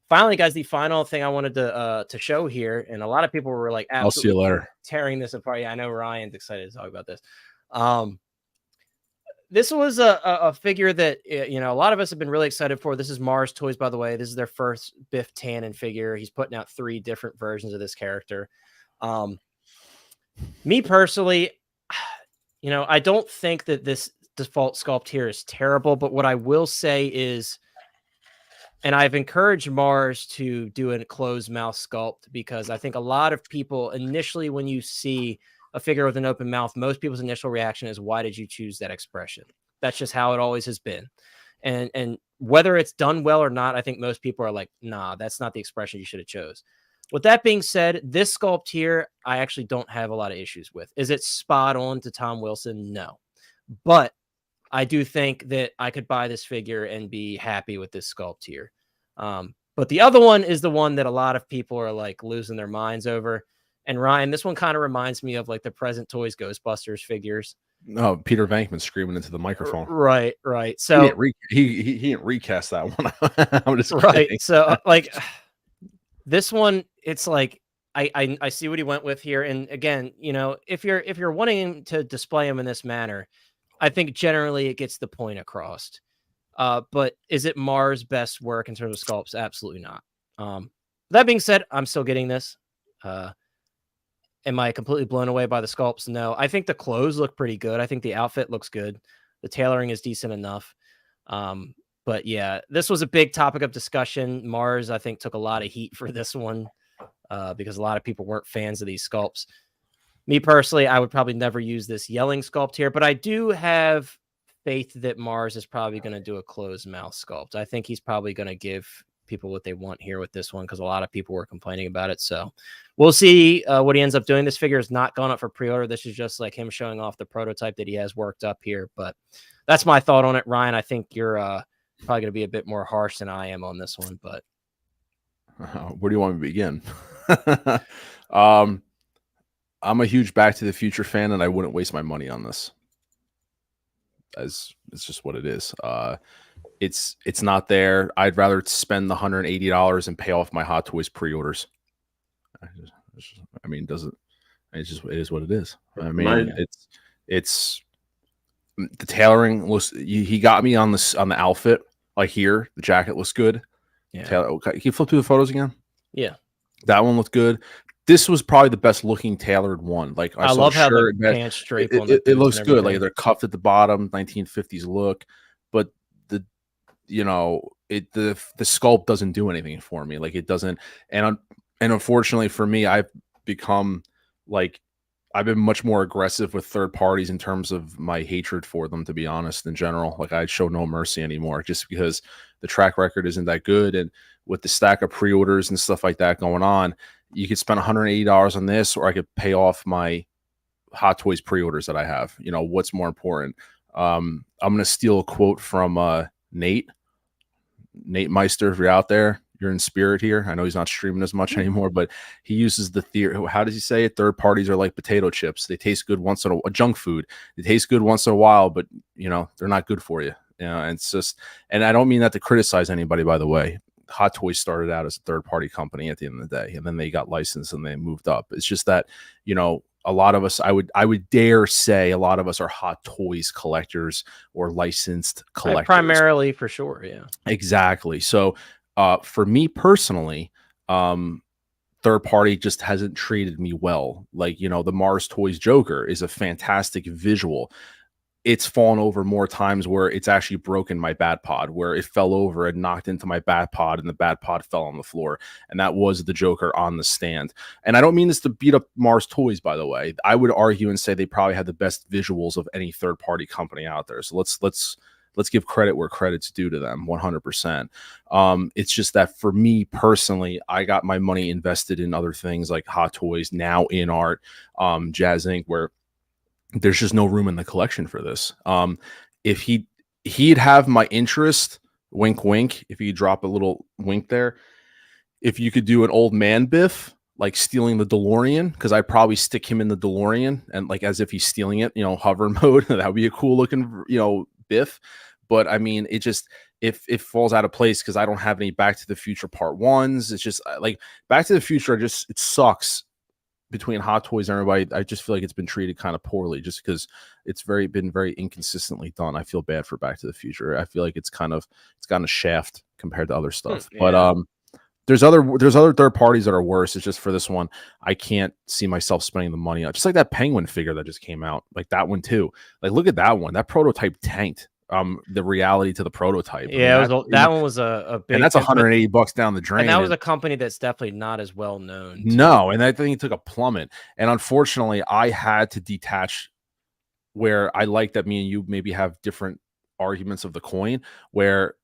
finally, guys, the final thing I wanted to show here, and a lot of people were like, I'll see you later, tearing this apart. Yeah, I know Ryan's excited to talk about this. This was a figure that, a lot of us have been really excited for. This is Mars Toys, by the way. This is their first Biff Tannen figure. He's putting out 3 different versions of this character. Me personally, I don't think that this default sculpt here is terrible, but what I will say is, and I've encouraged Mars to do a closed mouth sculpt, because I think a lot of people initially, when you see a figure with an open mouth, most people's initial reaction is, why did you choose that expression? That's just how it always has been. And whether it's done well or not, I think most people are like, nah, that's not the expression you should have chose. With that being said, this sculpt here, I actually don't have a lot of issues with. Is it spot on to Tom Wilson? No. But I do think that I could buy this figure and be happy with this sculpt here. But the other one is the one that a lot of people are like losing their minds over. And Ryan, this one kind of reminds me of like the present Toys Ghostbusters figures. No, Peter Venkman screaming into the microphone. Right. So he didn't recast that one. I'm just right. kidding. So like this one, it's like I see what he went with here. And again, if you're wanting to display him in this manner, I think generally it gets the point across. But is it Mars' best work in terms of sculpts? Absolutely not. That being said, I'm still getting this. Am I completely blown away by the sculpts? No. I think the clothes look pretty good. I think the outfit looks good. The tailoring is decent enough. But yeah, this was a big topic of discussion. Mars, I think, took a lot of heat for this one. because a lot of people weren't fans of these sculpts. Me personally, I would probably never use this yelling sculpt here, but I do have faith that Mars is probably going to do a closed mouth sculpt. I think he's probably going to give people what they want here with this one, because a lot of people were complaining about it. So we'll see what he ends up doing. This figure is not gone up for pre-order. This is just like him showing off the prototype that he has worked up here. But that's my thought on it. Ryan, I think you're probably going to be a bit more harsh than I am on this one. But where do you want me to begin? I'm a huge Back to the Future fan, and I wouldn't waste my money on this. As it's just what it is. It's not there. I'd rather spend the $180 and pay off my Hot Toys pre-orders. I mean, it is what it is. I mean, it's the tailoring looks. He got me on the outfit. Like here, the jacket looks good. Yeah. Okay. Can you flip through the photos again? Yeah, that one looked good. This was probably the best looking tailored one. Like I love how the pants drape on the it looks good. Like they're cuffed at the bottom, 1950s look, but the sculpt doesn't do anything for me. Like it doesn't. And unfortunately for me, I've become like, I've been much more aggressive with third parties in terms of my hatred for them, to be honest, in general. Like I show no mercy anymore, just because the track record isn't that good. And with the stack of pre-orders and stuff like that going on, you could spend $180 on this, or I could pay off my Hot Toys pre-orders that I have. You know, what's more important? I'm going to steal a quote from Nate Meister. If you're out there, you're in spirit here. I know he's not streaming as much anymore, but he uses the theory. How does he say it? Third parties are like potato chips. They taste good once in a junk food. They taste good once in a while, but you know, they're not good for you. You know, and it's just, and I don't mean that to criticize anybody, by the way. Hot Toys started out as a third party company at the end of the day, and then they got licensed and they moved up. It's just that, you know, a lot of us, I would dare say a lot of us are Hot Toys collectors or licensed collectors. Primarily, for sure. Yeah, exactly. So for me personally, third party just hasn't treated me well. Like, you know, the Mars Toys Joker is a fantastic visual. It's fallen over more times where it's actually broken my bat pod, where it fell over and knocked into my bat pod and the bat pod fell on the floor. And that was the Joker on the stand. And I don't mean this to beat up Mars Toys, by the way. I would argue and say they probably have the best visuals of any third party company out there. So let's give credit where credit's due to them, 100%. It's just that for me personally, I got my money invested in other things like Hot Toys, now InArt, Jazz Inc., where there's just no room in the collection for this. If he'd have my interest, wink, wink, if you drop a little wink there, if you could do an old man Biff, like stealing the DeLorean, because I'd probably stick him in the DeLorean and like as if he's stealing it, you know, hover mode. That would be a cool looking, you know, Biff. But I mean, it just, if it falls out of place because I don't have any Back to the Future Part 1s. It's just like Back to the Future, it sucks between Hot Toys and everybody. I just feel like it's been treated kind of poorly just because it's been very inconsistently done. I feel bad for Back to the Future. I feel like it's gotten a shaft compared to other stuff. Yeah. But there's other third parties that are worse. It's just for this one, I can't see myself spending the money on. Just like that Penguin figure that just came out, like that one too. Like look at that one. That prototype tanked. The reality to the prototype. Yeah, I mean, that one was a big, and that's $180 down the drain. And that was a company that's definitely not as well known. No, and I think it took a plummet. And unfortunately, I had to detach. Where I like that me and you maybe have different arguments of the coin, where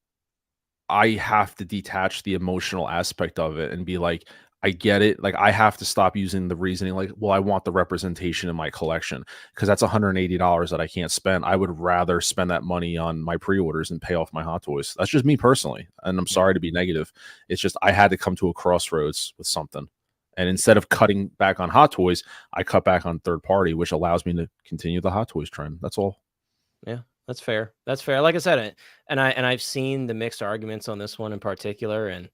I have to detach the emotional aspect of it and be like, I get it. Like I have to stop using the reasoning like, well, I want the representation in my collection because that's $180 that I can't spend. I would rather spend that money on my pre-orders and pay off my Hot Toys. That's just me personally. And I'm sorry to be negative. It's just, I had to come to a crossroads with something. And instead of cutting back on Hot Toys, I cut back on third party, which allows me to continue the Hot Toys trend. That's all. Yeah, that's fair. That's fair. Like I said, and I've seen the mixed arguments on this one in particular, and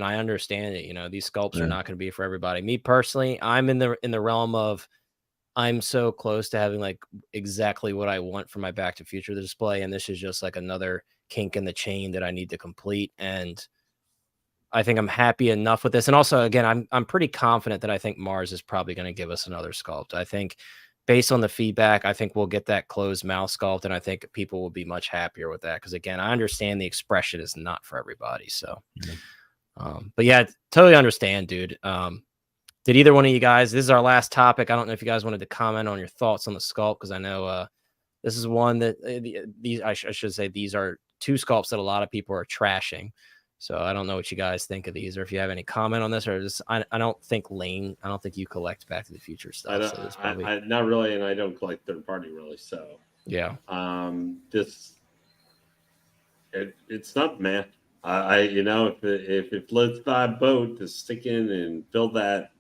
I understand it. You know, these sculpts are not going to be for everybody. Me personally, I'm in the realm of I'm so close to having like exactly what I want for my Back to Future display, and this is just like another kink in the chain that I need to complete. And I think I'm happy enough with this. And also, again, I'm pretty confident that I think Mars is probably going to give us another sculpt. I think based on the feedback, I think we'll get that closed mouth sculpt, and I think people will be much happier with that. Because again, I understand the expression is not for everybody. So. But yeah, totally understand, dude. Did either one of you guys, this is our last topic. I don't know if you guys wanted to comment on your thoughts on the sculpt, because I know this is one that these, I should say, these are two sculpts that a lot of people are trashing. So I don't know what you guys think of these, or if you have any comment on this, or just, I don't think Lane, I don't think you collect Back to the Future stuff. I not really, and I don't collect third party really. So yeah, it's not, man. You know, if it floats thy boat to stick in and fill that,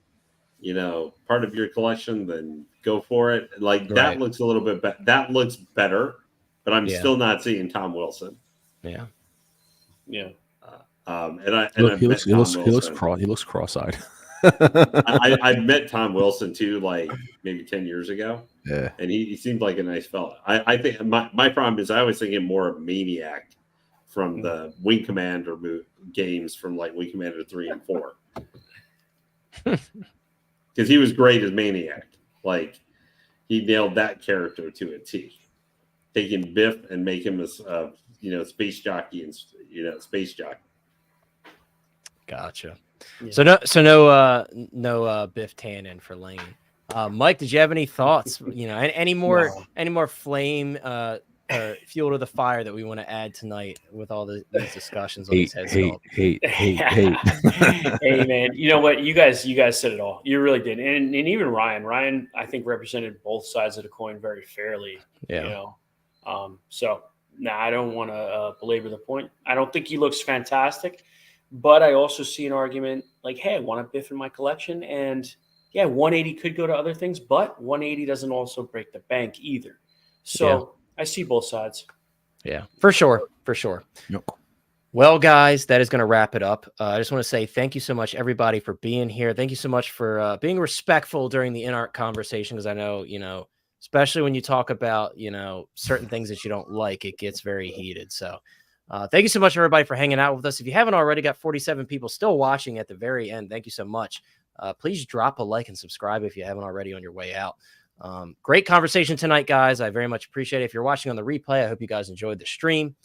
you know, part of your collection, then go for it. Like that looks a little bit better. That looks better, but I'm still not seeing Tom Wilson. Yeah. He looks cross-eyed. I met Tom Wilson too, like maybe 10 years ago. Yeah, and he seemed like a nice fella. I think my problem is I always think him more of Maniac from the Wing Commander games from like Wing Commander 3 and 4, because he was great as Maniac. Like he nailed that character to a T. Taking Biff and make him a space jockey and space jockey. Gotcha. Yeah. So no Biff Tannen for Lane. Mike, did you have any thoughts? Any more flame fuel to the fire that we want to add tonight with all these discussions on these head sculpt? Hey man, you know what? You guys said it all. You really did, and even Ryan, I think represented both sides of the coin very fairly. Yeah. So I don't want to belabor the point. I don't think he looks fantastic. But I also see an argument like, hey, I want a Biff in my collection. And yeah, 180 could go to other things, but 180 doesn't also break the bank either. So I see both sides. Yeah, for sure. Yep. Well, guys, that is going to wrap it up. I just want to say thank you so much, everybody, for being here. Thank you so much for being respectful during the InArt conversation, because I know, especially when you talk about, certain things that you don't like, it gets very heated. So thank you so much, everybody, for hanging out with us. If you haven't already, got 47 people still watching at the very end. Thank you so much. Please drop a like and subscribe if you haven't already on your way out. Great conversation tonight, guys. I very much appreciate it. If you're watching on the replay, I hope you guys enjoyed the stream.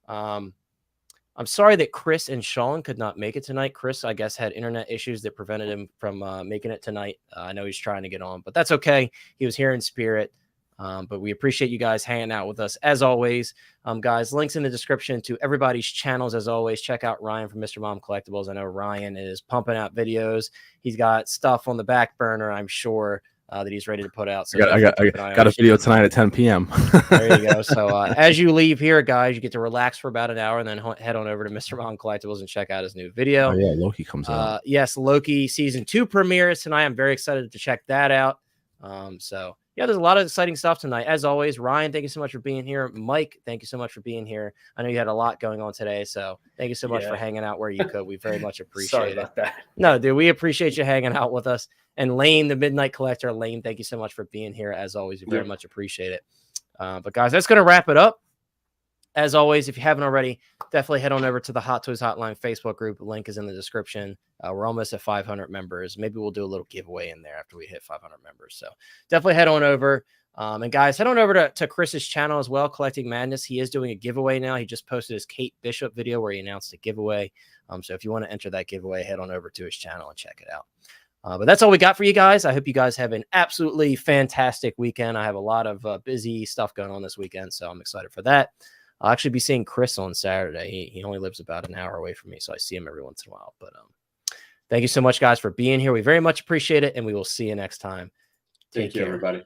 I'm sorry that Chris and Sean could not make it tonight. Chris, I guess, had internet issues that prevented him from making it tonight. I know he's trying to get on, but that's okay. He was here in spirit. But we appreciate you guys hanging out with us as always. Guys, links in the description to everybody's channels. As always, check out Ryan from Mr. Mom Collectibles. I know Ryan is pumping out videos. He's got stuff on the back burner, I'm sure, that he's ready to put out. So I got a video tonight at 10 p.m. There you go. So as you leave here, guys, you get to relax for about an hour and then head on over to Mr. Mom Collectibles and check out his new video. Oh, yeah, Loki comes out. Yes, Loki season 2 premieres tonight. I'm very excited to check that out. Yeah, there's a lot of exciting stuff tonight. As always, Ryan, thank you so much for being here. Mike, thank you so much for being here. I know you had a lot going on today, so thank you so much for hanging out where you could. We very much appreciate it. That. No, dude, we appreciate you hanging out with us. And Lane, the Midnight Collector, Lane, thank you so much for being here. As always, we very much appreciate it. But guys, that's going to wrap it up. As always, if you haven't already, definitely head on over to the Hot Toys Hotline Facebook group. The link is in the description. We're almost at 500 members. Maybe we'll do a little giveaway in there after we hit 500 members. So definitely head on over. And guys, head on over to Chris's channel as well, Collecting Madness. He is doing a giveaway now. He just posted his Kate Bishop video where he announced a giveaway. So if you want to enter that giveaway, head on over to his channel and check it out. But that's all we got for you guys. I hope you guys have an absolutely fantastic weekend. I have a lot of busy stuff going on this weekend, so I'm excited for that. I'll actually be seeing Chris on Saturday. He only lives about an hour away from me, so I see him every once in a while. But thank you so much, guys, for being here. We very much appreciate it, and we will see you next time. Take care, everybody.